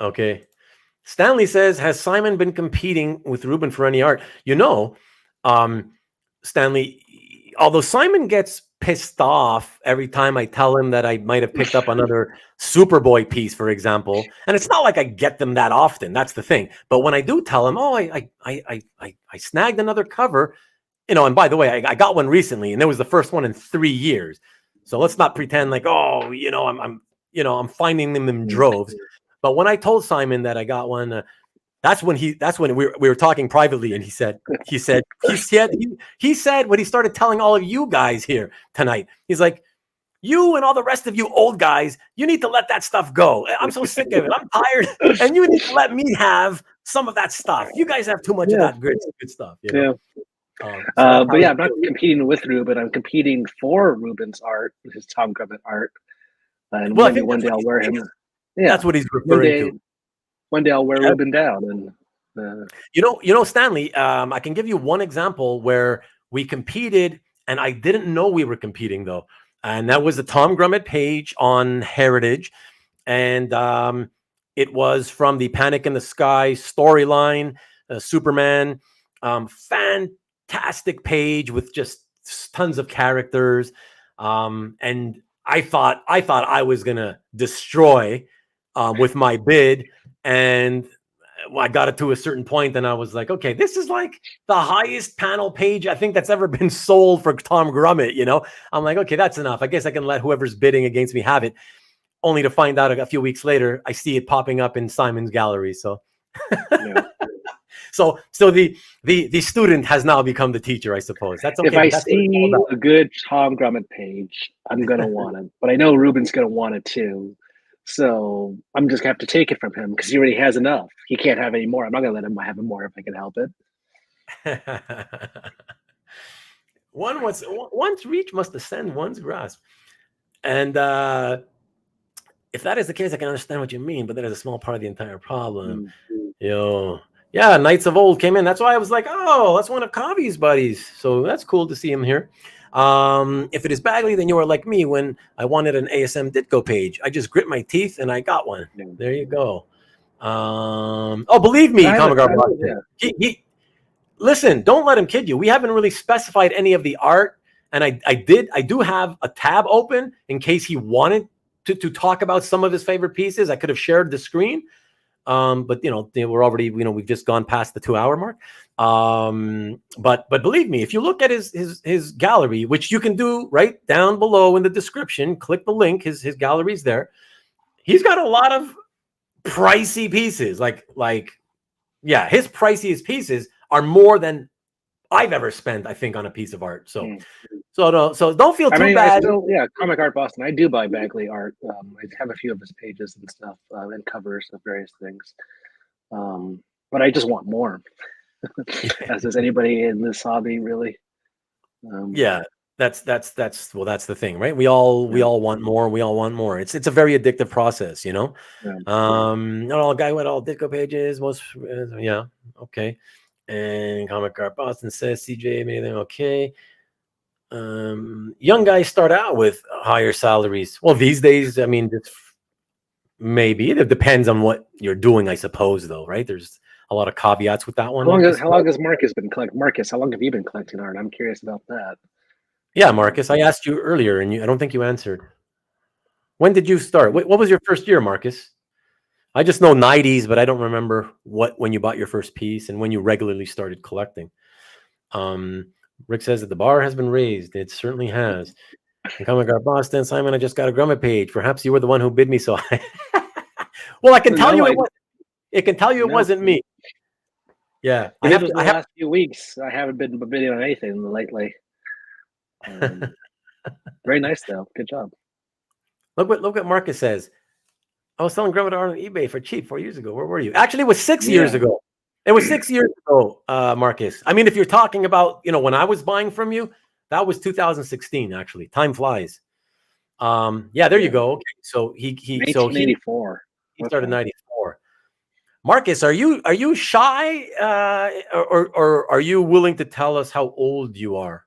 Okay. Stanley says, has Simon been competing with Ruben for any art? You know, Stanley, although Simon gets pissed off every time I tell him that I might have picked up another Superboy piece, for example, and it's not like I get them that often. That's the thing. But when I do tell him, oh, I snagged another cover, and by the way, I got one recently, and it was the first one in 3 years. So let's not pretend like, oh, I'm finding them in droves. But when I told Simon that I got one, that's when we were talking privately, and he said when he started telling all of you guys here tonight, he's like, you and all the rest of you old guys, you need to let that stuff go. I'm so sick of it. I'm tired, and you need to let me have some of that stuff. You guys have too much of that good stuff.
Yeah. But yeah, I'm not competing with Ruben. I'm competing for Ruben's art, his Tom Grubbett art. And maybe one day I'll wear him. Yeah,
that's what he's referring to.
One day I'll wear Ruben down. And
Stanley, I can give you one example where we competed, and I didn't know we were competing though, and that was the Tom Grummett page on Heritage, and it was from the Panic in the Sky storyline, Superman, fantastic page with just tons of characters, and I thought I was gonna destroy with my bid, and I got it to a certain point, and I was like, okay, this is like the highest panel page I think that's ever been sold for Tom Grummett. I'm like, okay, that's enough. I guess I can let whoever's bidding against me have it. Only to find out a few weeks later, I see it popping up in Simon's gallery. So, so the student has now become the teacher, I suppose. That's okay.
If I see a good Tom Grummett page, I'm gonna want it. But I know Ruben's gonna want it too. So I'm just gonna have to take it from him because he already has enough. He can't have any more. I'm not gonna let him have more if I can help it.
One's reach must ascend one's grasp. And if that is the case, I can understand what you mean, but that is a small part of the entire problem. Yeah, Knights of Old came in. That's why I was like, oh, that's one of Kavi's buddies. So that's cool to see him here. If it is Bagley, then you are like me when I wanted an ASM Ditko page. I just grit my teeth and I got one. There you go. Believe me, Comic-Art Boston. Listen, don't let him kid you. We haven't really specified any of the art. And I do have a tab open in case he wanted to talk about some of his favorite pieces. I could have shared the screen. But we're already, we've just gone past the 2-hour mark. But believe me, if you look at his gallery, which you can do right down below in the description, click the link, his gallery's there. He's got a lot of pricey pieces. His priciest pieces are more than I've ever spent, I think, on a piece of art. So don't feel too bad.
Comic Art Boston. I do buy Bagley art. I have a few of his pages and stuff, and covers of various things. But I just want more. As does anybody in this hobby, really.
That's the thing, right? We all want more. We all want more. It's a very addictive process, Not all guy with all Ditko pages. Okay. And Comic Art Boston says CJ made them okay. Young guys start out with higher salaries. Well, these days, I mean, maybe it depends on what you're doing, I suppose, though, right? There's a lot of caveats with that one.
How long has Marcus been collecting? Marcus, how long have you been collecting art? I'm curious about that.
Yeah, Marcus, I asked you earlier, and I don't think you answered. When did you start? What was your first year, Marcus? I just know 90s, but I don't remember when you bought your first piece and when you regularly started collecting. Rick says that the bar has been raised. It certainly has. Comic Art Boston, Simon, I just got a Grummett page. Perhaps you were the one who bid me so high. Well, I can tell you it wasn't me. Yeah,
the last few weeks, I haven't been bidding on anything lately. Very nice though. Good job.
Look what Marcus says. I was selling Grummett art on eBay for cheap 4 years ago. Where were you? Actually, it was 6 years ago. It was 6 years ago, Marcus. I mean, if you're talking about, when I was buying from you, That was 2016, actually. Time flies. Yeah, there you go. Okay. So he
1984.
He started 94. Marcus, are you shy, or are you willing to tell us how old you are?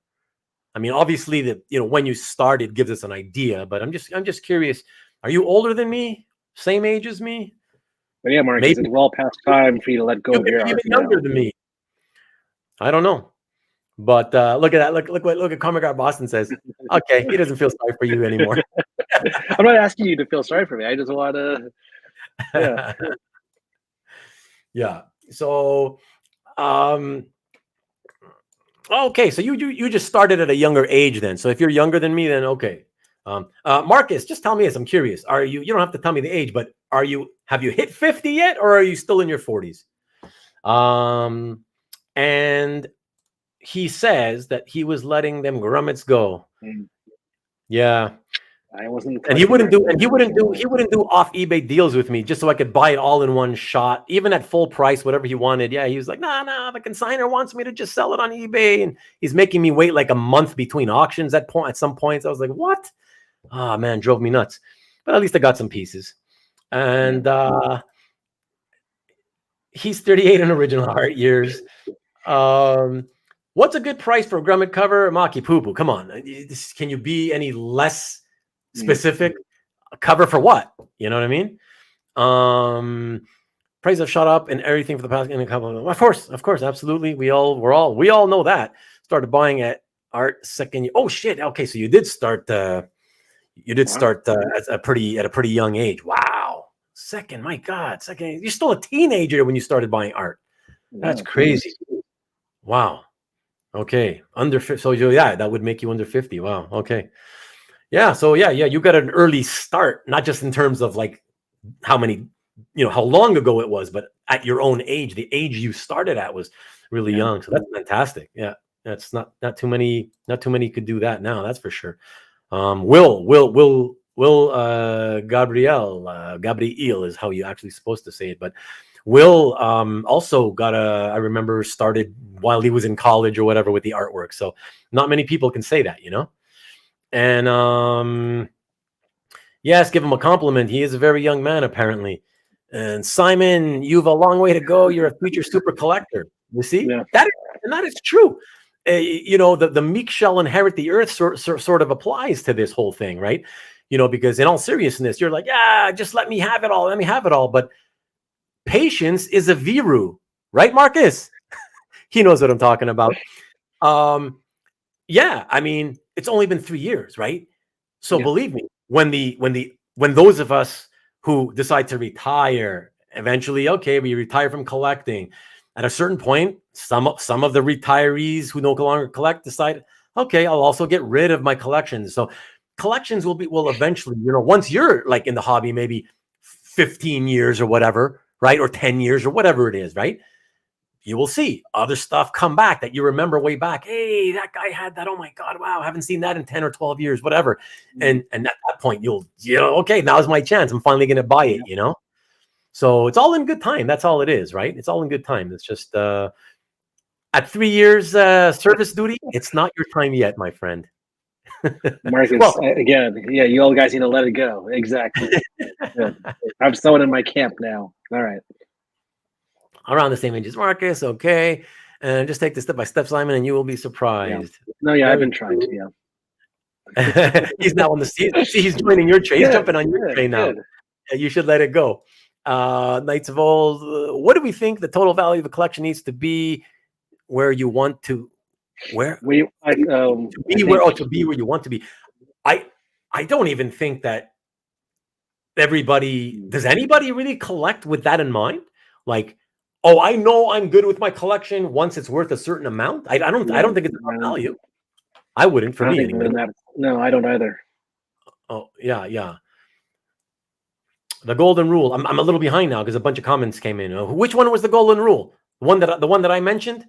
I mean, obviously, when you started gives us an idea, but I'm just curious. Are you older than me? Same age as me?
But yeah, Marcus,
Maybe
it's well past time for you to let go
you
of
could
your
be
art
even
now.
younger than me. I don't know, but look at that. Look at Comic Art Boston says. Okay, he doesn't feel sorry for you anymore.
I'm not asking you to feel sorry for me. I just want to. Yeah.
Yeah. So, okay. So you just started at a younger age then. So if you're younger than me, then okay. Marcus, just tell me this. I'm curious. Are you don't have to tell me the age, but have you hit 50 yet, or are you still in your 40s? And he says that he was letting them grommets go. Yeah.
I wasn't.
And he wouldn't do off eBay deals with me just so I could buy it all in one shot, even at full price, whatever he wanted. Yeah, he was like, nah, the consignor wants me to just sell it on eBay, and he's making me wait like a month between auctions at some points. I was like, what? Oh man, drove me nuts. But at least I got some pieces. And he's 38 in original art years. What's a good price for a grommet cover? Maki poo poo. Come on. Can you be any less specific? A cover for what? You know what I mean? Prices have shot up and everything for the past in a couple of, of course, absolutely. We all know that. Started buying at art second year. Oh shit. Okay, so you did start at a pretty young age. Wow. Second, my God, second. You're still a teenager when you started buying art. That's crazy. Wow. Okay. Under 50. So yeah, that would make you under 50. Wow. Okay. Yeah. So yeah, you got an early start, not just in terms of like how long ago it was, but at your own age, the age you started at was really young. So that's fantastic. Yeah. That's not too many could do that now. That's for sure. Gabriel Gabriel is how you actually supposed to say it, but Will also I remember started while he was in college or whatever with the artwork. So not many people can say that, And yes, give him a compliment. He is a very young man, apparently. And Simon, you've a long way to go. You're a future super collector. You see, that is true. The meek shall inherit the earth sort of applies to this whole thing, right? Because in all seriousness, you're like, yeah, just let me have it all. Let me have it all. But patience is a viru, right, Marcus? He knows what I'm talking about. Yeah, I mean, it's only been 3 years, right? So believe me, when those of us who decide to retire eventually, okay, we retire from collecting. At a certain point, some of the retirees who no longer collect decide, okay, I'll also get rid of my collections. So collections will eventually, once you're like in the hobby, maybe 15 years or whatever, right? Or 10 years or whatever it is, right? You will see other stuff come back that you remember way back. Hey, that guy had that. Oh my God. Wow. I haven't seen that in 10 or 12 years, whatever. And at that point okay, now's my chance. I'm finally going to buy it, So it's all in good time. That's all it is, right? It's all in good time. It's just at 3 years service duty, it's not your time yet, my friend.
Marcus, again, you all guys need to let it go. Exactly. I'm sewing in my camp now. All right.
Around the same age as Marcus, okay. And just take this step by step, Simon, and you will be surprised.
I've been trying to,
He's now on the seat. See, he's joining your train. He's jumping on your train now. You should let it go. Knights of Old, what do we think the total value of the collection needs to be where you want to where you want to be? I don't even think that does anybody really collect with that in mind? Like, oh, I know I'm good with my collection once it's worth a certain amount. I don't think it's about value. I wouldn't, for me anyway.
No, I don't either.
Oh, yeah. The golden rule. I'm a little behind now because a bunch of comments came in. Which one was the golden rule? The one that I mentioned?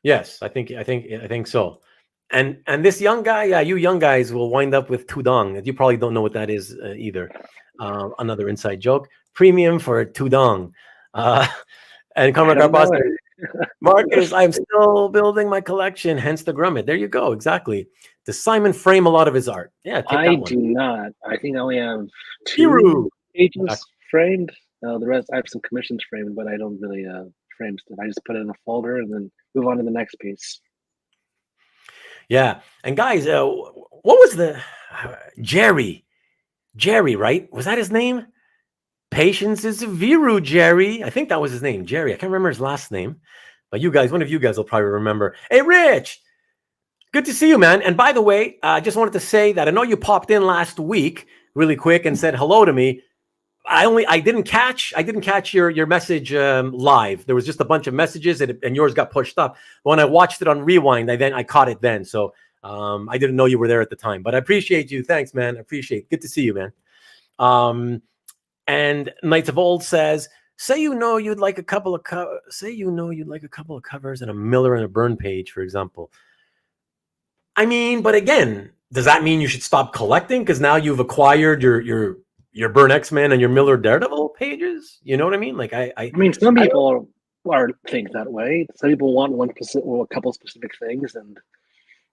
Yes, I think so. And this young guy, you young guys will wind up with tudong. You probably don't know what that is either. Another inside joke. Premium for tudong. And Comic Art Boston, Marcus, I'm still building my collection, hence the Grummet. There you go. Exactly. Does Simon frame a lot of his art? Yeah, take
I
that one.
do not. I think I only have
Hiru.
2 pages
Exactly.
framed. The rest, I have some commissions framed, but I don't really frame stuff. I just put it in a folder and then move on to the next piece.
Yeah. And guys, what was the Jerry? Jerry, right? Was that his name? Patience is Viru, Jerry. I think that was his name, Jerry. I can't remember his last name, but you guys, one of you guys will probably remember. Hey, Rich, good to see you, man. And by the way, I just wanted to say that I know you popped in last week really quick and said hello to me. I didn't catch your message live. There was just a bunch of messages and yours got pushed up. When I watched it on rewind, I caught it then. So I didn't know you were there at the time, but I appreciate you. Thanks, man. I appreciate it. Good to see you, man. And Knights of Old says, say you know you'd like a couple of covers and a Miller and a Burn page, for example. I mean, but again, does that mean you should stop collecting because now you've acquired your Burn X-Men and your Miller Daredevil pages? You know what I mean? Like
I mean, some people are think that way. Some people want one specific, well, a couple specific things, and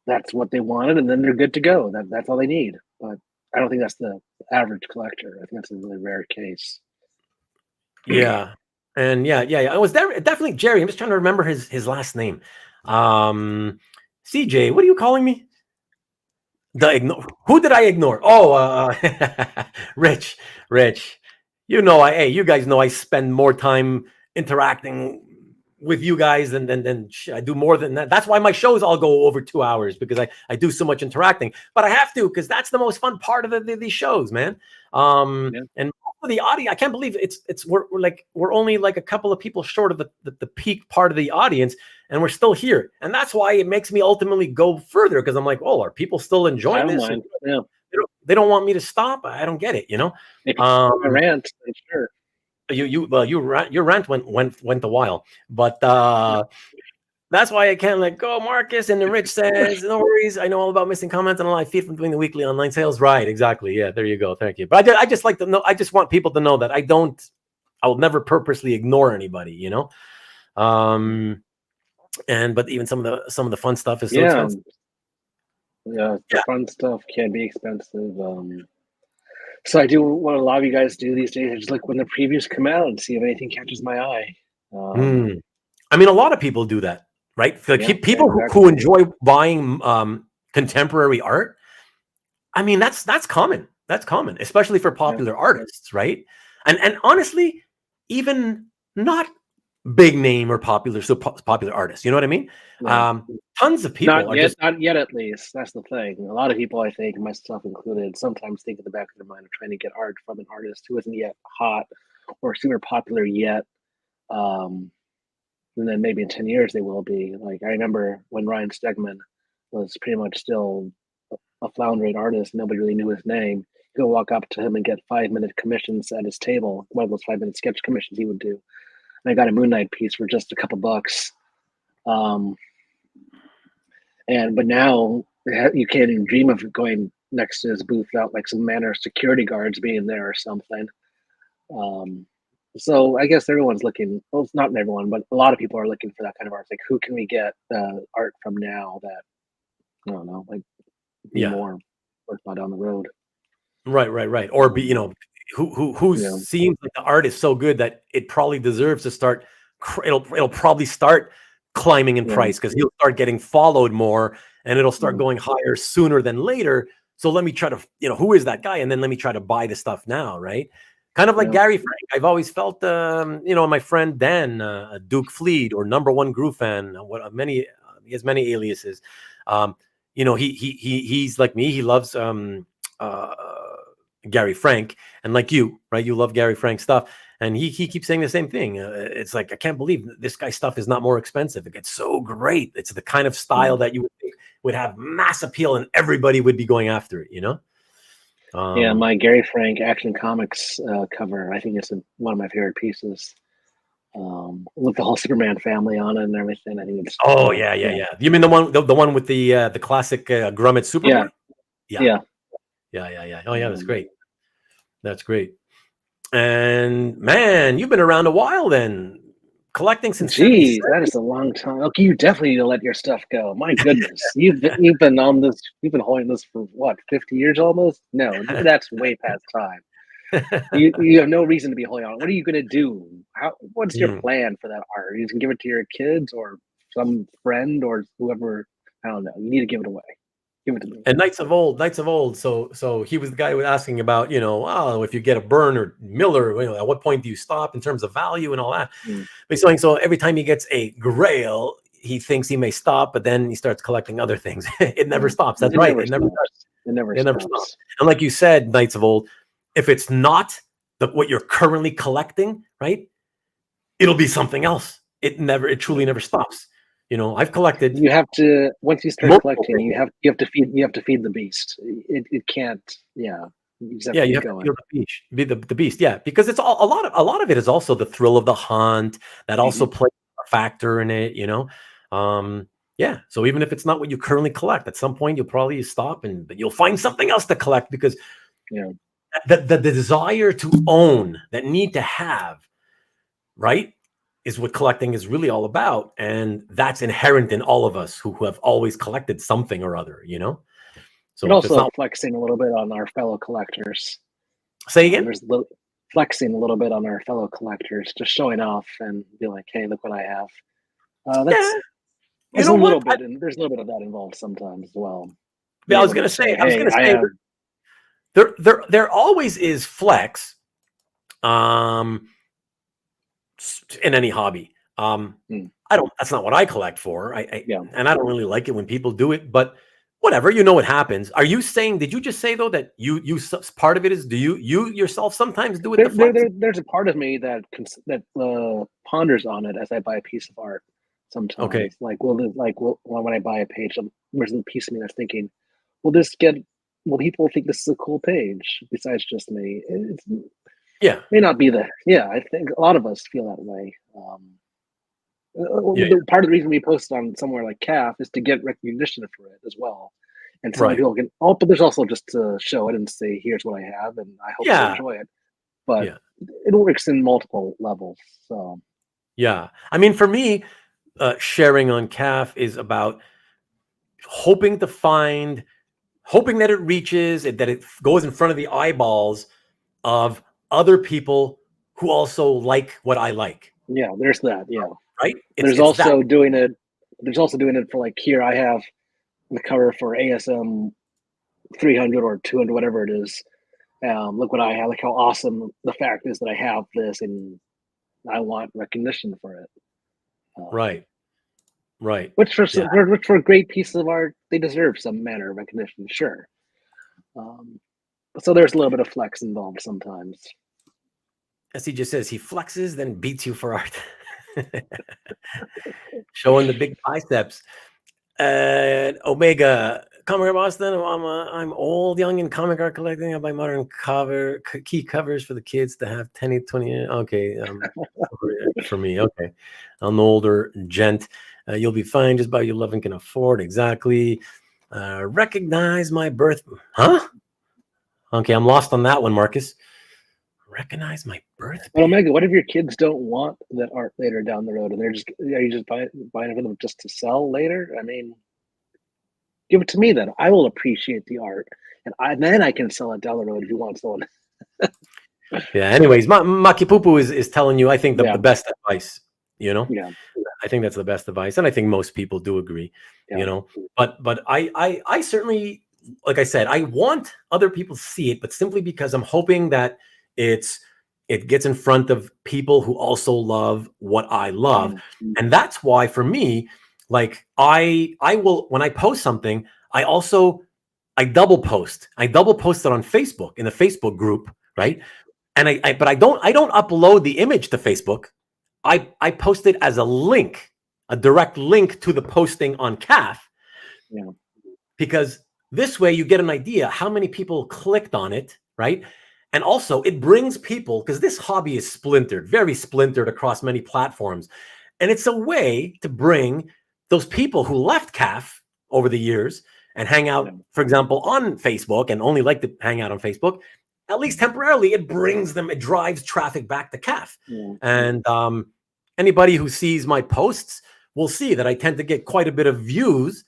that's what they wanted, and then they're good to go. That's all they need. But I don't think that's the average collector. I think that's a really rare case.
Yeah. And yeah. It was definitely Jerry. I'm just trying to remember his last name. CJ, what are you calling me? Who did I ignore? Oh, Rich. You know, you guys know I spend more time interacting with you guys than I do more than that. That's why my shows all go over 2 hours because I do so much interacting. But I have to because that's the most fun part of these shows, man. And for the audience, I can't believe we're only like a couple of people short of the peak part of the audience, and we're still here. And that's why it makes me ultimately go further because I'm like, oh, are people still enjoying this?
Yeah.
They don't want me to stop. I don't get it, you know.
If you rant, sure.
Your rant went a while, but that's why I can't let go. Marcus and the Rich says, no worries. I know all about missing comments and a live feed from doing the weekly online sales. Right, exactly. Yeah, there you go. Thank you. But I just like to know. I just want people to know that I will never purposely ignore anybody. You know. But even some of the fun stuff is so expensive.
Yeah, the fun stuff can be expensive. So I do what a lot of you guys do these days. I just look when the previews come out and see if anything catches my eye.
I mean, a lot of people do that, right? Like people who enjoy buying contemporary art. I mean, that's common. That's common, especially for popular artists, right? And honestly, even not big name or popular artists. You know what I mean?
Yeah.
Tons of people
not yet at least. That's the thing. A lot of people, I think, myself included, sometimes think in the back of their mind of trying to get art from an artist who isn't yet hot or super popular yet. And then maybe in 10 years they will be. Like I remember when Ryan Stegman was pretty much still a floundering artist, nobody really knew his name. You'll walk up to him and get 5-minute commissions at his table, one of those 5-minute sketch commissions he would do. And I got a Moon Knight piece for just a couple bucks. But now you can't even dream of going next to his booth without like some manner of security guards being there or something. So I guess everyone's looking. Well, it's not everyone, but a lot of people are looking for that kind of art. Like, who can we get art from now that I don't know, like be more worthwhile down the road?
Right. Or be who seems like the art is so good that it probably deserves to start. It'll probably start climbing in price because he'll start getting followed more, and it'll start going higher sooner than later. So let me try to, who is that guy? And then let me try to buy the stuff now, right? Kind of like Gary Frank. I've always felt, my friend Dan, Duke Fleet or Number One Groove Fan. He has many aliases. He's like me. He loves Gary Frank, and like you, right? You love Gary Frank stuff, and he keeps saying the same thing. It's like I can't believe this guy's stuff is not more expensive. It gets so great. It's the kind of style that you would think would have mass appeal, and everybody would be going after it.
My Gary Frank Action Comics cover, I think it's one of my favorite pieces. With the whole Superman family on it and everything. I think it's
yeah. You mean the one with the classic Grummet Superboy? Yeah. Oh yeah, that's great. That's great. And man, you've been around a while then. collecting since
Jeez,
77.
that is a long time. Okay, you definitely need to let your stuff go. My goodness, you've been on this, you've been holding this for what, 50 years almost? No, that's way past time. You have no reason to be holding on. What are you gonna do? What's your
Mm.
plan for that art? Are you just gonna give it to your kids or some friend or whoever? I don't know. You need to give it away. Give it to me.
And Knights of Old. So he was the guy who was asking about, oh, if you get a Burn or Miller, at what point do you stop in terms of value and all that?
Mm.
But he's saying, so every time he gets a Grail, he thinks he may stop, but then he starts collecting other things. It never stops. That's right. It never stops.
It never
It never
stops.
stops. And like you said, Knights of Old, if it's not what you're currently collecting, right, it'll be something else. It truly never stops. I've collected.
You have to, once you start
multiple
collecting,
things.
you have to feed the beast. It can't. Yeah. You just have
Yeah,
to
you
keep
have
going.
to feel the beast. Be the beast. Yeah, because it's a lot of it is also the thrill of the hunt that also plays a factor in it. Yeah. So even if it's not what you currently collect, at some point you'll probably stop but you'll find something else to collect because
Yeah.
the desire to own, that need to have, right, is what collecting is really all about, and that's inherent in all of us who have always collected something or other.
But
So if it's
also
not,
flexing a little bit on our fellow collectors.
say again.
There's flexing a little bit on our fellow collectors, just showing off and be like, "Hey, look what I have." That's
Yeah.
there's
You
a
know
little
what?
bit, and there's a little bit of that involved sometimes as well.
I
Being
was
able
gonna
to
say.
say, "Hey, I have."
There always is flex, in any hobby.
Hmm.
That's not what I collect for.
Yeah.
And I don't really like it when people do it, but whatever, what happens. Are you saying, did you just say though, that part of it is, do you yourself sometimes do it, the flex?
There's a part of me that ponders on it as I buy a piece of art.
Okay.
Sometimes, when I buy a page, there's a piece of me that's thinking, will people think this is a cool page besides just me? It
Yeah.
may not be I think a lot of us feel that way.
Yeah.
Part of the reason we post on somewhere like CAF is to get recognition for it as well. And so
Right.
people can, but there's also just to show it and say, here's what I have, and I hope you
Yeah.
enjoy it. But
Yeah.
it works in multiple levels. So
Yeah. I mean, for me, sharing on CAF is about hoping that it reaches, that it goes in front of the eyeballs of other people who also like what I like.
yeah, there's that. Yeah,
Right?
there's
It's that.
also doing it. There's also doing it for like here. I have the cover for ASM 300 or 200, whatever it is. Look what I have. Like how awesome the fact is that I have this, and I want recognition for it.
Right. Right.
Which
Yeah.
for a great piece of art, they deserve some manner of recognition, sure. So there's a little bit of flex involved sometimes.
As he just says, he flexes, then beats you for art. Showing the big biceps. Omega, Comic Art Boston. I'm old, young, in comic art collecting. I buy modern key covers for the kids to have 10, 20. Okay, for me. Okay, I'm an older gent. You'll be fine. Just buy your love and can afford. Exactly. Recognize my birth. Huh? Okay, I'm lost on that one, Marcus. Recognize my birth.
But Omega, what if your kids don't want that art later down the road, and are you just buying it for them just to sell later? I mean, give it to me then. I will appreciate the art, and then I can sell it down the road if you want someone.
Yeah. Anyways, Maki Pupu is telling you, I think, the best advice.
Yeah.
I think that's the best advice, and I think most people do agree.
Yeah.
But I certainly, like I said, I want other people to see it, but simply because I'm hoping that it gets in front of people who also love what I love.
Mm-hmm.
And that's why, for me, like I will, when I post something, I double post. I double post it on Facebook, in the Facebook group, right? And but I don't upload the image to Facebook. I post it as a link, a direct link to the posting on CAF.
Yeah.
Because this way you get an idea how many people clicked on it, right? And also it brings people, because this hobby is very splintered across many platforms. And it's a way to bring those people who left CAF over the years and hang out, for example, on Facebook, and only like to hang out on Facebook, at least temporarily. It brings them, it drives traffic back to CAF.
Yeah.
And anybody who sees my posts will see that I tend to get quite a bit of views,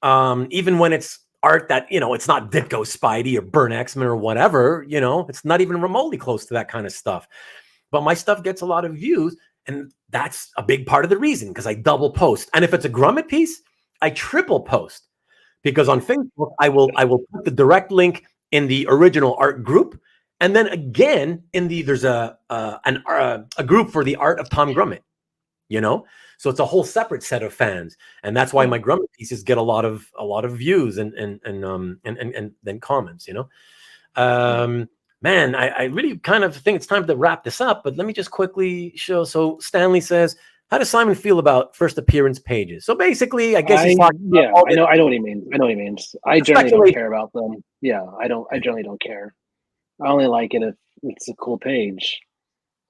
even when it's art that, it's not Ditko Spidey or Burn X-Men or whatever, it's not even remotely close to that kind of stuff. But my stuff gets a lot of views, and that's a big part of the reason, because I double post. And if it's a Grummet piece, I triple post, because on Facebook, I will put the direct link in the original art group, and then again there's a group for the art of Tom Grummet, so it's a whole separate set of fans, and that's why my Grummet pieces get a lot of views and then comments. Man, I really kind of think it's time to wrap this up, but let me just quickly show. So Stanley says, how does Simon feel about first appearance pages? So basically, I guess he's talking about
I know what he means. I know what he means. I generally don't care about them. Yeah, I generally don't care. I only like it if it's a cool page.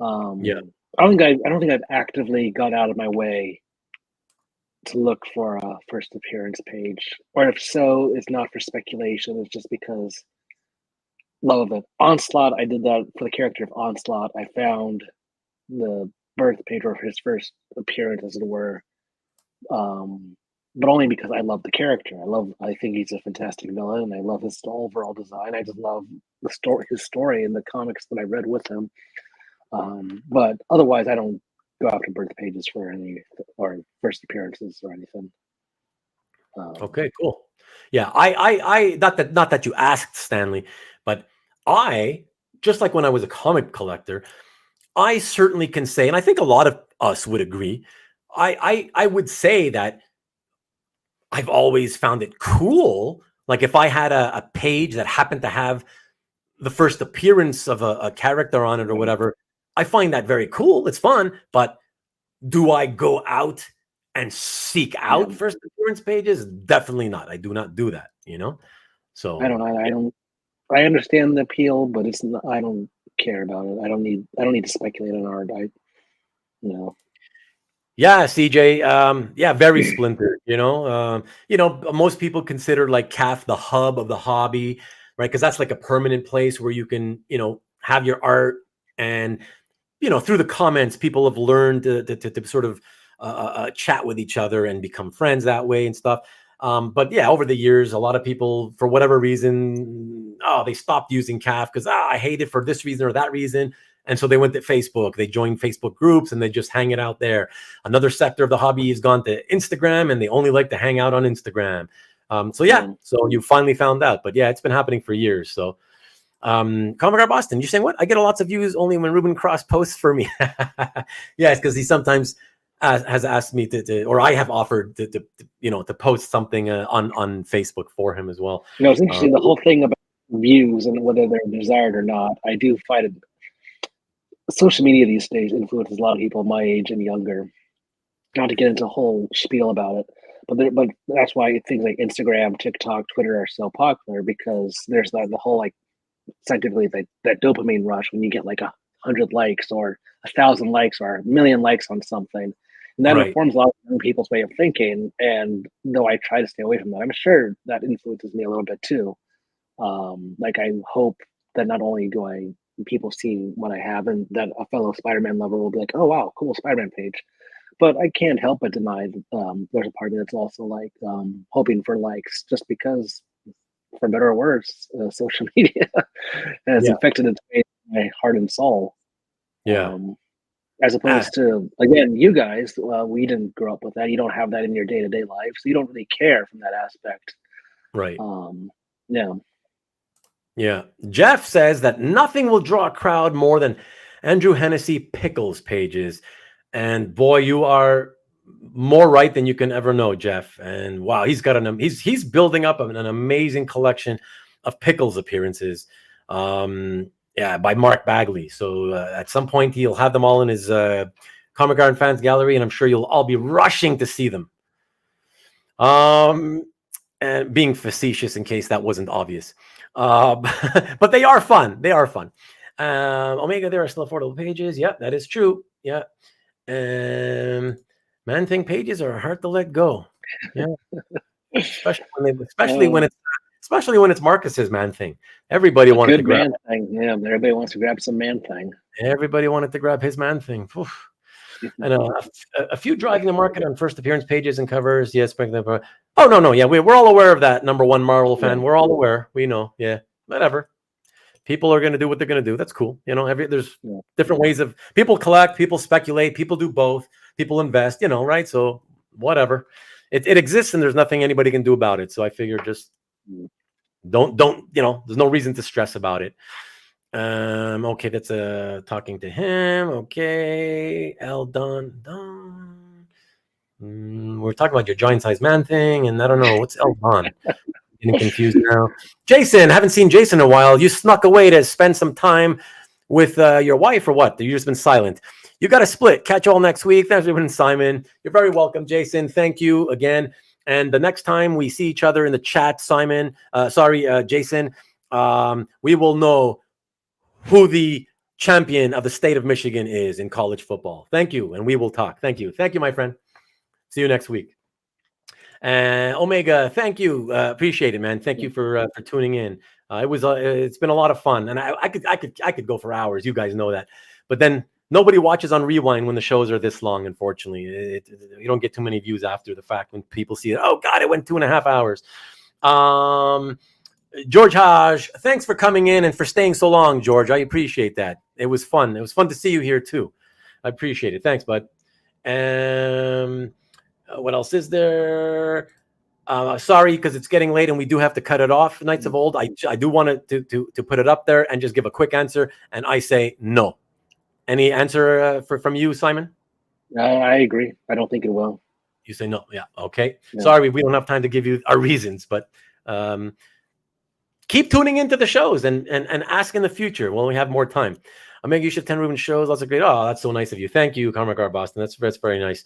Yeah.
I don't think I've actively gone out of my way to look for a first appearance page, or if so, it's not for speculation. It's just because love of it. Onslaught, I did that for the character of Onslaught. I found the birth page, or his first appearance, as it were, but only because I love the character. I think he's a fantastic villain, and I love his overall design. I just love his story and the comics that I read with him. But otherwise, I don't go after birth pages for any or first appearances or anything.
Okay, cool. Yeah, I not that you asked, Stanley, but I, just like when I was a comic collector, I certainly can say, and I think a lot of us would agree, I would say that I've always found it cool. Like if I had a page that happened to have the first appearance of a character on it or whatever, I find that very cool. It's fun, but do I go out and seek out first appearance pages? Definitely not. I do not do that, So
I don't. I understand the appeal, but it's not, I don't care about it. I don't need to speculate on art.
Yeah, CJ. Yeah, very splintered. Most people consider like CAF the hub of the hobby, right? Because that's like a permanent place where you can, have your art, and through the comments, people have learned to sort of chat with each other and become friends that way and stuff. But yeah, over the years, a lot of people, for whatever reason, they stopped using CAF because I hate it for this reason or that reason. And so they went to Facebook, they joined Facebook groups, and they just hang it out there. Another sector of the hobby has gone to Instagram, and they only like to hang out on Instagram. So you finally found out. But yeah, it's been happening for years. So Comic Art Boston, you're saying what? I get lots of views only when Ruben Cross posts for me. Yes, because he sometimes has asked me to, or I have offered to post something on Facebook for him as well.
It's interesting, the whole thing about views and whether they're desired or not. I do find it. Social media these days influences a lot of people my age and younger. Not to get into a whole spiel about it, but that's why things like Instagram, TikTok, Twitter are so popular, because there's the whole, like, scientifically, that dopamine rush when you get like 100 likes or 1,000 likes or 1,000,000 likes on something, and that informs a lot of young people's way of thinking. And though I try to stay away from that, I'm sure that influences me a little bit too. Like, I hope that not only do people see what I have, and that a fellow Spider-Man lover will be like, "Oh wow, cool Spider-Man page," but I can't help but deny there's a part of me that's also like hoping for likes, just because, for better or worse, social media has infected my heart and soul. As opposed to, again, you guys, we didn't grow up with that. You don't have that in your day-to-day life, so you don't really care from that aspect.
Right.
Yeah.
Yeah. Jeff says that nothing will draw a crowd more than Andrew Hennessy Pickles pages. And boy, you are more right than you can ever know, Jeff. And wow, he's got he's building up an amazing collection of Pickles appearances. By Mark Bagley. So at some point he'll have them all in his Comic Art Fans Gallery, and I'm sure you'll all be rushing to see them. And being facetious, in case that wasn't obvious. But they are fun. They are fun. Omega, there are still affordable pages. Yeah, that is true. Yeah. Man-Thing pages are hard to let go. Yeah. especially when it's Marcus's Man-Thing. Everybody wanted to grab
Man-Thing. Yeah, everybody wants to grab some Man-Thing.
Everybody wanted to grab his Man-Thing. Oof. And a few driving the market on first appearance pages and covers. Yes. Oh, no. Yeah, we're all aware of that. Number one Marvel fan.
Yeah.
We're all aware. We know. Yeah, whatever. People are going to do what they're going to do. That's cool. There's different ways of people collect, people speculate, people do both, people invest, right? So whatever. It exists and there's nothing anybody can do about it. So I figure just don't, there's no reason to stress about it. Okay, that's talking to him. Okay, we're talking about your giant sized man thing, and I don't know what's Eldon. Getting confused now. Jason, haven't seen Jason in a while. You snuck away to spend some time with your wife, or what? You've just been silent. You got to split. Catch you all next week. Thanks for being Simon. You're very welcome, Jason. Thank you again. And the next time we see each other in the chat, Jason, we will know who the champion of the state of Michigan is in college football. Thank you, and we will talk. Thank you. Thank you, my friend. See you next week. And Omega, thank you. Appreciate it, man. Thank you for tuning in. It's been a lot of fun, and I could go for hours. You guys know that, but then nobody watches on Rewind when the shows are this long. Unfortunately, you don't get too many views after the fact when people see it. Oh God, it went 2.5 hours. George Haj, thanks for coming in and for staying so long, George. I appreciate that. It was fun. It was fun to see you here too. I appreciate it. Thanks, bud. What else is there? Sorry, because it's getting late and we do have to cut it off. Knights of Old. I do want to put it up there and just give a quick answer. And I say no. Any answer from you, Simon?
I agree. I don't think it will.
You say no. Yeah. Okay.
No.
Sorry, we don't have time to give you our reasons, but keep tuning into the shows and ask in the future when we have more time. Omega, you should attend Rubén shows. Lots of great. Oh, that's so nice of you. Thank you, Carmacar Boston. That's very nice.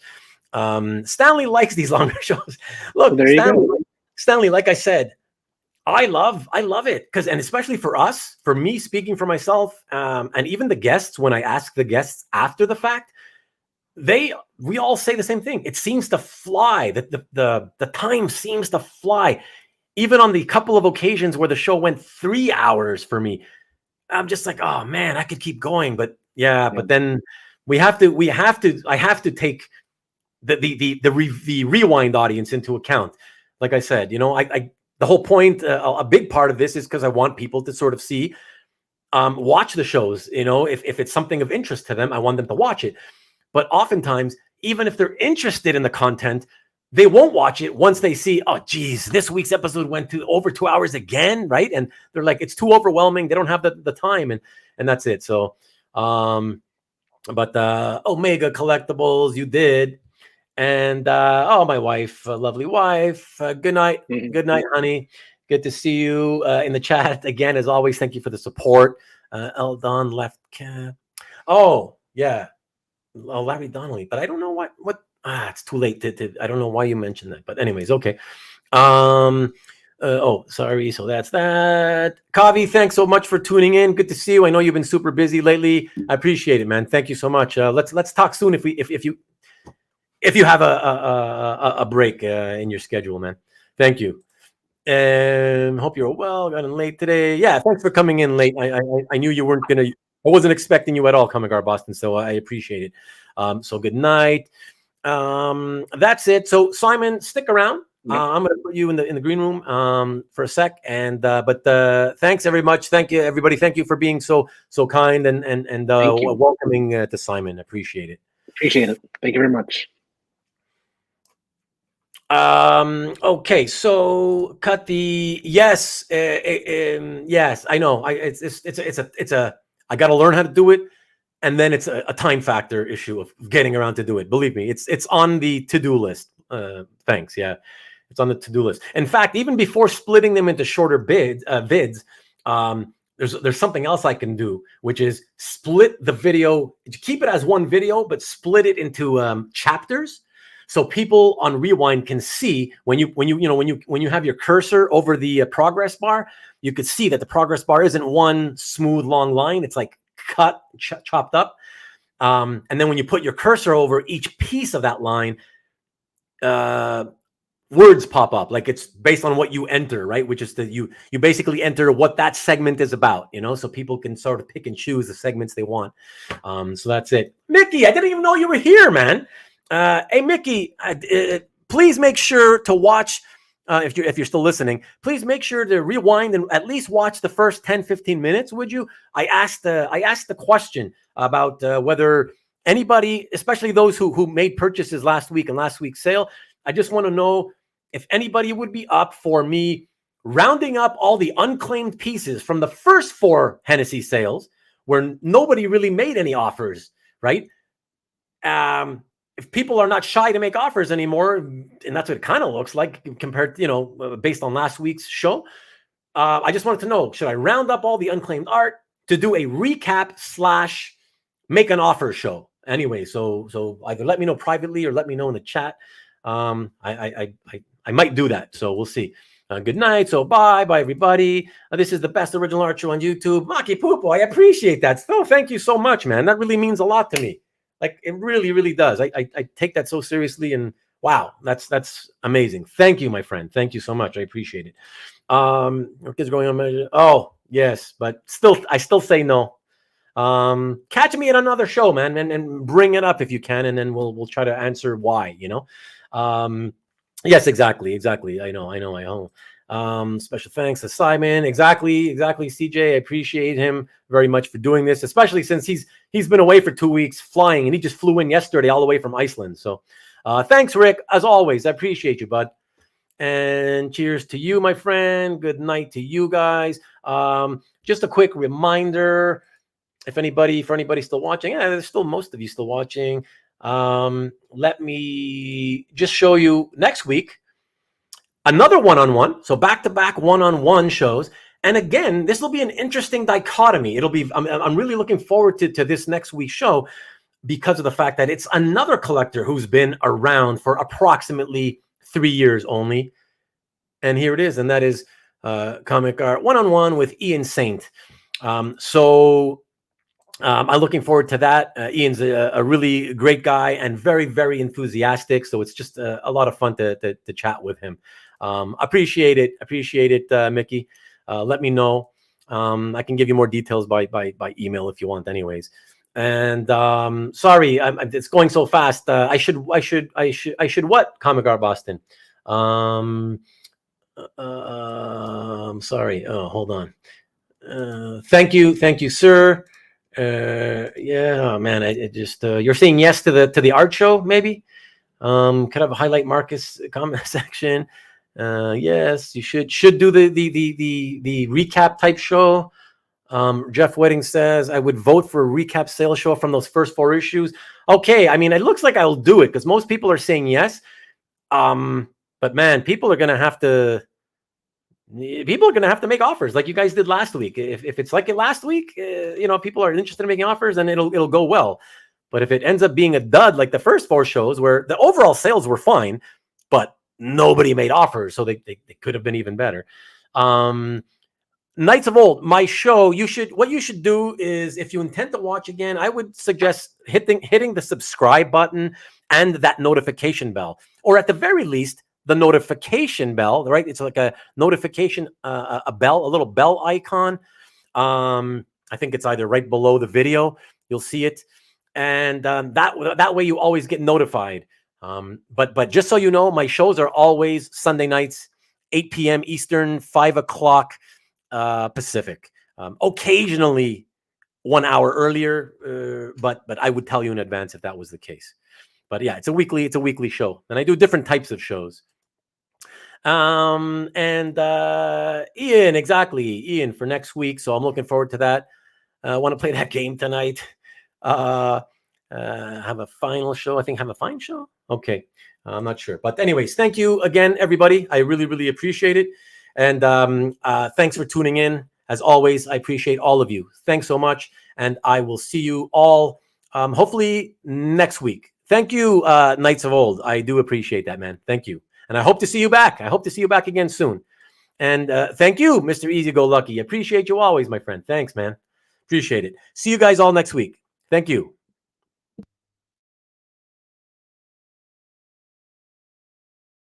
Stanley likes these longer shows. Look, Stanley, like I said, I love it and especially for us, for me speaking for myself, and even the guests, when I ask the guests after the fact, we all say the same thing. It seems to fly. The time seems to fly. Even on the couple of occasions where the show went 3 hours for me, I'm just like, oh man, I could keep going, but but then I have to take the rewind audience into account. Like I said, the whole point, a big part of this is because I want people to sort of see, watch the shows. If it's something of interest to them, I want them to watch it. But oftentimes, even if they're interested in the content, they won't watch it once they see, oh, geez, this week's episode went to over 2 hours again, right? And they're like, it's too overwhelming. They don't have the time, and that's it. So, but Omega Collectibles, you did. And my wife, lovely wife. Good night. Good night, honey. Good to see you in the chat again, as always. Thank you for the support. Eldon left cap. Oh, yeah. Larry Donnelly. But I don't know what it's too late to I don't know why you mentioned that. But anyways, okay. Sorry. So that's that. Kavi, thanks so much for tuning in. Good to see you. I know you've been super busy lately. I appreciate it, man. Thank you so much. Let's talk soon if you have a break in your schedule, man. Thank you. And hope you're well. Got in late today. Yeah, thanks for coming in late. I knew you weren't gonna. I wasn't expecting you at all, Comicar Boston. So I appreciate it. So good night. That's it. So Simon, stick around. I'm going to put you in the green room for a sec. And but thanks very much. Thank you, everybody. Thank you for being so kind and welcoming to Simon. Appreciate it.
Appreciate it. Thank you very much.
Okay, so cut the yes. Yes, I know. I got to learn how to do it, and then it's a time factor issue of getting around to do it. Believe me, it's on the to-do list. Thanks. Yeah, it's on the to-do list. In fact, even before splitting them into shorter vids, there's something else I can do, which is split the video, keep it as one video, but split it into chapters. So people on Rewind can see when you have your cursor over the progress bar, you could see that the progress bar isn't one smooth long line. It's like cut, chopped up. And then when you put your cursor over each piece of that line, words pop up, like it's based on what you enter, right? Which is that you basically enter what that segment is about, so people can sort of pick and choose the segments they want. So that's it. Mickey, I didn't even know you were here, man. Hey, Mickey, please make sure to watch. If you're still listening, please make sure to rewind and at least watch the first 10-15 minutes, would you? I asked the question about whether anybody, especially those who made purchases last week and last week's sale, I just want to know if anybody would be up for me rounding up all the unclaimed pieces from the first 4 Hennessy sales where nobody really made any offers, right? If people are not shy to make offers anymore, and that's what it kind of looks like compared, based on last week's show, I just wanted to know, should I round up all the unclaimed art to do a recap / make an offer show? Anyway, so either let me know privately or let me know in the chat. I might do that, so we'll see. Good night. So bye everybody. This is the best original art show on YouTube. Maki Pupo, I appreciate that. So thank you so much, man. That really means a lot to me. Like it really, really does. I take that so seriously, and wow, that's amazing. Thank you, my friend. Thank you so much. I appreciate it. Our kids going on. Oh yes, but I still say no. Catch me at another show, man, and bring it up if you can, and then we'll try to answer why. Yes, exactly. I know. Special thanks to Simon. Exactly. CJ, I appreciate him very much for doing this, especially since he's been away for 2 weeks flying, and he just flew in yesterday all the way from Iceland. So thanks, Rick, as always. I appreciate you, bud. And cheers to you, my friend. Good night to you guys. Just a quick reminder, for anybody still watching, there's still most of you still watching. Let me just show you next week another one-on-one. So back-to-back one-on-one shows. And again, this will be an interesting dichotomy. I'm really looking forward to this next week's show because of the fact that it's another collector who's been around for approximately 3 years only. And here it is. And that is Comic Art one-on-one with Ian Saint. I'm looking forward to that. Ian's a really great guy and very, very enthusiastic. So it's just a lot of fun to chat with him. Appreciate it, Mickey. Let me know. I can give you more details by email if you want, anyways. And sorry, it's going so fast. I should what? Comic Art Boston. Sorry. Oh, hold on. Thank you, sir. Yeah, man. I just you're saying yes to the art show, maybe. Could have a highlight Marcus comment section. Yes, you should do the recap type show. Jeff Wedding says I would vote for a recap sales show from those first 4 issues. Okay, I mean it looks like I'll do it because most people are saying yes. But man, people are gonna have to make offers like you guys did last week. If it's like it last week, people are interested in making offers, and it'll go well. But if it ends up being a dud like the first 4 shows where the overall sales were fine, but nobody made offers, so they could have been even better. Knights of Old, my show. What you should do is, if you intend to watch again, I would suggest hitting the subscribe button and that notification bell, or at the very least, the notification bell. Right? It's like a notification, a bell, a little bell icon. I think it's either right below the video. You'll see it, and that way you always get notified. But just so you know, my shows are always Sunday nights, 8 p.m. Eastern, 5 o'clock Pacific. Occasionally 1 hour earlier, but I would tell you in advance if that was the case. But yeah, it's a weekly show, and I do different types of shows. And Ian for next week. So I'm looking forward to that. I want to play that game tonight. Have a final show. I think have a fine show. Okay. I'm not sure, but anyways, thank you again, everybody. I really, really appreciate it. And thanks for tuning in. As always, I appreciate all of you. Thanks so much. And I will see you all hopefully next week. Thank you, Knights of Old. I do appreciate that, man. Thank you. And I hope to see you back. I hope to see you back again soon. And thank you, Mr. Easy Go Lucky. Appreciate you always, my friend. Thanks, man. Appreciate it. See you guys all next week. Thank you.